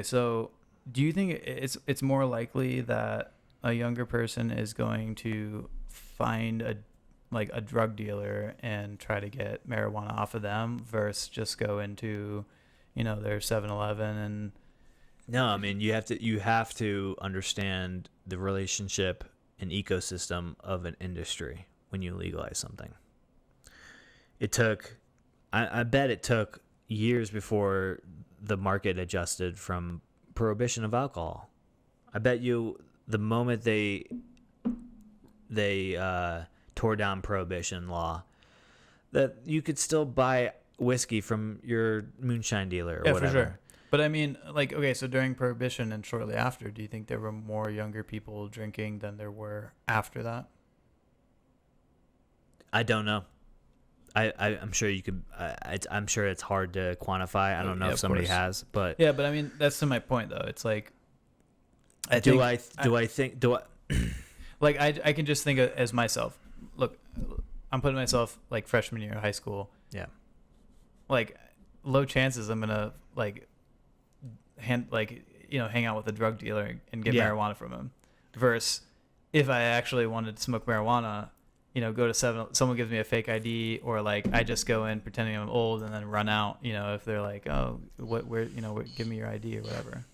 so do you think it's more likely that a younger person is going to find a drug dealer and try to get marijuana off of them versus just go into, you know, their 7-Eleven and No, I mean you have to understand the relationship and ecosystem of an industry when you legalize something. I bet it took years before the market adjusted from prohibition of alcohol. I bet you the moment they tore down prohibition law, that you could still buy whiskey from your moonshine dealer or whatever. for sure. But I mean, like, okay, so during Prohibition and shortly after, do you think there were more younger people drinking than there were after that? I don't know. I'm sure you could. I'm sure it's hard to quantify. I don't know Yeah, if of somebody course. has, but Yeah, but I mean, that's to my point, though. It's like, I can just think of, as myself. Look, I'm putting myself like freshman year of high school. Yeah. Like, low chances I'm gonna hang out with a drug dealer and get Yeah. marijuana from him. Versus if I actually wanted to smoke marijuana, you know, go to someone gives me a fake ID, or like I just go in pretending I'm old and then run out. You know, if they're like, oh, give me your ID or whatever.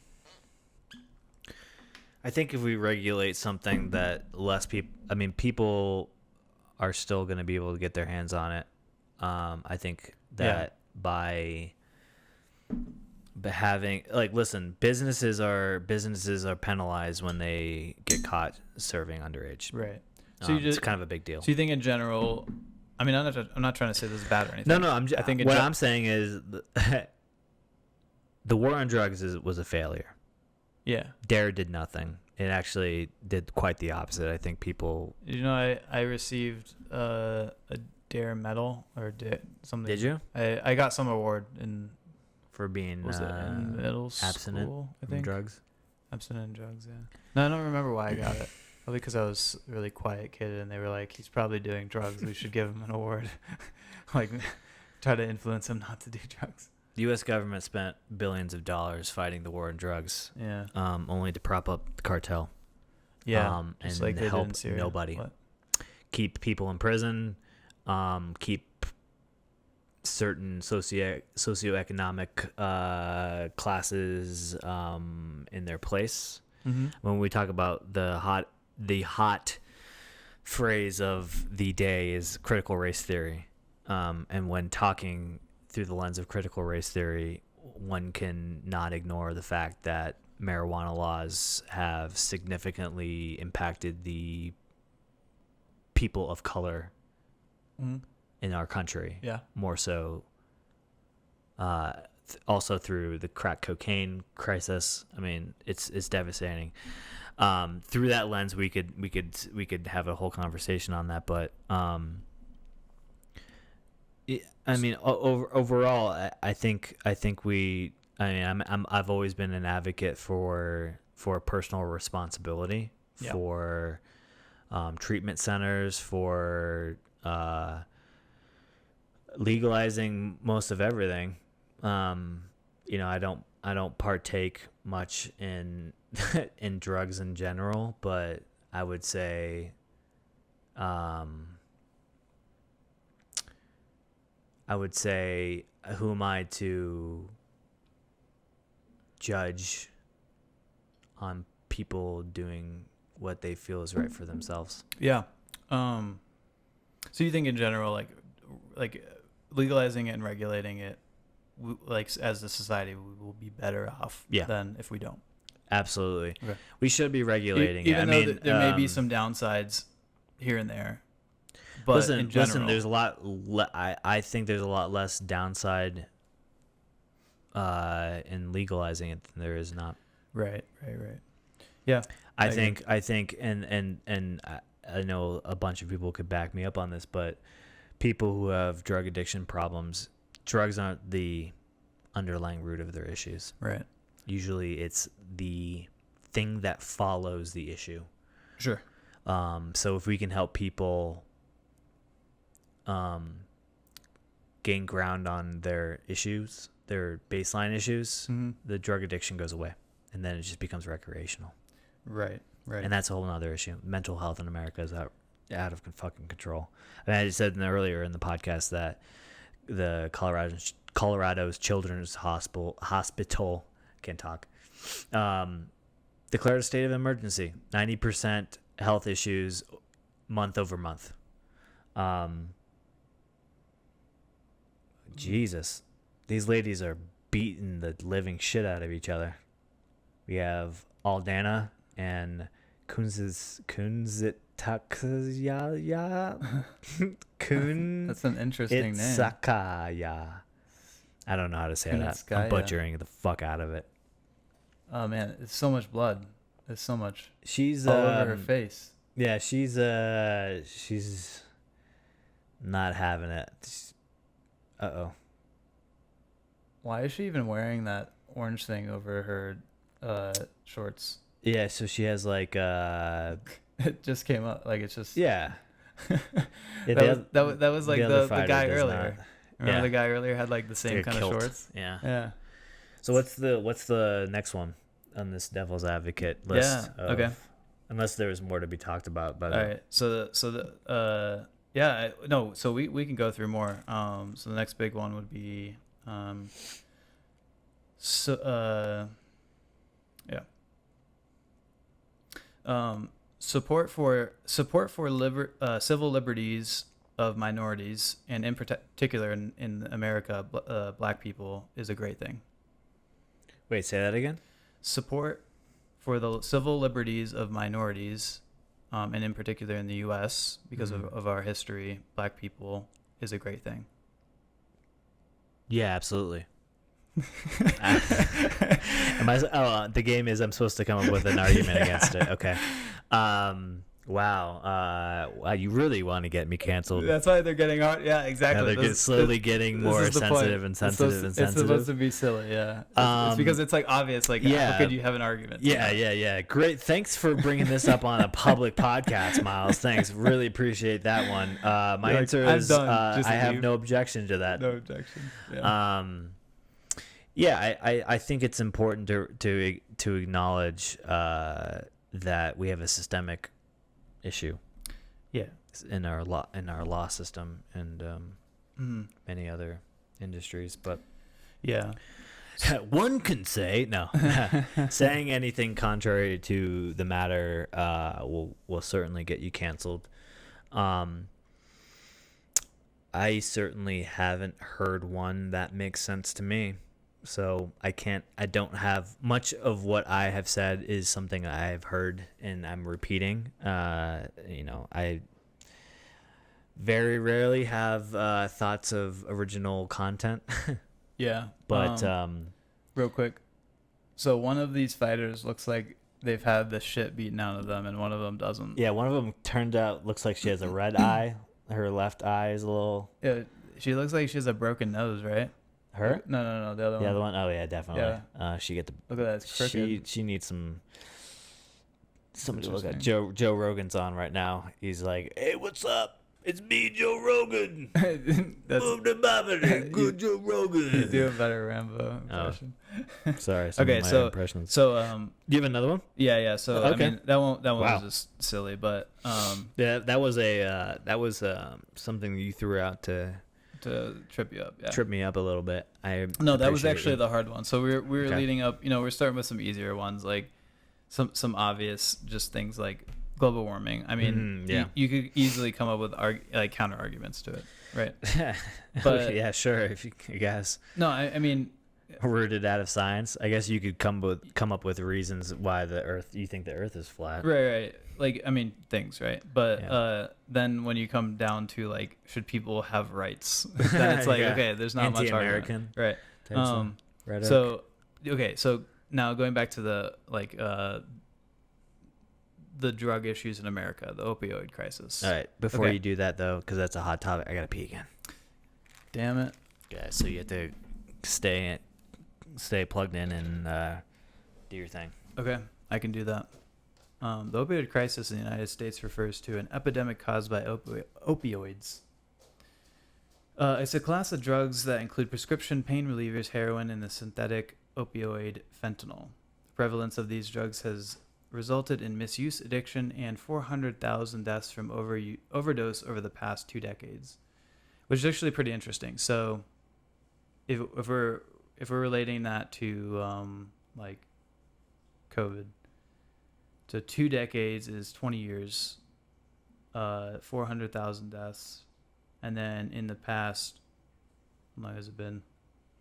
I think if we regulate something that less people are still going to be able to get their hands on it. I think that by having, like, listen, businesses are penalized when they get caught serving underage. Right. So It's kind of a big deal. So you think in general? I mean, I'm not trying to say this is bad or anything. No. I think I'm saying is the war on drugs was a failure. Yeah. DARE did nothing. It actually did quite the opposite. I think people. You know, I received a DARE medal or something. Did you? I got some award For being was it in middle abstinent school, I from think. drugs. Abstinent and drugs, yeah. No, I don't remember why I got it. Probably because I was a really quiet kid and they were like, he's probably doing drugs. We should give him an award. Like, try to influence him not to do drugs. The U.S. government spent billions of dollars fighting the war on drugs, Yeah. only to prop up the cartel. Yeah. And like they did in help Syria. nobody. What? Keep people in prison, keep certain socioeconomic classes in their place. Mm-hmm. When we talk about the hot phrase of the day is critical race theory, and when talking through the lens of critical race theory, one can not ignore the fact that marijuana laws have significantly impacted the people of color in our country. Yeah. More so also through the crack cocaine crisis. I mean, it's devastating. Through that lens, we could have a whole conversation on that, but overall, I've always been an advocate for personal responsibility, Yeah. for treatment centers, for legalizing most of everything. I don't partake much in in drugs in general, but I would say I would say, who am I to judge on people doing what they feel is right for themselves? Yeah. So you think in general, like legalizing it and regulating it, like as a society, we will be better off than if we don't. Absolutely. Okay. We should be regulating Even it. though there may be some downsides here and there, but in general, there's a lot. I think there's a lot less downside in legalizing it than there is not. Right. Yeah. I think, and I know a bunch of people could back me up on this, but people who have drug addiction problems, drugs aren't the underlying root of their issues. Right. Usually it's the thing that follows the issue. Sure. So if we can help people gain ground on their issues, their baseline issues, the drug addiction goes away, and then it just becomes recreational. Right. And that's a whole other issue. Mental health in America is out of fucking control. I mean, I just said earlier in the podcast that the Colorado's Children's Hospital can't talk, declared a state of emergency. 90% health issues month over month. Jesus, these ladies are beating the living shit out of each other. We have Aldana and Kunzitakaya. That's an interesting name. Sakaya. I don't know how to say that. I'm butchering the fuck out of it. Oh man, it's so much blood. There's so much. She's all over her face. Yeah, she's not having it. Uh-oh. Why is she even wearing that orange thing over her shorts? Yeah, so she has like it just came up, like it's just yeah. that was like the guy earlier. Not. Remember the guy earlier had like the same like kind of shorts? Yeah. So what's the next one on this devil's advocate list? Yeah. Okay. Unless there was more to be talked about, but all right. So we can go through more. So the next big one would be support for civil liberties of minorities, and in particular in America, Black people, is a great thing. Wait, say that again. Support for the civil liberties of minorities, and in particular in the U.S., because of our history, Black people, is a great thing. Yeah, absolutely. The game is I'm supposed to come up with an argument against it. Okay. Wow. You really want to get me canceled. That's why they're getting hard. Yeah, exactly. They're slowly getting more sensitive and sensitive and sensitive. It's supposed to be silly, yeah. It's because it's like obvious. Like, how could you have an argument? Yeah. Great. Thanks for bringing this up on a public podcast, Miles. Thanks. Really appreciate that one. My answer is I have no objection to that. No objection. Yeah. I think it's important to acknowledge that we have a systemic issue. Yeah. In our law system and many other industries, but yeah. One can say no. Saying anything contrary to the matter will certainly get you canceled. I certainly haven't heard one that makes sense to me. So I don't have much of what I have said is something I've heard and I'm repeating. I very rarely have thoughts of original content. Yeah. But real quick. So one of these fighters looks like they've had the shit beaten out of them, and one of them doesn't. Yeah, one of them looks like she has a red eye. Her left eye is a little... Yeah, she looks like she has a broken nose, right? Her? No, the other one. The other one? Oh yeah, definitely. Yeah. She get the. Look at that, it's crooked. She needs somebody to look at. Joe Rogan's on right now. He's like, "Hey, what's up?" It's me, Joe Rogan. That's Move the Bobbity. Good Joe Rogan. you do a better Rambo impression. Sorry. Some Okay, of my so impressions. so Do you have another one? yeah. So Okay. I mean that one Wow. was just silly, but Yeah, that was something you threw out to to trip you up. Yeah. trip me up a little bit. No, that was appreciate actually you. the hard one. So we were Okay. leading up. We're starting with some easier ones, like some obvious just things like global warming. I mean, yeah. you could easily come up with like counter arguments to it, right? But- yeah, sure. If you guys No, I mean, rooted out of science, I guess you could come up with reasons why you think the Earth is flat. right. Like, I mean, things, right? But Yeah. then when you come down to like, should people have rights? Then it's like, Yeah. okay, there's not much argument, Anti-American right? type stuff. Rhetoric. So okay, so now going back to the the drug issues in America, the opioid crisis. All right, before Okay. you do that though, because that's a hot topic, I gotta pee again. Damn it. Yeah, so you have to stay plugged in and do your thing. Okay, I can do that. The opioid crisis in the United States refers to an epidemic caused by opioids. It's a class of drugs that include prescription pain relievers, heroin, and the synthetic opioid fentanyl. The prevalence of these drugs has resulted in misuse, addiction, and 400,000 deaths from overdose over the past 2 decades, which is actually pretty interesting. So, if we're relating that to like COVID, so 2 decades is 20 years, 400,000 deaths, and then in the past, how long has it been?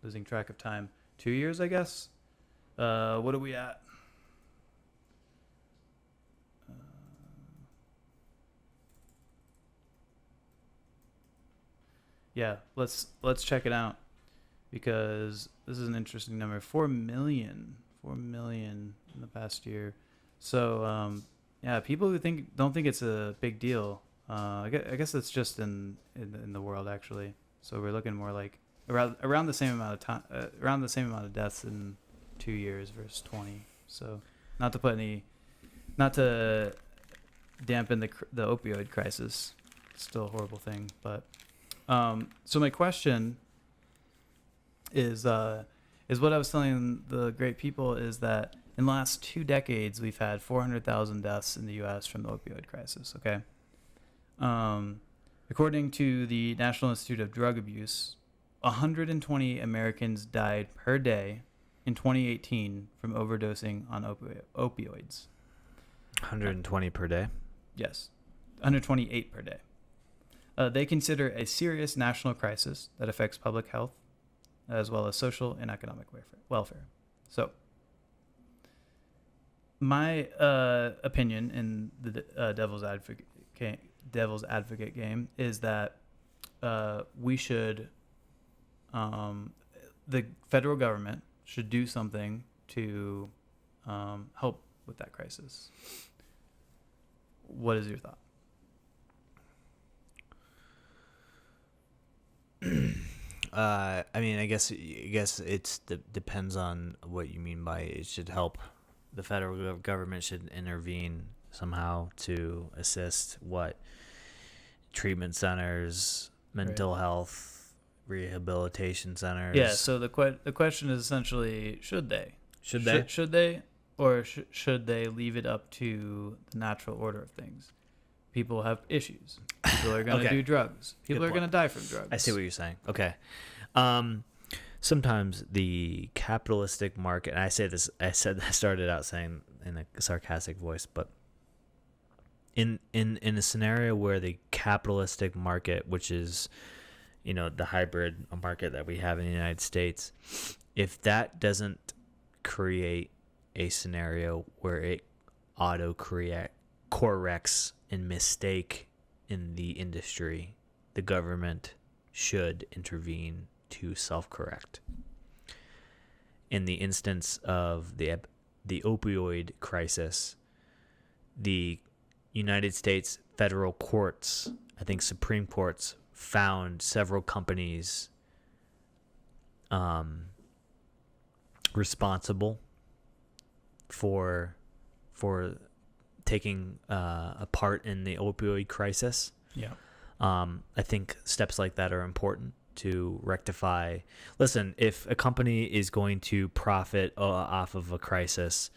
Losing track of time. 2 years, I guess. What are we at? Yeah, let's check it out, because this is an interesting number. 4 million in the past year. So yeah, people who don't think it's a big deal. I guess it's just in the world actually. So we're looking more like around the same amount of time, around the same amount of deaths in 2 years versus 20. So not to dampen the opioid crisis. It's still a horrible thing, but so my question is what I was telling the great people is that in the last 2 decades we've had 400,000 deaths in the U.S. from the opioid crisis. Okay. According to the National Institute of Drug Abuse, 120 Americans died per day in 2018 from overdosing on opioids. 120 per day. Yes, 128 per day. They consider a serious national crisis that affects public health, as well as social and economic welfare. So, my opinion in the devil's advocate game is that we should, the federal government should do something to help with that crisis. What is your thought? I mean, I guess it's depends on what you mean by it should help. The federal government should intervene somehow to assist what treatment centers, mental health, rehabilitation centers. Yeah. So the question is essentially, should they? Should they? Should they, or should they leave it up to the natural order of things? People have issues. People are going to Okay. do drugs. People Good are going to point. die from drugs. I see what you're saying. Okay. Sometimes the capitalistic market, and I started out saying in a sarcastic voice, but in a scenario where the capitalistic market, which is, the hybrid market that we have in the United States, if that doesn't create a scenario where it corrects and mistake in the industry, the government should intervene to self-correct. In the instance of the opioid crisis, the United States federal courts, I think Supreme Courts, found several companies responsible for taking a part in the opioid crisis. Yeah. I think steps like that are important to rectify. Listen, if a company is going to profit off of a crisis,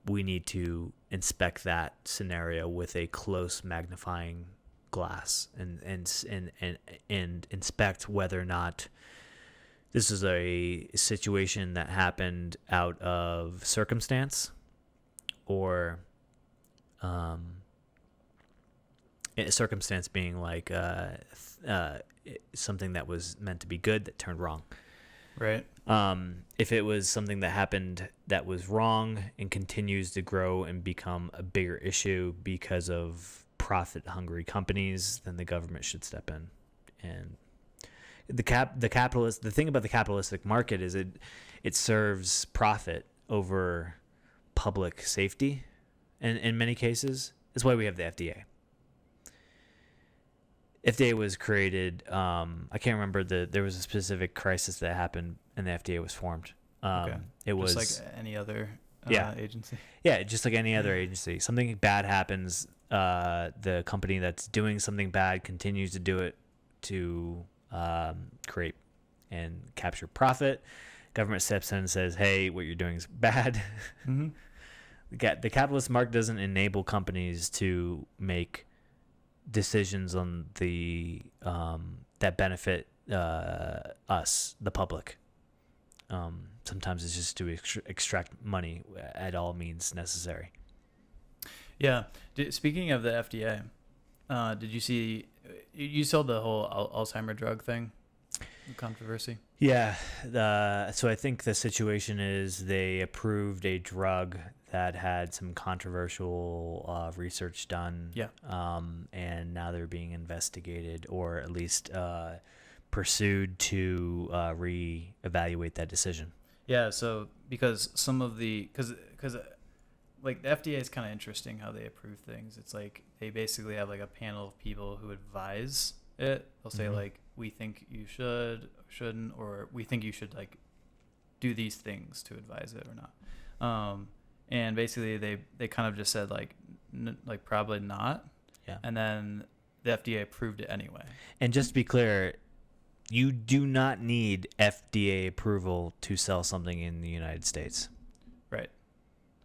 we need to inspect that scenario with a close magnifying glass and inspect whether or not this is a situation that happened out of circumstance or circumstance being like something that was meant to be good that turned wrong. Right. If it was something that happened that was wrong and continues to grow and become a bigger issue because of profit-hungry companies, then the government should step in. And the thing about the capitalistic market is it serves profit over public safety, and in many cases, that's why we have the FDA. FDA was created. I can't remember there was a specific crisis that happened and the FDA was formed. Okay. It was just like any other agency. Yeah, just like any other agency. Something bad happens. The company that's doing something bad continues to do it to create and capture profit. Government steps in and says, "Hey, what you're doing is bad." Mm-hmm. The capitalist market doesn't enable companies to make decisions on the that benefit us, the public. Sometimes it's just to extract money at all means necessary. Yeah. Speaking of the FDA, did you see? You saw the whole Alzheimer drug thing, the controversy. Yeah. So I think the situation is they approved a drug that had some controversial research done. Yeah. And now they're being investigated, or at least pursued to reevaluate that decision. Yeah. So because some of because like the FDA is kind of interesting how they approve things. It's like they basically have like a panel of people who advise it. They'll say like, we think you should or shouldn't, or we think you should like do these things to advise it or not. And basically they kind of just said like probably not. Yeah. And then the FDA approved it anyway. And just to be clear, you do not need FDA approval to sell something in the United States. Right.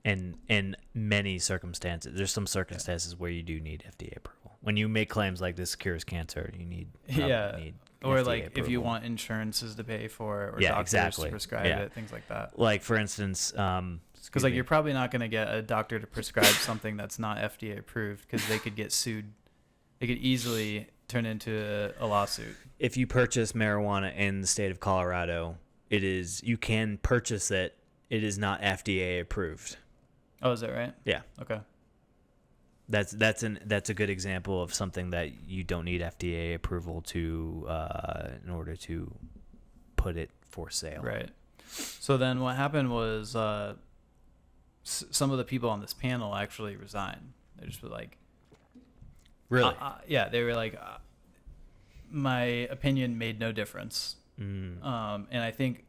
And in many circumstances, there's some circumstances where you do need FDA approval. When you make claims like this cures cancer, you need or FDA like approval. if you want insurances to pay for it, or Yeah, doctors exactly. to prescribe it, things like that. Like for instance, because like you're probably not going to get a doctor to prescribe something that's not FDA approved, because they could get sued. They could easily turn into a lawsuit. If you purchase marijuana in the state of Colorado, you can purchase it. It is not FDA approved. Oh, is that right? Yeah. Okay. That's a good example of something that you don't need FDA approval to in order to put it for sale. Right. So then what happened was some of the people on this panel actually resigned. They just were like, really? Yeah, they were like, my opinion made no difference. And I think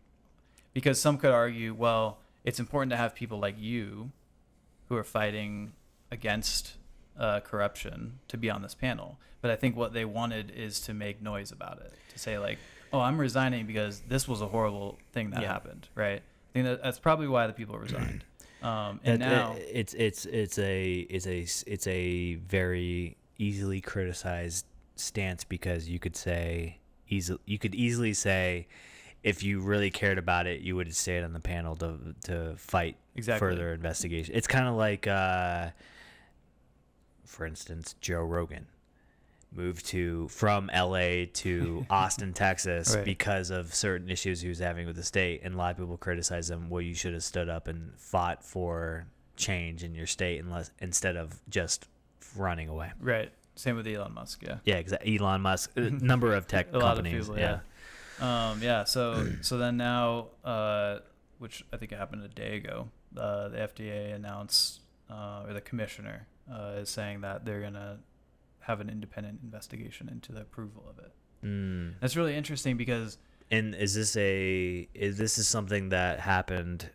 because some could argue, well, it's important to have people like you who are fighting against corruption to be on this panel. But I think what they wanted is to make noise about it, to say like, oh, I'm resigning because this was a horrible thing that happened, right? I think that's probably why the people resigned. And now it's a very easily criticized stance, because you could easily say, if you really cared about it, you would have stayed on the panel to fight further investigation. It's kind of like, for instance, Joe Rogan moved from LA to Austin, Texas, right, because of certain issues he was having with the state, and a lot of people criticize him. Well, you should have stood up and fought for change in your state instead of just running away. Right. Same with Elon Musk. Yeah. Yeah, exactly. Elon Musk, a number of tech companies. Lot of people, yeah. So then now, which I think happened a day ago, the FDA announced, or the commissioner is saying that they're gonna have an independent investigation into the approval of it. That's really interesting because. And is this something that happened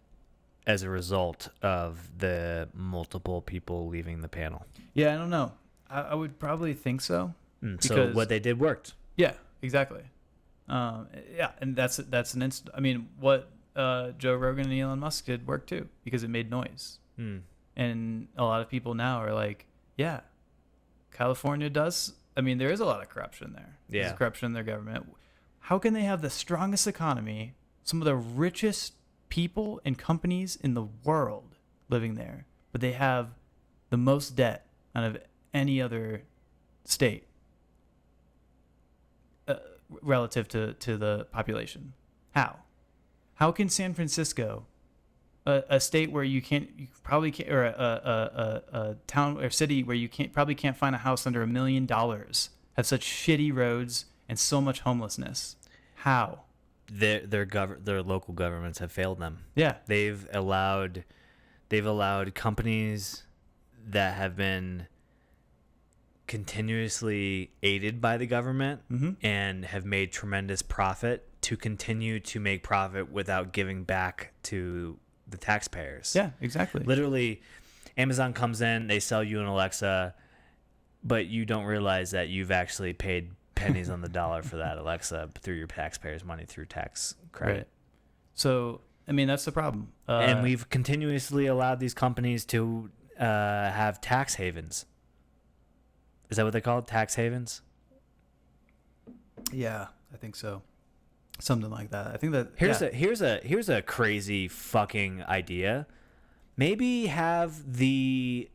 as a result of the multiple people leaving the panel? Yeah, I don't know. I would probably think so. So what they did worked. Yeah, exactly. Yeah, and that's I mean, what Joe Rogan and Elon Musk did worked too because it made noise. And a lot of people now are like, yeah, California does. I mean, there is a lot of corruption there. Yeah. There's corruption in their government. How can they have the strongest economy, some of the richest people and companies in the world living there, but they have the most debt out of any other state relative to the population? How can San Francisco, a state where you probably can't, or a town or city where you probably can't find a house under $1 million, have such shitty roads and so much homelessness? How? Their local governments have failed them. Yeah. They've allowed companies that have been continuously aided by the government and have made tremendous profit to continue to make profit without giving back to the taxpayers. Yeah, exactly. Literally, Amazon comes in, they sell you an Alexa, but you don't realize that you've actually paid pennies on the dollar for that Alexa through your taxpayers' money through tax credit. Right. So, I mean, that's the problem. And we've continuously allowed these companies to have tax havens. Is that what they call it? Tax havens? Yeah, I think so. Something like that. I think that here's a crazy fucking idea. Maybe have the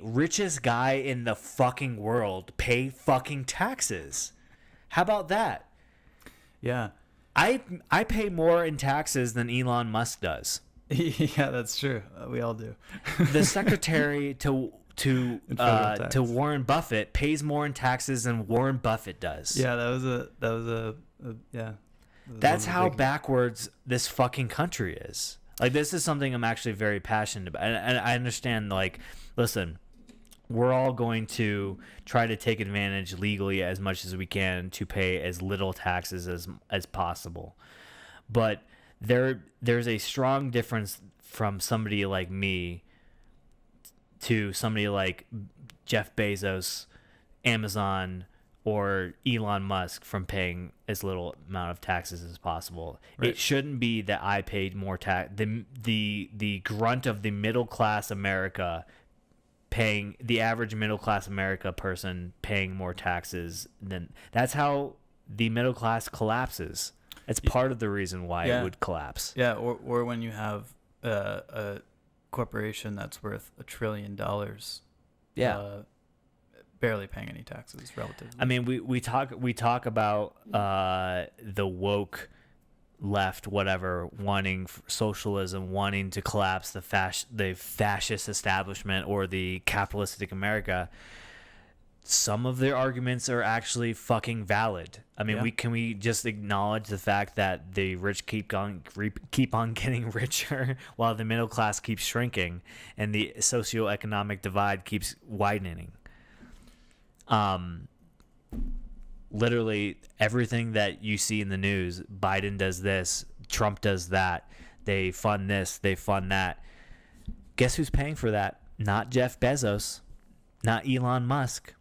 richest guy in the fucking world pay fucking taxes. How about that? Yeah. I pay more in taxes than Elon Musk does. Yeah, that's true. We all do. The secretary to Warren Buffett pays more in taxes than Warren Buffett does. Yeah, that was a yeah. That's how backwards this fucking country is. Like, this is something I'm actually very passionate about. And I understand, like, listen, we're all going to try to take advantage legally as much as we can to pay as little taxes as possible. But there's a strong difference from somebody like me to somebody like Jeff Bezos, Amazon, or Elon Musk from paying as little amount of taxes as possible. Right. It shouldn't be that I paid more tax. The grunt of the middle class America paying, the average middle class America person paying more taxes than, that's how the middle class collapses. It's part of the reason why it would collapse. Yeah, or when you have a corporation that's worth $1 trillion. Yeah. Barely paying any taxes relatively. I mean, we talk about the woke left, whatever, wanting socialism, wanting to collapse the fascist establishment or the capitalistic America. Some of their arguments are actually fucking valid. I mean, we just acknowledge the fact that the rich keep on getting richer while the middle class keeps shrinking and the socioeconomic divide keeps widening. Literally everything that you see in the news, Biden does this, Trump does that, they fund this, they fund that. Guess who's paying for that? Not Jeff Bezos, not Elon Musk.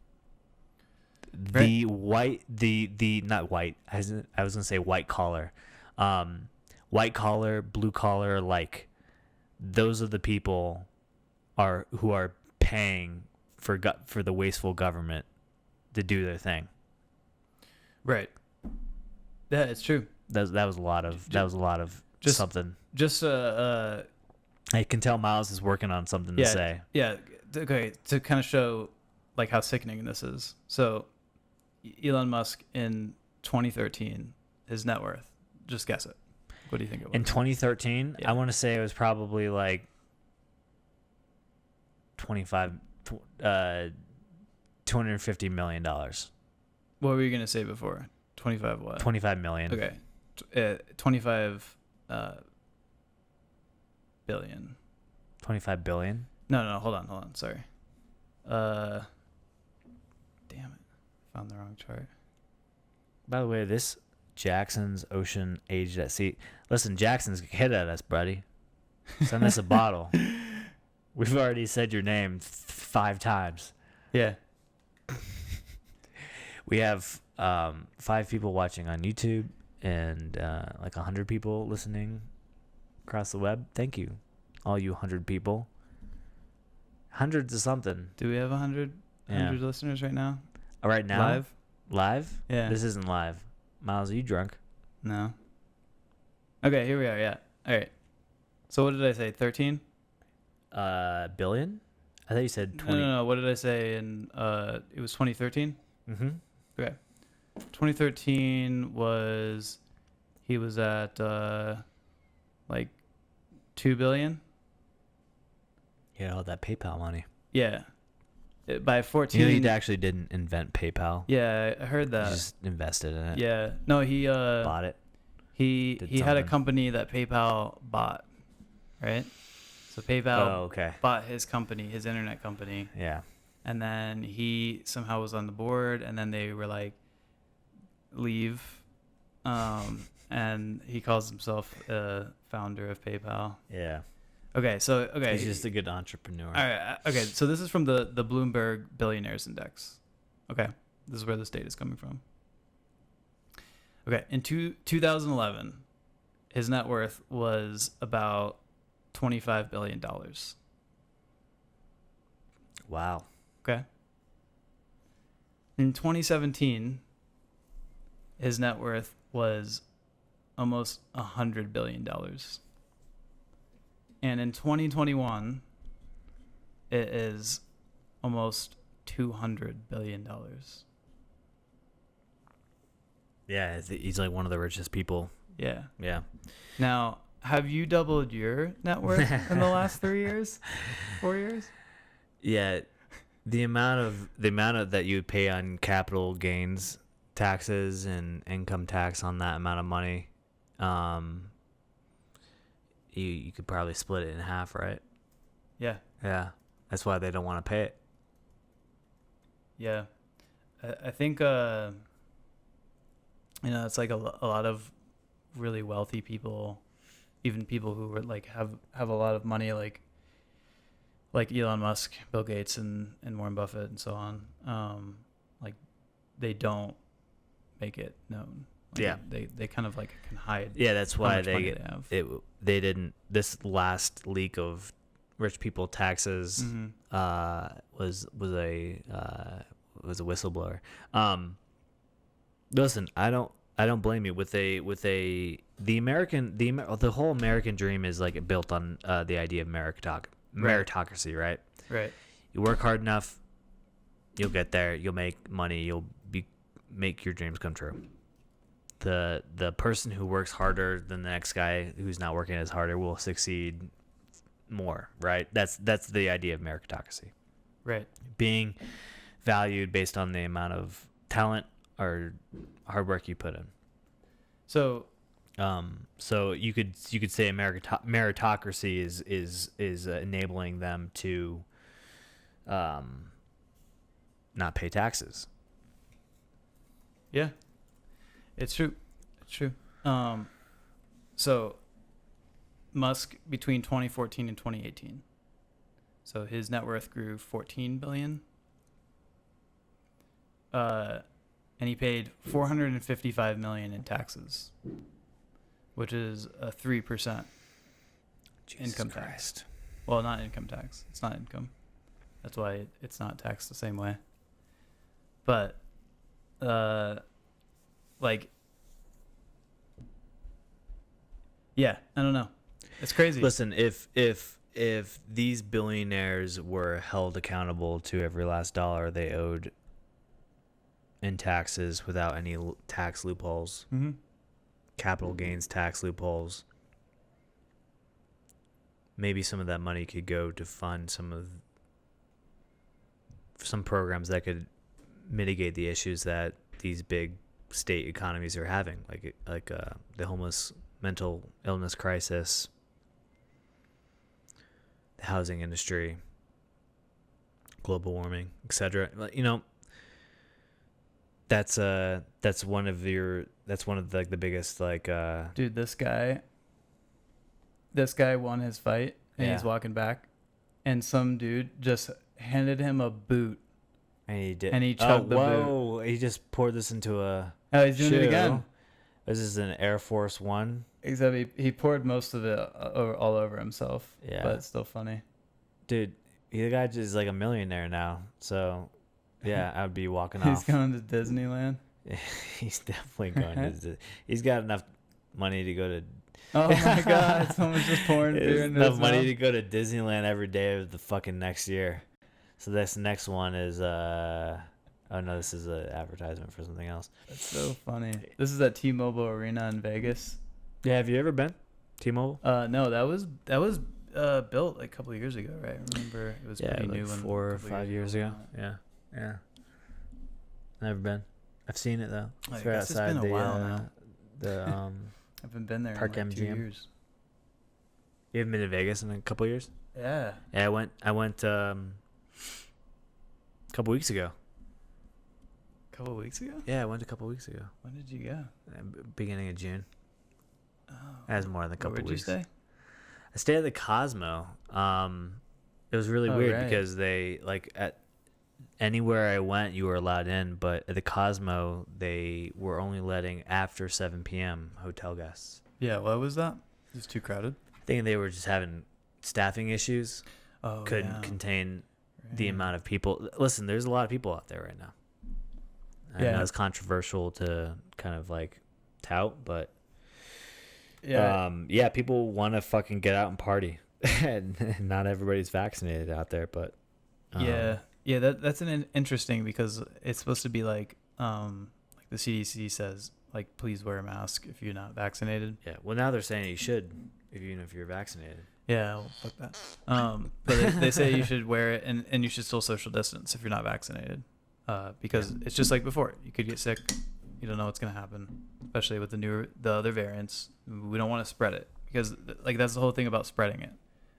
The white, not white, I was going to say white collar, blue collar, like, those are the people who are paying for the wasteful government to do their thing. Right. Yeah, it's true. That was a lot of something. Just I can tell Myles is working on something to say. Yeah. Okay. To kind of show like how sickening this is. So, Elon Musk in 2013, his net worth. Just guess it. What do you think it was? In 2013, I want to say it was probably like $250 million. What were you gonna say before? 25 what? 25 million. Okay, 25 billion. 25 billion? No, hold on. Sorry. Damn it, found the wrong chart. By the way, this Jackson's Ocean Aged at Sea. Listen, Jackson's hit at us, buddy. Send us a bottle. We've already said your name 5 times. Yeah. We have 5 people watching on YouTube and like 100 people listening across the web. Thank you, all you 100 people. Hundreds of something. Do we have 100 Yeah. listeners right now? Right now? Live? Yeah. This isn't live. Miles, are you drunk? No. Okay, here we are. Yeah. All right. So what did I say? 13? Billion? I thought you said 20. No. What did I say? In it was 2013. Mm-hmm. Okay. 2013 was he was at like 2 billion. Yeah, all that PayPal money. Yeah. By 14. You know, he actually didn't invent PayPal. Yeah, I heard that. He just invested in it. Yeah. No, he Bought it. He Did had a something. company that PayPal bought, right? So PayPal Okay. bought his company, his internet company, Yeah. and then he somehow was on the board, and then they were like, leave, and he calls himself a founder of PayPal. Yeah. Okay. He's just a good entrepreneur. All right. Okay. So this is from the Bloomberg Billionaires Index. Okay. This is where this data is coming from. Okay. In 2011, his net worth was about $25 billion. Wow. Okay. In 2017, his net worth was almost $100 billion. And in 2021, it is almost $200 billion. Yeah, he's like one of the richest people. Yeah. Yeah. Now, have you doubled your net worth in the last 3 years? 4 years? Yeah, the amount of that you would pay on capital gains taxes and income tax on that amount of money, you could probably split it in half, right? Yeah. Yeah, that's why they don't want to pay it. Yeah. I think, it's like a lot of really wealthy people, even people who are like have a lot of money, like Elon Musk, Bill Gates, and Warren Buffett, and so on. Like they don't make it known. Like Yeah. They kind of like can hide. Yeah, that's how why much money they have. they didn't. This last leak of rich people taxes was a whistleblower. Listen, I don't blame you. The whole American dream is like built on the idea of meritocracy, right? Right. You work hard enough, you'll get there. You'll make money. Make your dreams come true. The person who works harder than the next guy who's not working as harder will succeed more, right? That's the idea of meritocracy. Right. Being Valued based on the amount of talent or hard work you put in. So you could say meritocracy is enabling them to not pay taxes. Yeah, it's true. So Musk between 2014 and 2018. So his net worth grew 14 billion. And he paid 455 million in taxes, which is a 3% income tax. Well, not income tax. It's not income. That's why it's not taxed the same way. But yeah, I don't know. It's crazy. Listen, if these billionaires were held accountable to every last dollar they owed in taxes without any tax loopholes, capital gains tax loopholes, maybe some of that money could go to fund some programs that could mitigate the issues that these big state economies are having, like the homeless, mental illness crisis, the housing industry, global warming, etc. That's one of the biggest dude, this guy won his fight and he's walking back. and some dude just handed him a boot, And he did. and he chugged the boot. Whoa! He just poured this into a Oh, he's doing it again. This is an Air Force One. Except he poured most of it all over himself. Yeah. But it's still funny. Dude, the guy is like a millionaire now. So, yeah, I would be walking He's off. going to Disneyland. He's definitely going to. He's got enough money to go to. Oh my God! Someone's just pouring beer into enough his money mouth. to go to Disneyland every day of the fucking next year. So this next one is oh no, this is an advertisement for something else. That's so funny. This is at T-Mobile Arena in Vegas. Yeah, have you ever been T-Mobile? No, that was built like a couple of years ago, right? I remember it was pretty like new. 4 or 5 years ago. Yeah. Never been. I've seen it though. I It's guess it's been a while now. The I haven't been there Park in like 2 MGM. years. You haven't been to Vegas in a couple years? Yeah. Yeah, I went a couple weeks ago. A couple of weeks ago? Yeah, I went a couple weeks ago. When did you go? Beginning of June. Oh. That was more than a couple Where'd weeks. you stay? I stayed at the Cosmo. It was really weird right. because they like at anywhere I went, you were allowed in, but at the Cosmo, they were only letting after 7 p.m. hotel guests. Yeah, what was that? It was too crowded. I think they were just having staffing issues. Oh, Couldn't contain the Right. amount of people. Listen, there's a lot of people out there right now. I Yeah. know it's controversial to kind of like tout, but Yeah. people want to fucking get out and party. And not everybody's vaccinated out there, but Yeah. That's interesting because it's supposed to be like the CDC says, like, please wear a mask if you're not vaccinated. yeah. Well, now they're saying you should, even if you're vaccinated. Yeah, well, fuck that. But they say you should wear it and you should still social distance if you're not vaccinated. Because it's just like before. You could get sick. You don't know what's gonna happen, especially with the other variants. We don't want to spread it because like that's the whole thing about spreading it.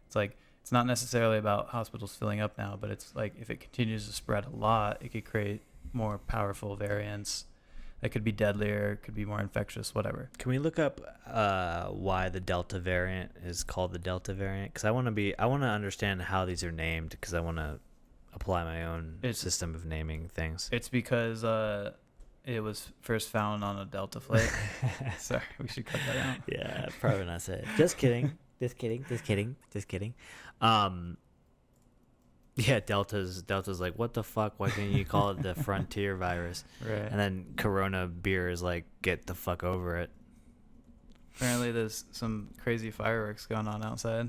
It's like it's not necessarily about hospitals filling up now, but it's like if it continues to spread a lot, it could create more powerful variants that could be deadlier, could be more infectious, whatever. Can we look up why the Delta variant is called the Delta variant? Because I want to understand how these are named. Because I want to apply my own system of naming things. It's because it was first found on a Delta flight. Sorry, we should cut that out. Yeah, probably not say it. Just kidding. Just kidding. Yeah, Delta's like, what the fuck? Why can't you call it the frontier virus? Right. And then Corona beer is like, get the fuck over it. Apparently, there's some crazy fireworks going on outside.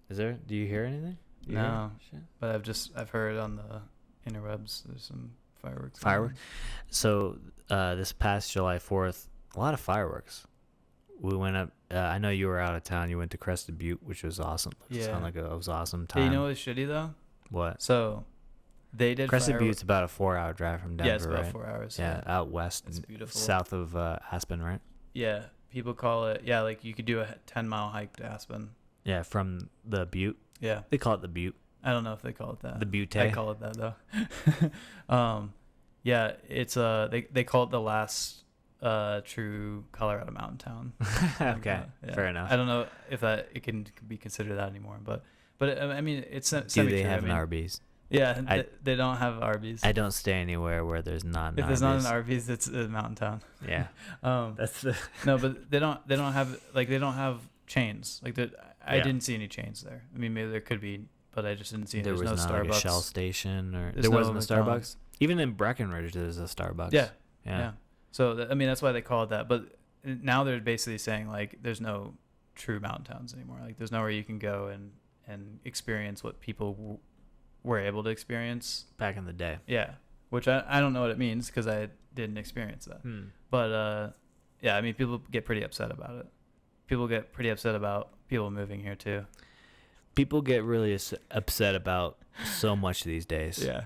Is there? Do you hear anything? Do you No, hear shit? but I've heard on the interwebs there's some fireworks. Fireworks. So this past July 4th, a lot of fireworks. We went up. I know you were out of town. You went to Crested Butte, which was awesome. It sounded like it was awesome time. Hey, you know what's shitty though? What? So they did Crested Butte's about a 4-hour drive from Denver, Yeah, it's about right? 4 hours. Yeah, out west, It's beautiful. south of Aspen, right? Yeah, people call it. Yeah, like you could do a 10-mile hike to Aspen. Yeah, from the Butte. Yeah, They call it the Butte. I don't know if they call it that. The Butte. I call it that though. Yeah, it's they call it the last true Colorado mountain town. Okay, Yeah. fair enough. I don't know if it can be considered that anymore, but I mean it's Do semi-true. they have I an mean, Arby's? Yeah, they don't have Arby's. I don't stay anywhere where there's not an If Arby's. there's not an Arby's, it's a mountain town. Yeah. That's the... No, but they don't have chains. Like I Yeah. didn't see any chains there. I mean, maybe there could be, but I just didn't see. There There's was no not Starbucks. like a Shell station or... There's There no wasn't a Starbucks? McDonald's. Even in Breckenridge, there's a Starbucks. Yeah. Yeah. So I mean, that's why they call it that. But now they're basically saying like, there's no true mountain towns anymore. Like, there's nowhere you can go and experience what people were able to experience Back in the day. Yeah, which I don't know what it means because I didn't experience that. But yeah, I mean, people get pretty upset about it. People get pretty upset about people moving here too. People get really upset about so much these days. Yeah.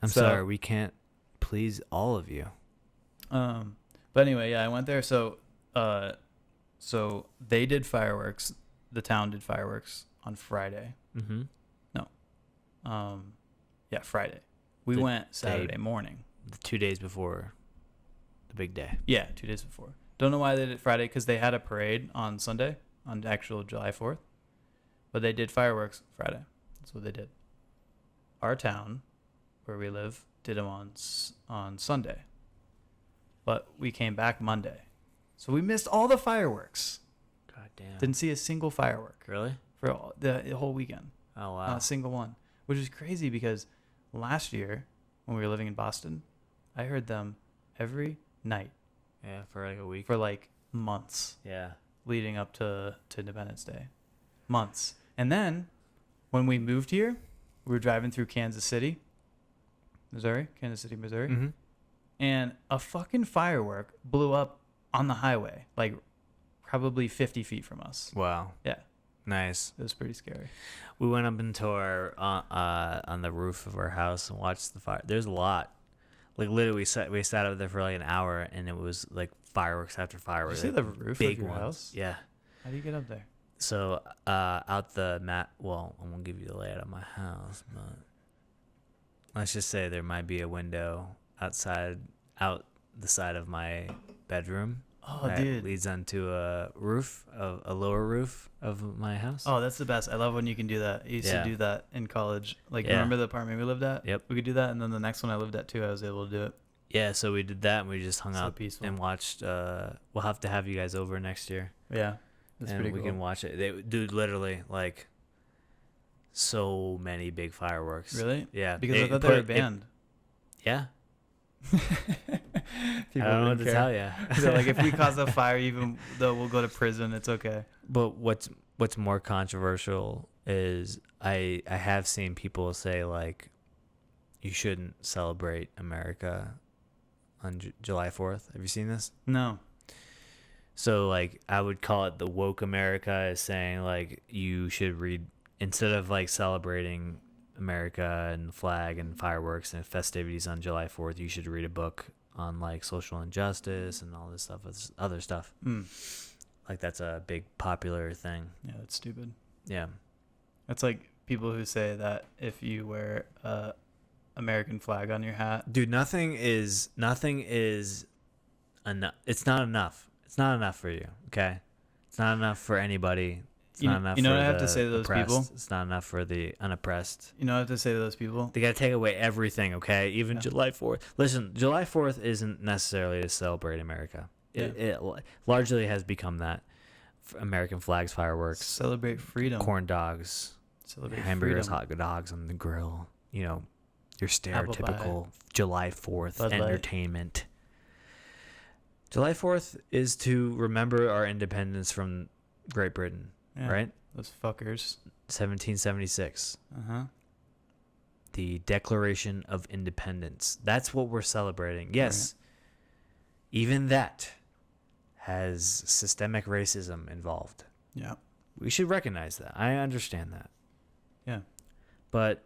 I'm sorry, we can't please all of you. But anyway, yeah, I went there. So they did fireworks. The town did fireworks on Friday. Mm-hmm. Yeah, Friday. We The went Saturday morning. 2 days before the big day. Yeah, 2 days before. Don't know why they did Friday because they had a parade on Sunday, on actual July 4th. But they did fireworks Friday. That's what they did. our town where we live did them on Sunday, but we came back Monday, so we missed all the fireworks. God damn. Didn't see a single firework Really? for the whole weekend. Oh wow. Not a single one, which is crazy because last year when we were living in Boston, I heard them every night Yeah, for like a week. for like months Yeah. leading up to Independence Day. Months. And then when we moved here, we were driving through Kansas City, Missouri, Mm-hmm. and a fucking firework blew up on the highway, like probably 50 feet from us. Wow. Yeah, Nice. it was pretty scary. We went up into our on the roof of our house and watched the fire. There's a lot. Like literally, we sat up there for like an hour, and it was like fireworks after fireworks. Did you say like, the roof big of your ones. house? Yeah. How do you get up there? So out the mat. Well, I won't give you the layout of my house, but let's just say there might be a window out the side of my bedroom. Oh, that dude. leads onto a lower roof of my house. Oh, that's the best. I love when you can do that. I used Yeah. to do that in college. Like, Yeah. remember the apartment we lived at? Yep. We could do that, and then the next one I lived at too, I was able to do it. Yeah, so we did that, and we just hung So out peaceful. and watched. We'll have to have you guys over next year, Yeah, that's and pretty we cool. can watch it. Dude, literally, like, so many big fireworks. Really? Yeah, Because I thought they were it- banned. yeah, People I don't know what didn't to care. tell you. So like, if we cause a fire, even though we'll go to prison, it's okay. But what's more controversial is I have seen people say like, you shouldn't celebrate America on July 4th. Have you seen this? No. So like I would call it the woke America is saying like you should read, instead of like celebrating America and the flag and fireworks and festivities on July 4th, you should read a book on like social injustice and all this stuff, other stuff. Like that's a big popular thing. Yeah, that's stupid. Yeah. That's like people who say that if you wear a American flag on your hat. Dude, nothing is enough. It's not enough. It's not enough for you, okay? It's not enough for anybody. It's not enough you know for what I have the to say to those oppressed. people? It's not enough for the unoppressed. You know what I have to say to those people? They got to take away everything, okay? Even Yeah. July 4th. Listen, July 4th isn't necessarily to celebrate America. It, Yeah. it largely has become that. American flags, fireworks, Celebrate freedom. corn dogs, Celebrate hamburgers, freedom. hot dogs on the grill. You know, your Apple pie. stereotypical July 4th Bud Light. entertainment. July 4th is to remember our independence from Great Britain, Yeah, right? Those fuckers. 1776. Uh-huh. The Declaration of Independence. That's what we're celebrating. Yes, even that has systemic racism involved. Yeah. We should recognize that. I understand that. Yeah. But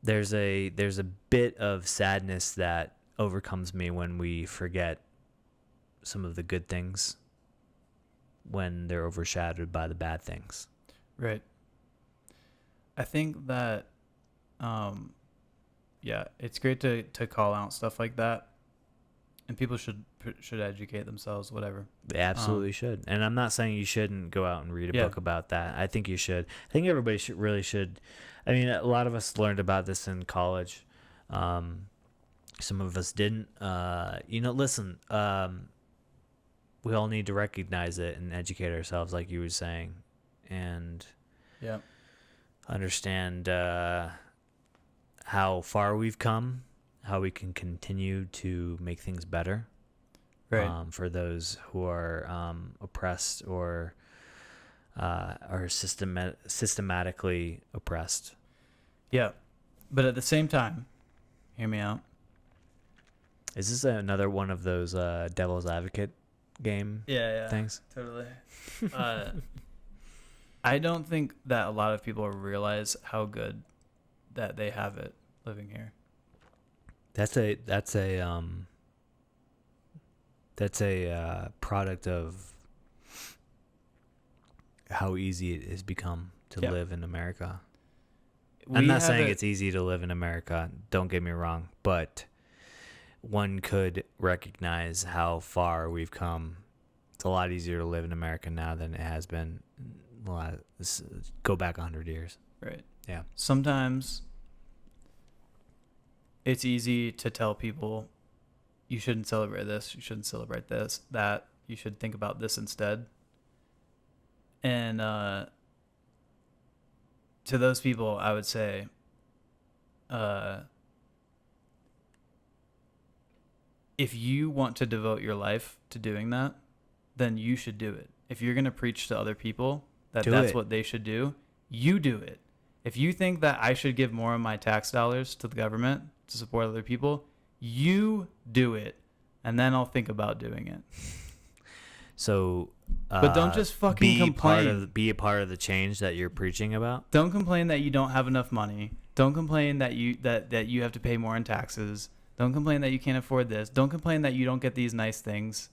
there's a bit of sadness that overcomes me when we forget some of the good things when they're overshadowed by the bad things. Right. I think that, yeah, it's great to call out stuff like that, and people should educate themselves, whatever. They absolutely should. And I'm not saying you shouldn't go out and read a Yeah. book about that. I think you should. I think everybody should. I mean, a lot of us learned about this in college. Some of us didn't. Listen, we all need to recognize it and educate ourselves, like you were saying, and Yeah. understand how far we've come, how we can continue to make things better. Right. For those who are oppressed or are systematically oppressed. Yeah. But at the same time, hear me out. Is this another one of those devil's advocate game Yeah. things? Totally. I don't think that a lot of people realize how good that they have it living here. That's a product of how easy it has become to Yeah. live in America. We I'm not have saying it- it's easy to live in America, don't get me wrong, but one could recognize how far we've come. It's a lot easier to live in America now than it has been. Go back 100 years. Right. Yeah. Sometimes it's easy to tell people you shouldn't celebrate this, you shouldn't celebrate this, that, you should think about this instead. And to those people, I would say, if you want to devote your life to doing that, then you should do it. If you're going to preach to other people that that's what they should do, you do it. If you think that I should give more of my tax dollars to the government to support other people, you do it. And then I'll think about doing it. So, but don't just fucking complain. Be a part of the change that you're preaching about. Don't complain that you don't have enough money. Don't complain that you have to pay more in taxes. Don't complain that you can't afford this. Don't complain that you don't get these nice things.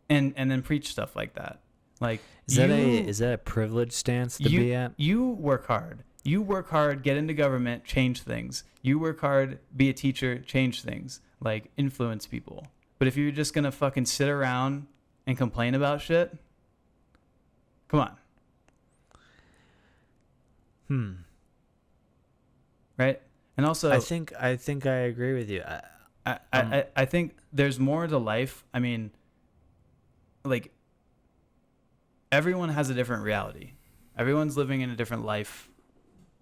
And then preach stuff like that. Like, is that a privileged stance to be at? You work hard. You work hard, get into government, change things. You work hard, be a teacher, change things. Like, influence people. But if you're just going to fucking sit around and complain about shit, come on. Right? And also, I think I agree with you. I think there's more to life. I mean, like, everyone has a different reality. Everyone's living in a different life.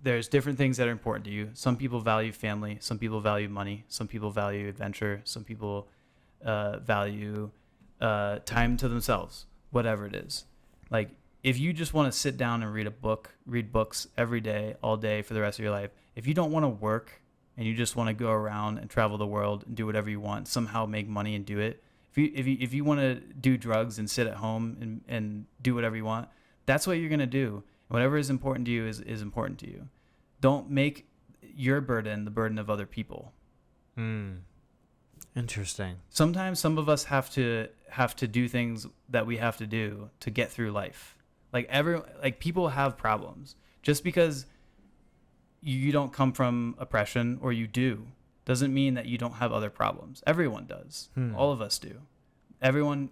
There's different things that are important to you. Some people value family. Some people value money. Some people value adventure. Some people value time to themselves, whatever it is. Like, if you just want to sit down and read books every day, all day for the rest of your life, if you don't want to work and you just want to go around and travel the world and do whatever you want, somehow make money and do it. If you want to do drugs and sit at home and do whatever you want, that's what you're going to do. Whatever is important to you is important to you. Don't make your burden the burden of other people. Interesting. Sometimes some of us have to do things that we have to do to get through life. Like people have problems. Just because you don't come from oppression, or you do, doesn't mean that you don't have other problems. Everyone does. All of us do. Everyone.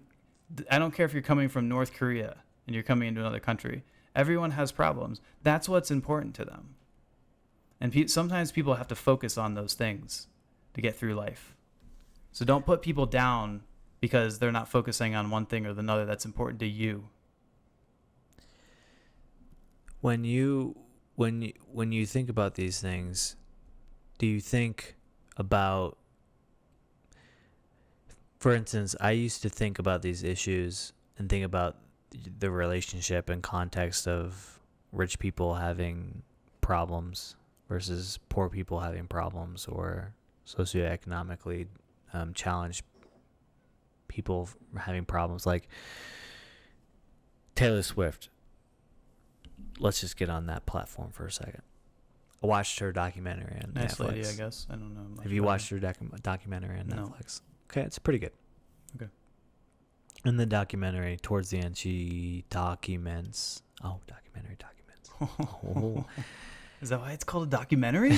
I don't care if you're coming from North Korea and you're coming into another country. Everyone has problems. That's what's important to them. And sometimes people have to focus on those things to get through life. So don't put people down because they're not focusing on one thing or another that's important to you. When you think about these things, do you think about, for instance, I used to think about these issues and think about the relationship and context of rich people having problems versus poor people having problems, or socioeconomically challenged people having problems. Like Taylor Swift, let's just get on that platform for a second. I watched her documentary on nice Netflix. Lady, I guess. I don't know. Have you watched her documentary on Netflix? Okay, it's pretty good. Okay. In the documentary, towards the end, she documents. Oh, documentary documents. Oh. Is that why it's called a documentary?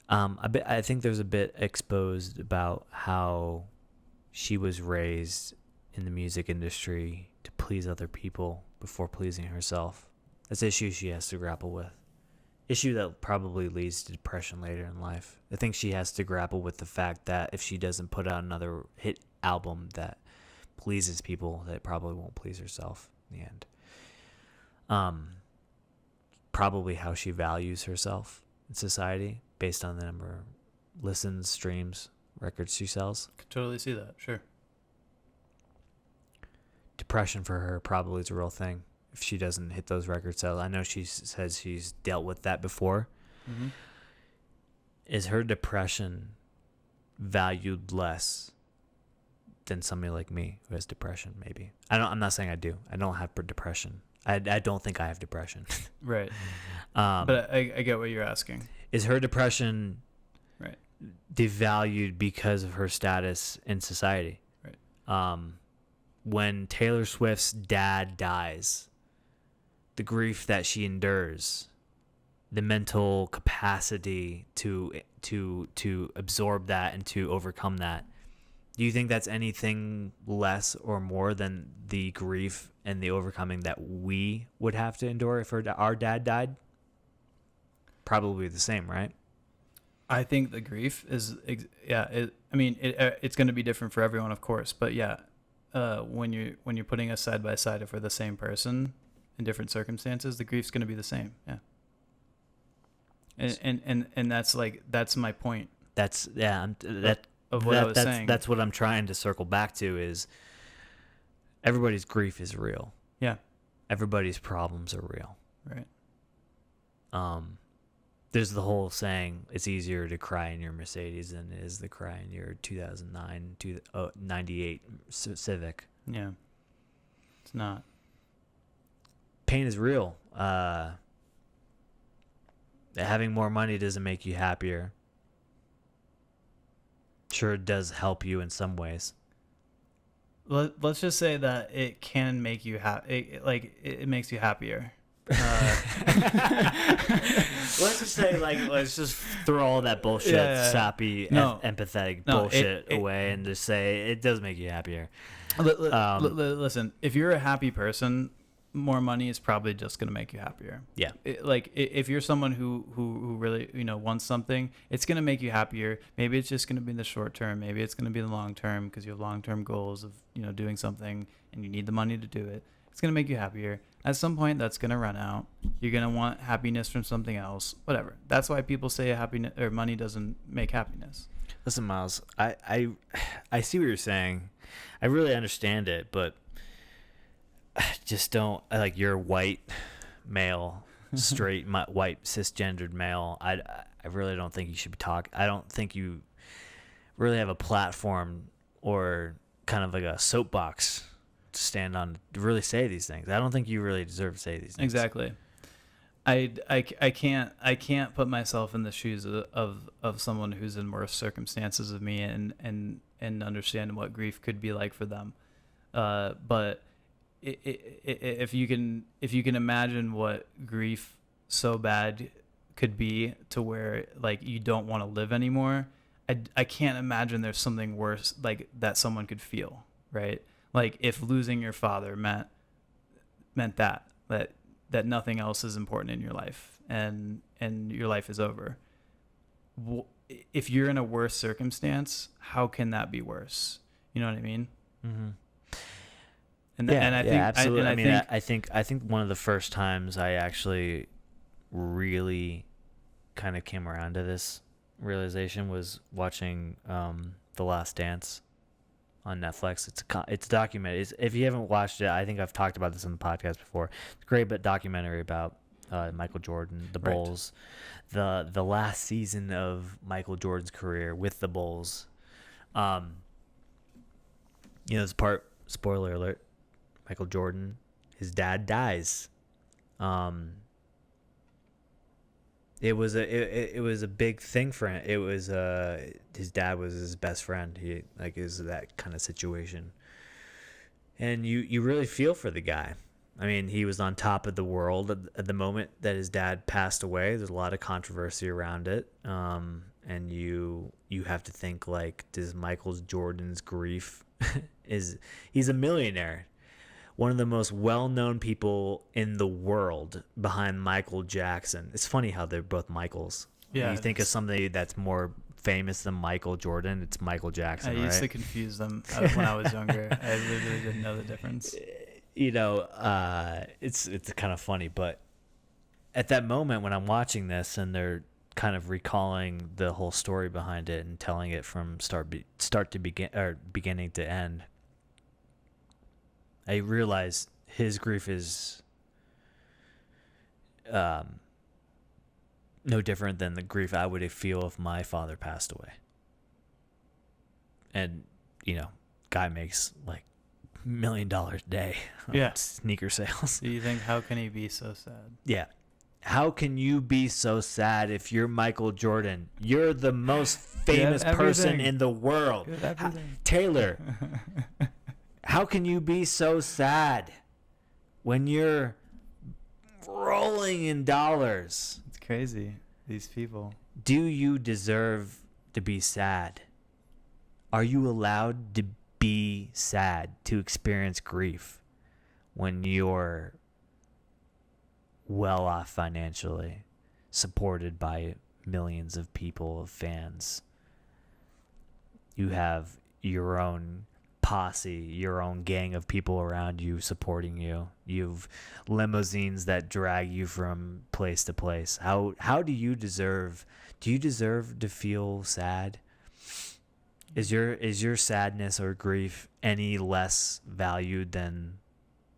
I think there's a bit exposed about how she was raised in the music industry to please other people before pleasing herself. That's an issue she has to grapple with. Issue that probably leads to depression later in life. I think she has to grapple with the fact that if she doesn't put out another hit album that pleases people, that probably won't please herself in the end. Probably how she values herself in society based on the number of listens, streams, records she sells. Could totally see that, sure. Depression for her probably is a real thing if she doesn't hit those record sales. I know she says she's dealt with that before. Mm-hmm. Is her depression valued less than somebody like me who has depression? Maybe. I'm not saying I do. I don't have depression. I don't think I have depression. Right. But I get what you're asking. Is her depression right devalued because of her status in society? Right. When Taylor Swift's dad dies, the grief that she endures, the mental capacity to absorb that and to overcome that, Do you think that's anything less or more than the grief and the overcoming that we would have to endure if our dad died? Probably the same, right? I think the grief is, it's going to be different for everyone, of course, but yeah, when you're putting us side by side, if we're the same person in different circumstances, the grief's going to be the same. Yeah. And that's my point. That's Of what I was saying. That's what I'm trying to circle back to is everybody's grief is real. Yeah. Everybody's problems are real. Right. There's the whole saying, it's easier to cry in your Mercedes than it is to cry in your 98 Civic. Yeah. It's not. Pain is real. Having more money doesn't make you happier. Sure, it does help you in some ways. Let's just say that it can make you it makes you happier. Let's just say, let's just throw all that bullshit, sappy, empathetic bullshit away and just say it does make you happier. Listen, if you're a happy person, more money is probably just going to make you happier. Yeah. If you're someone who really, wants something, it's going to make you happier. Maybe it's just going to be in the short term. Maybe it's going to be in the long term because you have long-term goals of, doing something and you need the money to do it. It's going to make you happier. At some point, that's going to run out. You're going to want happiness from something else, whatever. That's why people say happiness or money doesn't make happiness. Listen, Miles, I see what you're saying. I really understand it, but I just don't, you're white male, straight white cisgendered male. I really don't think you should be talking. I don't think you really have a platform or kind of like a soapbox to stand on to really say these things. I don't think you really deserve to say these things. Exactly. I can't put myself in the shoes of someone who's in worse circumstances of me and understand what grief could be like for them. But if you can imagine what grief so bad could be to where you don't want to live anymore, I can't imagine there's something worse that someone could feel, right? If losing your father meant that nothing else is important in your life and your life is over. If you're in a worse circumstance, how can that be worse? You know what I mean? Mm-hmm. And I think absolutely. I think one of the first times I actually really kind of came around to this realization was watching The Last Dance on Netflix. It's documented. If you haven't watched it, I think I've talked about this in the podcast before. It's a great documentary about Michael Jordan, the Bulls, the last season of Michael Jordan's career with the Bulls. This part, spoiler alert, Michael Jordan, his dad dies. It was a big thing for him. It was his dad was his best friend. He is that kind of situation, and you really feel for the guy. I mean, he was on top of the world at the moment that his dad passed away. There's a lot of controversy around it, and you have to think does Michael Jordan's grief he's a millionaire. One of the most well-known people in the world behind Michael Jackson. It's funny how they're both Michaels. Yeah, when you think of somebody that's more famous than Michael Jordan, it's Michael Jackson, I used to confuse them when I was younger. I literally didn't know the difference. It's kind of funny, but at that moment when I'm watching this and they're kind of recalling the whole story behind it and telling it from start to beginning to end, I realize his grief is no different than the grief I would feel if my father passed away. And, guy makes $1 million a day on sneaker sales. So you think, how can he be so sad? Yeah. How can you be so sad if you're Michael Jordan? You're the most famous person in the world. Taylor. How can you be so sad when you're rolling in dollars? It's crazy. These people. Do you deserve to be sad? Are you allowed to be sad, to experience grief when you're well off financially, supported by millions of people, of fans? You have your own posse, your own gang of people around you supporting you. You've limousines that drag you from place to place. How do you deserve to feel sad? Is your sadness or grief any less valued than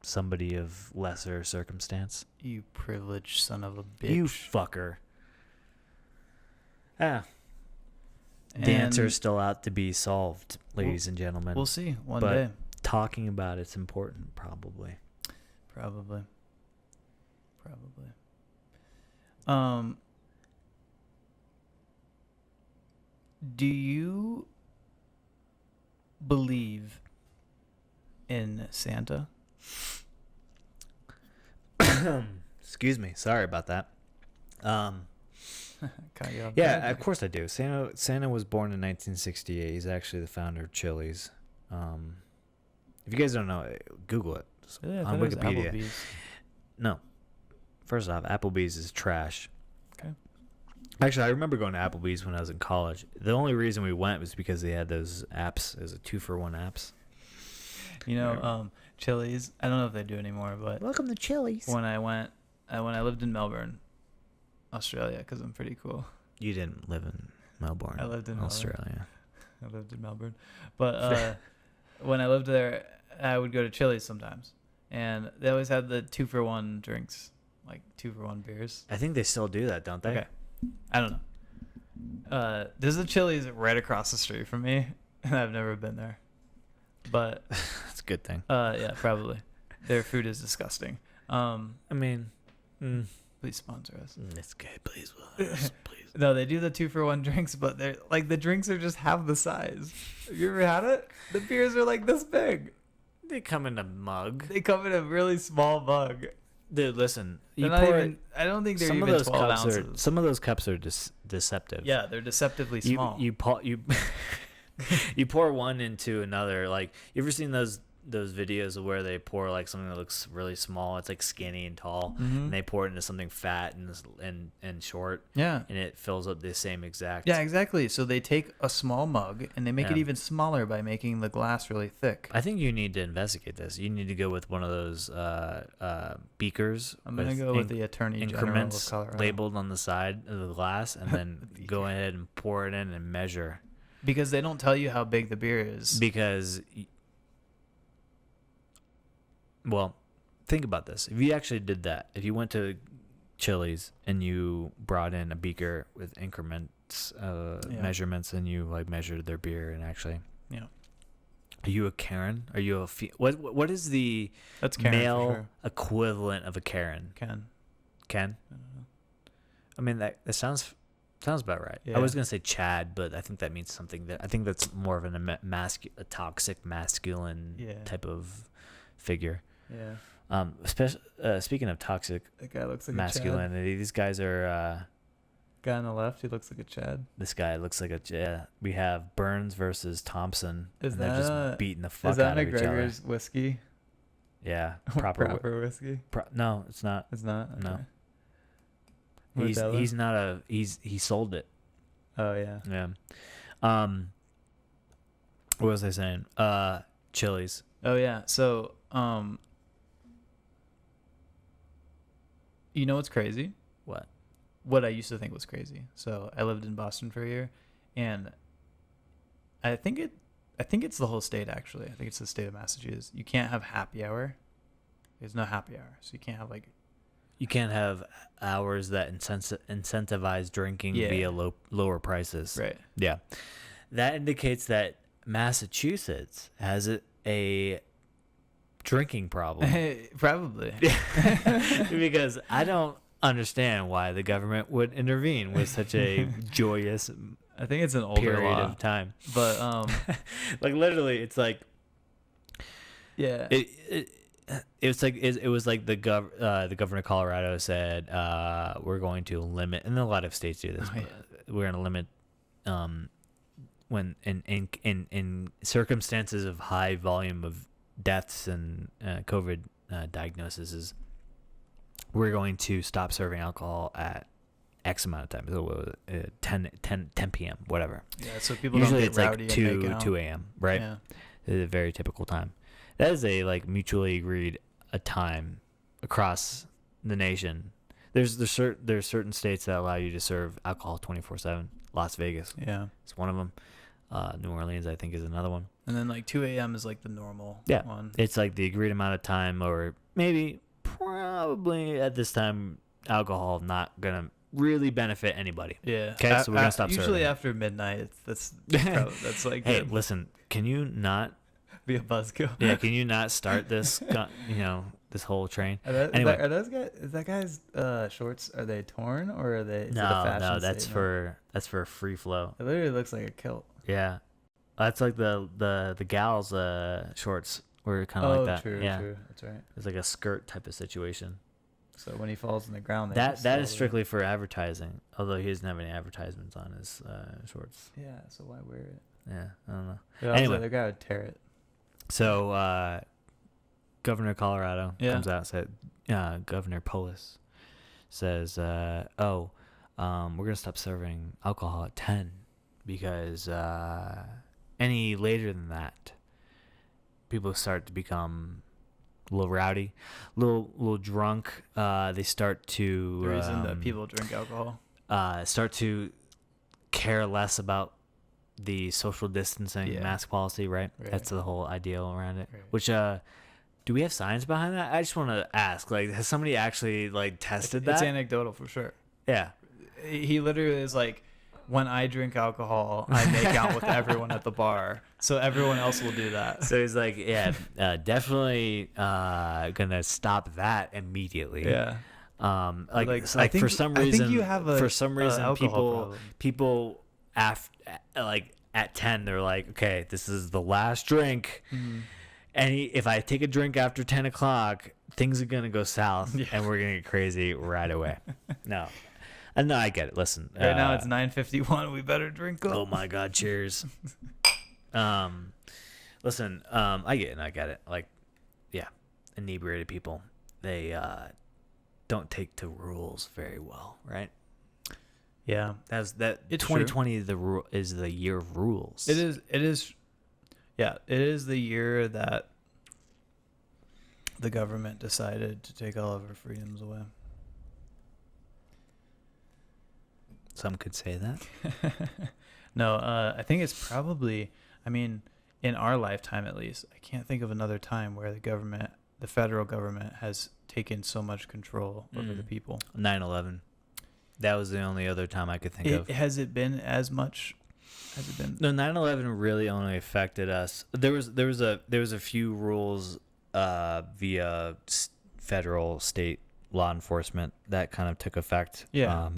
somebody of lesser circumstance? You privileged son of a bitch. You fucker. Ah. The And answer's still out to be solved, ladies and gentlemen. We'll see one But day. talking about it's important, probably. Probably. Do you believe in Santa? Excuse me. Sorry about that. Caught you off Yeah, guard. of course I do. Santa was born in 1968. He's actually the founder of Chili's. If you guys don't know, Google it. Really? I On thought it was Wikipedia. Applebee's. No. First off, Applebee's is trash. Okay. Actually, I remember going to Applebee's when I was in college. The only reason we went was because they had those apps. It was a 2-for-1 apps. You know, Chili's. I don't know if they do anymore, but Welcome to Chili's. when I lived in Melbourne, Australia, because I'm pretty cool. You didn't live in Melbourne. I lived in Australia. I lived in Melbourne, but when I lived there, I would go to Chili's sometimes, and they always had the 2-for-1 drinks, like 2-for-1 beers. I think they still do that, don't they? Okay, I don't know. There's a Chili's right across the street from me, and I've never been there, but That's a good thing. yeah, probably. Their food is disgusting. I mean, Please sponsor us. it's good. Please, please. No, they do the 2-for-1 drinks, but they're like the drinks are just half the size. Have you ever had it? The beers are like this big. They come in a mug. They come in a really small mug. Dude, listen. They're You not pour even, I don't think they're some even of those 12 cups ounces. are some of those cups are deceptive. Yeah, they're deceptively small. You you pour one into another. Like, you ever seen those videos of where they pour like something that looks really small? It's like skinny and tall, and they pour it into something fat and short. Yeah. And it fills up the same exact. Yeah, exactly. So they take a small mug and they make it Yeah. even smaller by making the glass really thick. I think you need to investigate this. You need to go with one of those beakers. I'm going to go with the Attorney General of increments Colorado. labeled on the side of the glass, and then go ahead and pour it in and measure. Because they don't tell you how big the beer is. Because, well, think about this. If you actually did that, if you went to Chili's and you brought in a beaker with increments, measurements, and you like measured their beer, and actually, Yeah. are you a Karen? Are you a what is the That's Karen male for sure. equivalent of a Karen? Ken. Ken? I don't know. I mean, that sounds about right. Yeah. I was gonna say Chad, but I think that means something I think that's more of a toxic masculine type of figure. Yeah. Speaking of toxic That guy looks like masculinity, these guys are. a Chad. Guy on the left, he looks like a Chad. This guy looks like a. Yeah, we have Burns versus Thompson. Is and they're that just beating the fuck Is that out of each other. McGregor's whiskey? Yeah, proper. whiskey? No, it's not. It's not? No. Okay. He's Modelo? not a. He sold it. Oh, yeah. Yeah. What was I saying? Chili's. Oh, yeah. So, you know what's crazy? What? What I used to think was crazy. So I lived in Boston for a year, and I think it's the whole state, actually. I think it's the state of Massachusetts. You can't have happy hour. There's no happy hour, so you can't have like. You can't have hours that incentivize drinking via lower prices. Right. Yeah. That indicates that Massachusetts has a drinking problem. Probably. Because I don't understand why the government would intervene with such a joyous I think it's an older period law, of time. but Like, literally, it's like yeah. it was like the governor of Colorado said, we're going to limit, and a lot of states do this. Oh, yeah. We're going to limit when in circumstances of high volume of deaths and COVID diagnoses, is we're going to stop serving alcohol at X amount of time. So what was it? 10 p.m. whatever. Yeah, so people Usually don't it's get like rowdy 2 and make out. 2 a.m. right? Yeah. It's a very typical time. That is a like mutually agreed a time across the nation. There's certain states that allow you to serve alcohol 24/7. Las Vegas, Yeah. it's one of them. New Orleans, I think, is another one. And then like 2 a.m. is like the normal Yeah. one. It's like the agreed amount of time, or maybe probably at this time, alcohol not gonna really benefit anybody. Yeah. Okay, so we're gonna stop usually serving. after midnight. That's like Hey, listen, can you not? be a buzzkill. Yeah, can you not start this? This whole train. Anyway, is that guy's shorts? Are they torn or are they? Is it a fashion No, that's statement? for free flow. It literally looks like a kilt. Yeah, that's like the gals' shorts were kind of like that. True, Yeah, true. That's right. it's like a skirt type of situation. So when he falls on the ground, they That just is slowly- strictly for advertising. Although he doesn't have any advertisements on his shorts. Yeah. So why wear it? Yeah, I don't know. Yeah, Anyway. the guy would tear it. So Governor of Colorado Yeah. comes out and said, Governor Polis says, we're gonna stop serving alcohol at 10 because any later than that, people start to become a little rowdy, little drunk. They start to The reason that people drink alcohol. start to care less about the social distancing mask policy, right? That's the whole ideal around it. Right. Which do we have science behind that? I just want to ask, like, has somebody actually like tested that? It's anecdotal for sure. Yeah. He literally is like, when I drink alcohol, I make out with everyone at the bar, so everyone else will do that. So he's like, definitely gonna stop that immediately. Yeah. Like so I think, for some I reason, think you have people at 10, they're like, okay, this is the last drink. Mm-hmm. And if I take a drink after 10 o'clock, things are gonna go south, Yeah. and we're gonna get crazy right away. No, I get it. Listen, Right now it's 9:51. We better drink up. oh my God, cheers. Listen, I get it. Like, yeah, inebriated people, they don't take to rules very well, right? Yeah. It's 2020. Is the year of rules. It is. Yeah, it is the year that the government decided to take all of our freedoms away. Some could say that. No, I think it's probably, I mean, in our lifetime at least, I can't think of another time where the federal government has taken so much control over the people. 9/11. That was the only other time I could think of. Has it been as much? Has it been? No, 9/11 really only affected us. There was a few rules via federal, state law enforcement that kind of took effect. Yeah.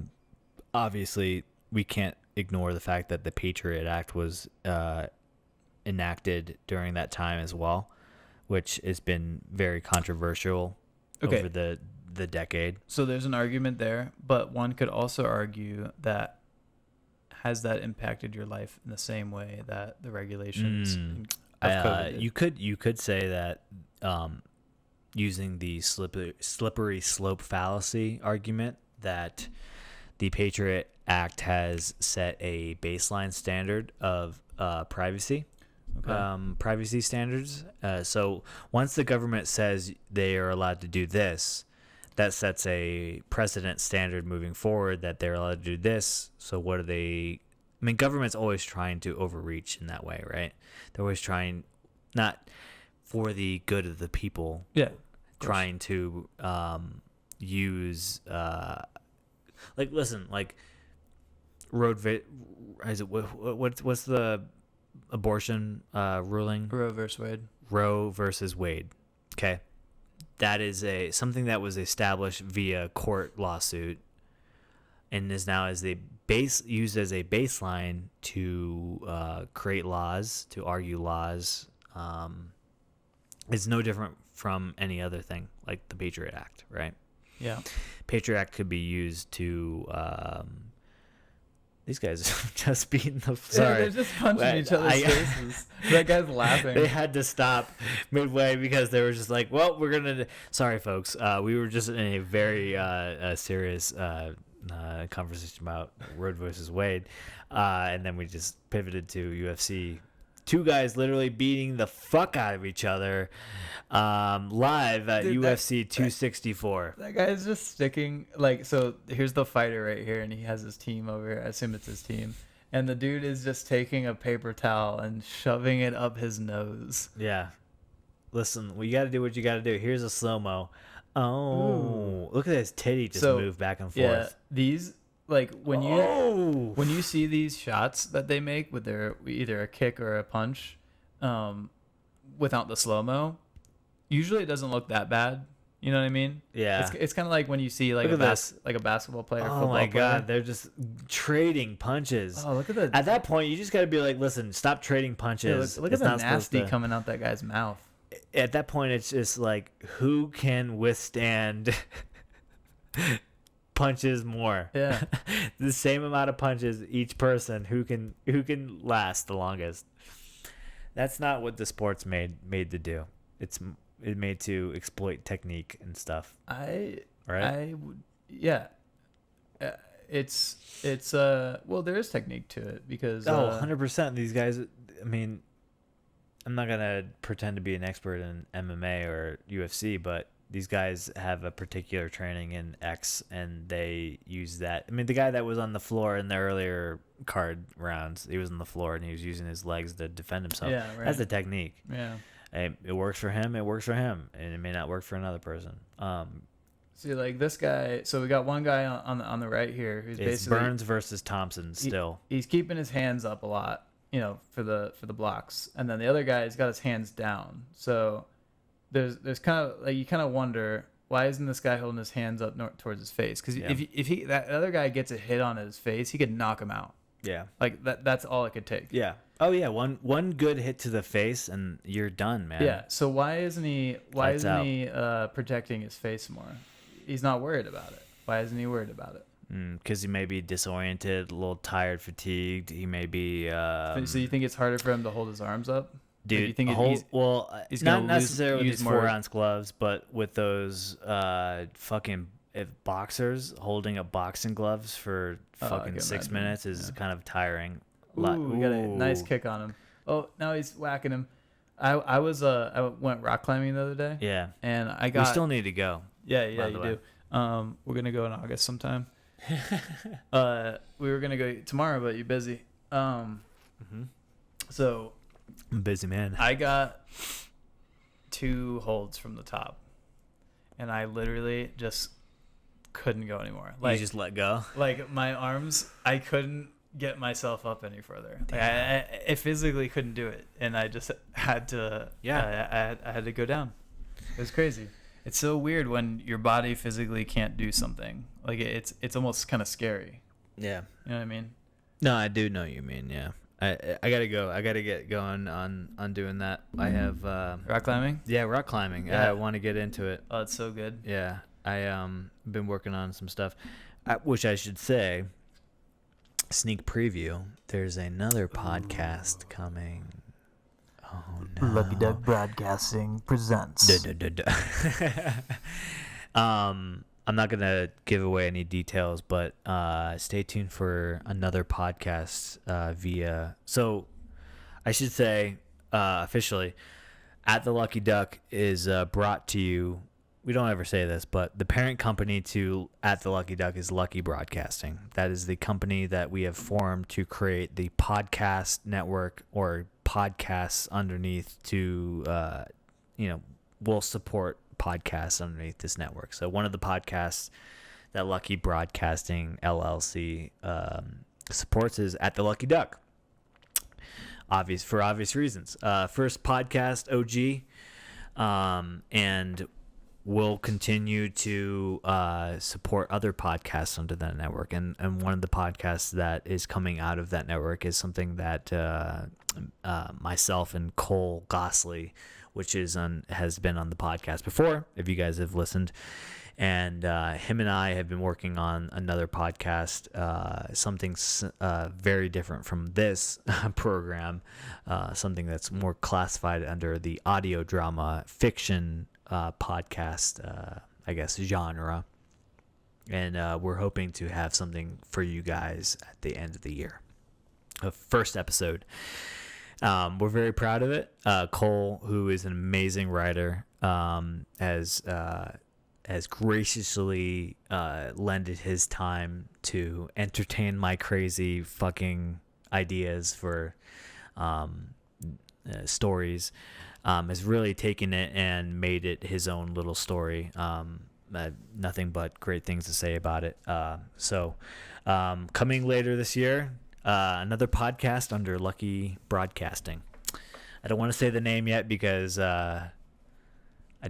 Obviously, we can't ignore the fact that the Patriot Act was enacted during that time as well, which has been very controversial over the decade. So there's an argument there, but one could also argue that has that impacted your life in the same way that the regulations of COVID did? You could say that using the slippery slope fallacy argument, that the Patriot Act has set a baseline standard of privacy. Privacy standards. So once the government says they are allowed to do this, that sets a precedent standard moving forward that they're allowed to do this. So what are they? I mean, government's always trying to overreach in that way, right? They're always trying, not for the good of the people. Yeah. Trying to use what's the abortion ruling? Roe versus Wade. Okay, that is something that was established via court lawsuit, and is now used as a baseline to create laws, to argue laws. It's no different from any other thing, like the Patriot Act, right? Yeah. Patriot Act could be used to these guys are just beating the. Yeah, Sorry, they're just punching each other's faces. That guy's laughing. They had to stop midway because they were just like, well, we're gonna. Sorry, folks. We were just in a very serious conversation about Roe versus Wade, and then we just pivoted to UFC. Two guys literally beating the fuck out of each other live at UFC 264. That guy's just sticking, like, so here's the fighter right here, and he has his team over here. I assume it's his team. And the dude is just taking a paper towel and shoving it up his nose. Yeah. Listen, you got to do what you got to do. Here's a slow-mo. Oh, ooh. Look at his titty just move back and forth. Yeah, these, like, when you see these shots that they make with their either a kick or a punch, without the slow-mo, usually it doesn't look that bad. You know what I mean? Yeah. It's kind of like when you see like a basketball player. Or oh my god, player. they're just trading punches. Oh, look at that! At that point, you just got to be like, listen, stop trading punches. Yeah, look at the nasty coming out that guy's mouth. At that point, it's just like, who can withstand punches more? Yeah. The same amount of punches each person. Who can last the longest? That's not what the sport's made to do. It's made to exploit technique and stuff. Yeah. It's well, there is technique to it because 100%. These guys, I mean, I'm not gonna pretend to be an expert in MMA or UFC, but these guys have a particular training in X, and they use that. I mean, the guy that was on the floor in the earlier card rounds, he was on the floor and he was using his legs to defend himself. Yeah, right. That's the technique. Yeah. It works for him. It works for him, and it may not work for another person. See, like this guy. So we got one guy on the right here who's basically Burns versus Thompson. Still, he's keeping his hands up a lot, you know, for the blocks, and then the other guy's got his hands down. So there's kind of like, you kind of wonder, why isn't this guy holding his hands up towards his face? Because if he that other guy gets a hit on his face, he could knock him out. Yeah, like that's all it could take. Yeah. Oh yeah, one good hit to the face and you're done, man. Yeah. So why isn't he protecting his face more? He's not worried about it. Why isn't he worried about it? Because he may be disoriented, a little tired, fatigued. He may be. So you think it's harder for him to hold his arms up? Dude, like you think he's not necessarily with these 4-ounce gloves, but with those fucking boxers holding up boxing gloves for fucking 6 minutes is kind of tiring. We got a nice kick on him. Oh, now he's whacking him. I went rock climbing the other day. Yeah, and we still need to go. Yeah, you do. We're gonna go in August sometime. We were gonna go tomorrow, but you're busy. So I'm a busy man. I got 2 holds from the top, and I literally just couldn't go anymore. Like, you just let go. Like my arms, I couldn't get myself up any further. Like I physically couldn't do it, and I just had to. Yeah, I had to go down. It was crazy. It's so weird when your body physically can't do something. Like it's almost kind of scary. Yeah. You know what I mean? No, I do know what you mean. Yeah. I gotta go. I gotta get going on doing that. I have rock climbing. Yeah, rock climbing. Yeah. I want to get into it. Oh, it's so good. Yeah, I been working on some stuff, which I should say. Sneak preview. There's another podcast coming. Oh no! Lucky Duck Broadcasting presents. I'm not gonna give away any details, but stay tuned for another podcast via. So, I should say officially, At the Lucky Duck is brought to you. We don't ever say this, but the parent company to At the Lucky Duck is Lucky Broadcasting. That is the company that we have formed to create the podcast network or podcasts underneath to, we'll support podcasts underneath this network. So one of the podcasts that Lucky Broadcasting LLC supports is At the Lucky Duck. For obvious reasons. First podcast OG, and we'll continue to support other podcasts under that network. And one of the podcasts that is coming out of that network is something that myself and Cole Gosley, which has been on the podcast before, if you guys have listened. And him and I have been working on another podcast, something very different from this program, something that's more classified under the audio drama fiction podcast, I guess, genre. And we're hoping to have something for you guys at the end of the year. A first episode. We're very proud of it. Cole, who is an amazing writer, has graciously lended his time to entertain my crazy fucking ideas for stories. Has really taken it and made it his own little story. Nothing but great things to say about it. So coming later this year, another podcast under Lucky Broadcasting. I don't want to say the name yet because I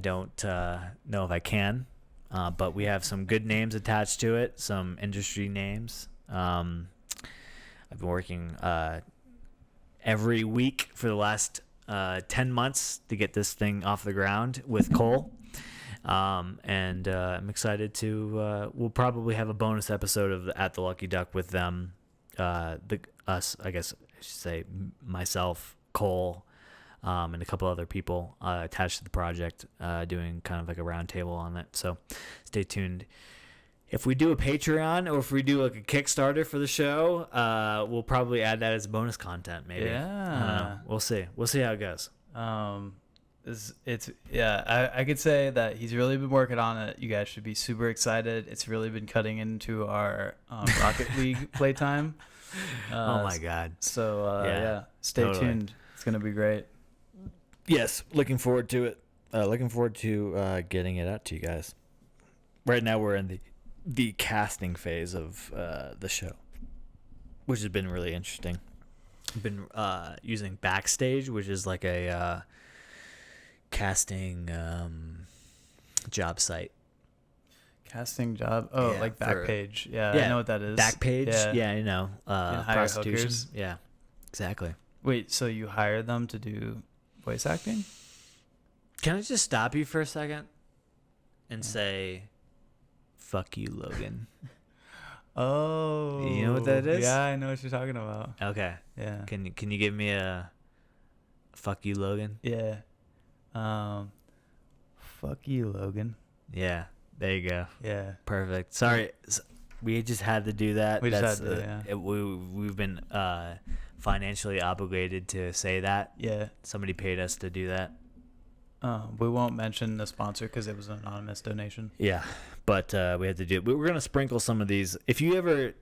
don't know if I can, but we have some good names attached to it, some industry names. I've been working every week for the last 10 months to get this thing off the ground with Cole. And I'm excited to, we'll probably have a bonus episode of At the Lucky Duck with them, I guess I should say myself, Cole, and a couple other people attached to the project, doing kind of like a round table on it. So stay tuned. If we do a Patreon or if we do like a Kickstarter for the show, we'll probably add that as bonus content, maybe. Yeah. We'll see. We'll see how it goes. I could say that he's really been working on it. You guys should be super excited. It's really been cutting into our Rocket League playtime. Oh my God. So yeah, stay tuned. It's gonna be great. Yes, looking forward to it. Looking forward to getting it out to you guys. Right now we're in the casting phase of the show, which has been really interesting. I've been using Backstage, which is like a casting job site. Casting job? Oh, yeah, like Backpage. Yeah, I know what that is. Backpage? Yeah, you know. Prostitution. Hookers. Yeah, exactly. Wait, so you hire them to do voice acting? Can I just stop you for a second and say, fuck you, Logan? Oh. You know what that is? Yeah, I know what you're talking about. Okay. Yeah. Can you give me a fuck you, Logan? Yeah. Fuck you, Logan. Yeah. There you go. Yeah. Perfect. Sorry, we just had to do that. We just had to, yeah. We've been financially obligated to say that. Yeah. Somebody paid us to do that. We won't mention the sponsor because it was an anonymous donation. Yeah, but we had to do it. We're going to sprinkle some of these. If you're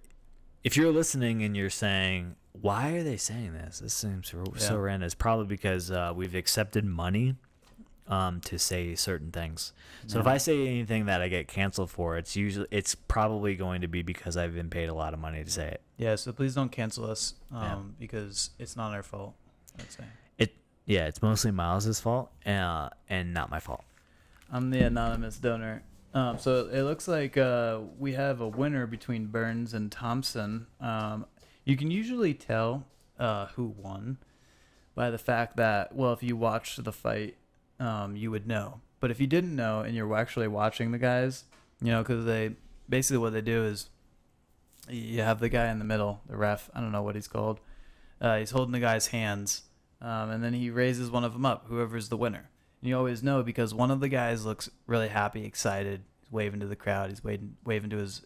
listening and you're saying, why are they saying this? This seems so random. It's probably because we've accepted money to say certain things. So if I say anything that I get canceled for, it's probably going to be because I've been paid a lot of money to say it. Yeah, so please don't cancel us because it's not our fault, I'd say. Yeah, it's mostly Miles' fault and not my fault. I'm the anonymous donor. So it looks like we have a winner between Burns and Thompson. You can usually tell who won by the fact that, well, if you watched the fight, you would know. But if you didn't know and you're actually watching the guys, because basically what they do is you have the guy in the middle, the ref, I don't know what he's called. He's holding the guy's hands. And then he raises one of them up, whoever's the winner. And you always know because one of the guys looks really happy, excited. He's waving to the crowd. He's waving to his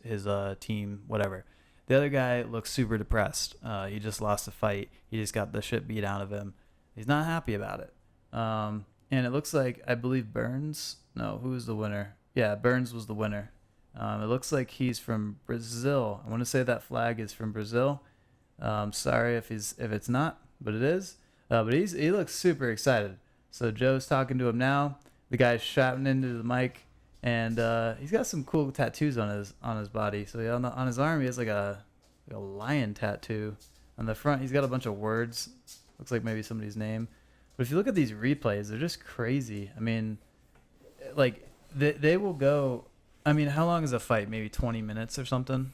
team, whatever. The other guy looks super depressed. He just lost a fight. He just got the shit beat out of him. He's not happy about it. And it looks like, I believe Burns. No, who was the winner? Yeah, Burns was the winner. It looks like he's from Brazil. I want to say that flag is from Brazil. Sorry if it's not, but it is. But he looks super excited. So Joe's talking to him now. The guy's shouting into the mic, and he's got some cool tattoos on his body. So on his arm, he has like a lion tattoo. On the front, he's got a bunch of words. Looks like maybe somebody's name. But if you look at these replays, they're just crazy. I mean, like they will go. I mean, how long is a fight? Maybe 20 minutes or something.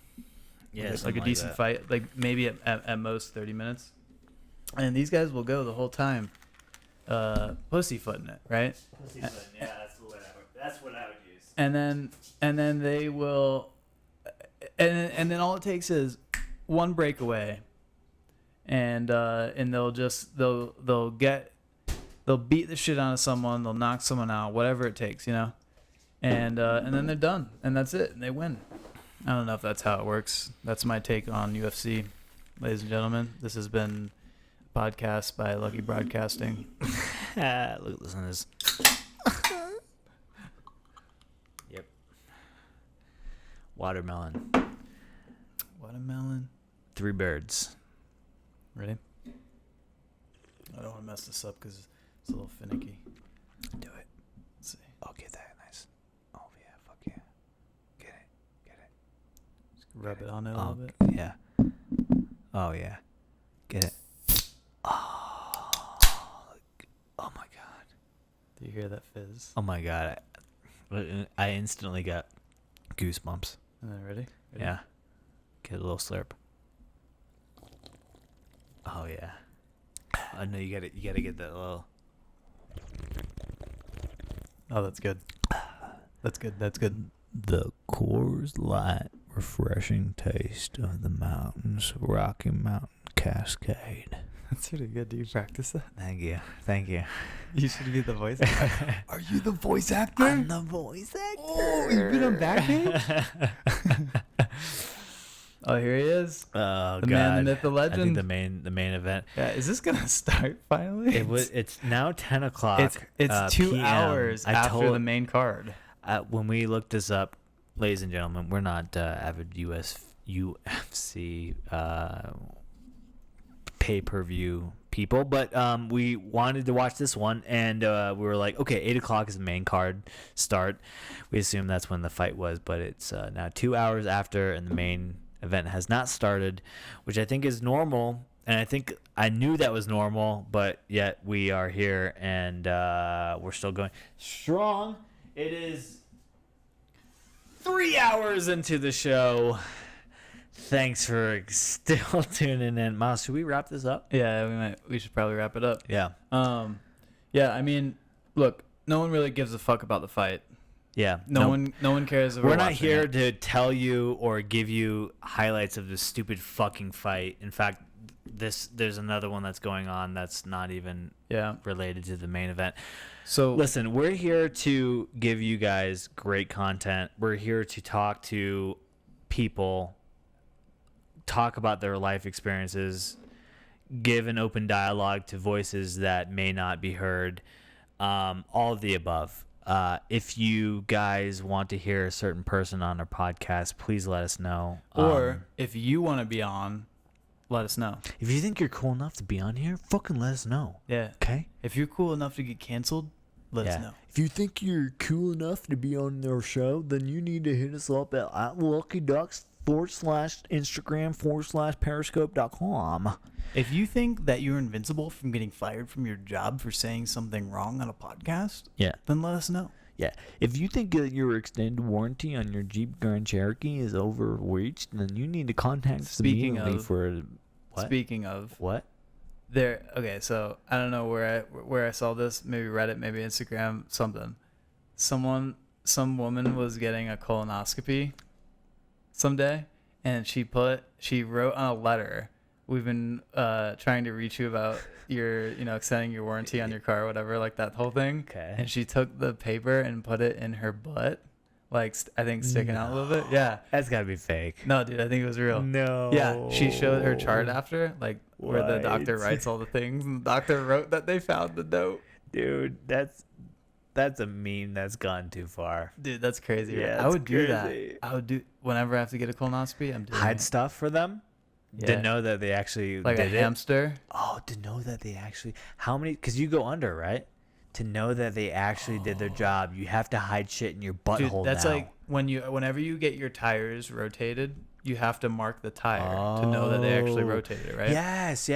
Yeah, like a decent fight. Like maybe at most 30 minutes. And these guys will go the whole time pussyfooting it, right? Pussyfooting, yeah, that's what I would use. and then they will, and then all it takes is one breakaway, and they'll beat the shit out of someone, they'll knock someone out, whatever it takes, and then they're done, and that's it, and they win. I don't know if that's how it works. That's my take on UFC, ladies and gentlemen. This has been a podcast by Lucky Broadcasting. Look at this one. Yep. Watermelon. 3 birds. Ready? I don't want to mess this up because it's a little finicky. Do it. Let's see. Okay, that nice. Oh yeah, fuck yeah. Get it. Just rub it on it a little bit. Yeah. Oh yeah. Get it. Oh my god. Do you hear that fizz? Oh my god. I instantly got goosebumps. And then ready? Yeah. Get a little slurp. Oh yeah. I know you gotta get that little. Oh, that's good. That's good. The Coors Light refreshing taste of the mountains, Rocky Mountain Cascade. That's pretty good. Do you practice that? Thank you. You should be the voice actor. Are you the voice actor? I'm the voice actor. Oh, you've been on Backpage? Oh, here he is. Oh, the God. man, the myth, the legend. I think the main event. Yeah, is this gonna start finally? It's now 10 o'clock. It's 2 PM. hours after the main card. When we looked this up, ladies and gentlemen, we're not avid UFC pay-per-view people, but we wanted to watch this one, and we were like, okay, 8 o'clock is the main card start. We assumed that's when the fight was, but it's now 2 hours after, and the main event has not started, which I think is normal, and I think I knew that was normal, but yet we are here, and we're still going strong. It is 3 hours into the show. Thanks for still tuning in. Miles, should we wrap this up? Yeah, we should probably wrap it up. Yeah. Yeah, I mean, look, no one really gives a fuck about the fight. Yeah. No one cares if we're not here to tell you or give you highlights of this stupid fucking fight. In fact, there's another one that's going on that's not even related to the main event. So listen, we're here to give you guys great content. We're here to talk to people, talk about their life experiences, give an open dialogue to voices that may not be heard, all of the above. If you guys want to hear a certain person on our podcast, please let us know. Or if you want to be on, let us know. If you think you're cool enough to be on here, fucking let us know. Yeah. Okay? If you're cool enough to get canceled, let us know. If you think you're cool enough to be on our show, then you need to hit us up at LuckyDucks/Instagram/Periscope.com. If you think that you're invincible from getting fired from your job for saying something wrong on a podcast, then let us know. Yeah. If you think that your extended warranty on your Jeep Grand Cherokee is overreached, then you need to contact us immediately for what? Speaking of what? Okay, so I don't know where I saw this, maybe Reddit, maybe Instagram, something. Some woman was getting a colonoscopy someday, and she wrote on a letter, "We've been trying to reach you about your, extending your warranty on your car," or whatever, like that whole thing. Okay. And she took the paper and put it in her butt, like I think sticking out a little bit. Yeah. That's gotta be fake. No, dude, I think it was real. No. Yeah, she showed her chart after, like where the doctor What? writes all the things, and the doctor wrote that they found the note. Dude, that's a meme that's gone too far. Dude, that's crazy. Yeah, I would do crazy. that. I would do whenever I have to get a colonoscopy. I'm doing Hide it. stuff for them. Yeah. To know that they actually Like did a hamster. Oh, to know that they actually how many? Because you go under, right? To know that they actually did their job, you have to hide shit in your butthole. Dude, that's now. like whenever you get your tires rotated, you have to mark the tire to know that they actually rotated it, right? Yes.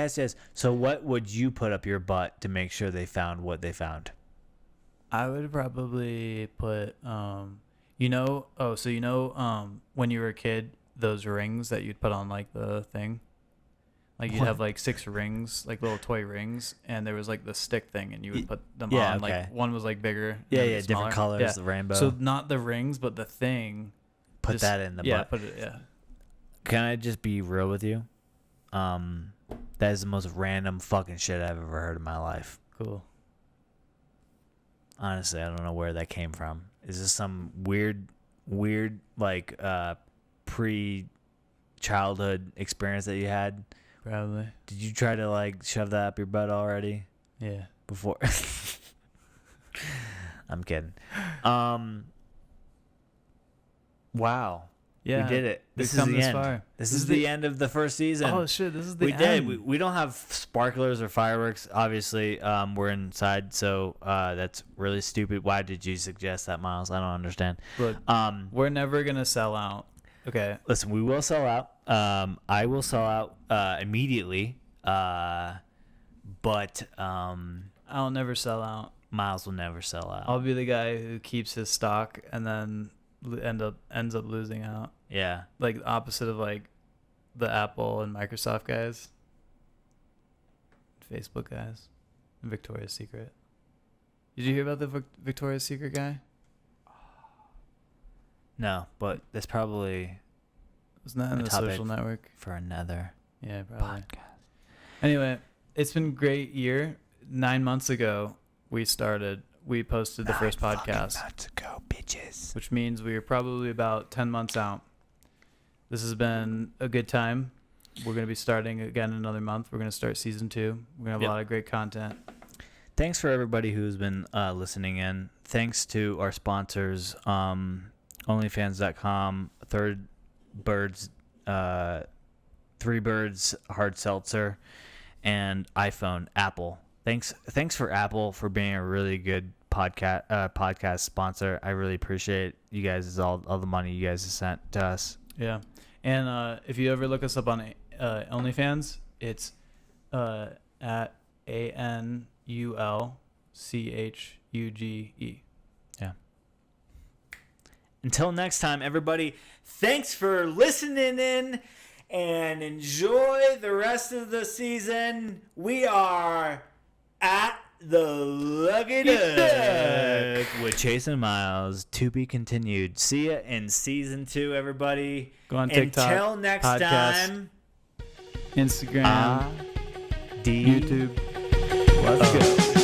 So what would you put up your butt to make sure they found what they found? I would probably put when you were a kid, those rings that you'd put on like the thing, Like you'd What? have like 6 rings, like little toy rings, and there was like the stick thing, and you would put them yeah, on. okay. Like one was like bigger. and Yeah, then yeah, different smaller. colors, the rainbow. So not the rings, but the thing. Put just- that in the yeah, butt. put it. Yeah. Can I just be real with you? That is the most random fucking shit I've ever heard in my life. Cool. Honestly, I don't know where that came from. Is this some weird like pre-childhood experience that you had? Probably. Did you try to like shove that up your butt already Yeah. before? I'm kidding. Wow. Yeah. We did it. We've This is come the this end. far. This is the end of the first season. Oh shit! This is the We end. did. We don't have sparklers or fireworks. Obviously, we're inside, so that's really stupid. Why did you suggest that, Miles? I don't understand. Look, we're never gonna sell out. Okay. Listen, we will sell out. I will sell out immediately. But I'll never sell out. Miles will never sell out. I'll be the guy who keeps his stock and then ends up losing out. Yeah. Like the opposite of like the Apple and Microsoft guys, Facebook guys, and Victoria's Secret. Did you hear about the Victoria's Secret guy? No, but that's probably Wasn't that in A the topic social network? for another Yeah, probably. podcast. Anyway, it's been a great year. 9 months ago, we posted the first podcast, Months ago, bitches. which means we are probably about 10 months out. This has been a good time. We're going to be starting again in another month. We're going to start season 2. We're going to have Yep. a lot of great content. Thanks for everybody who's been listening in. Thanks to our sponsors, OnlyFans.com, Three Birds Hard Seltzer, and iPhone, Apple. Thanks for Apple for being a really good podcast sponsor. I really appreciate you guys, all the money you guys have sent to us. Yeah. And if you ever look us up on OnlyFans, it's at ANULCHUGE. Yeah. Until next time, everybody, thanks for listening in and enjoy the rest of the season. We are at the Lucky Duck with Chase and Myles, to be continued. See ya in season 2, everybody. Go on TikTok, Until next podcast, time. Instagram, D. YouTube. Let's go.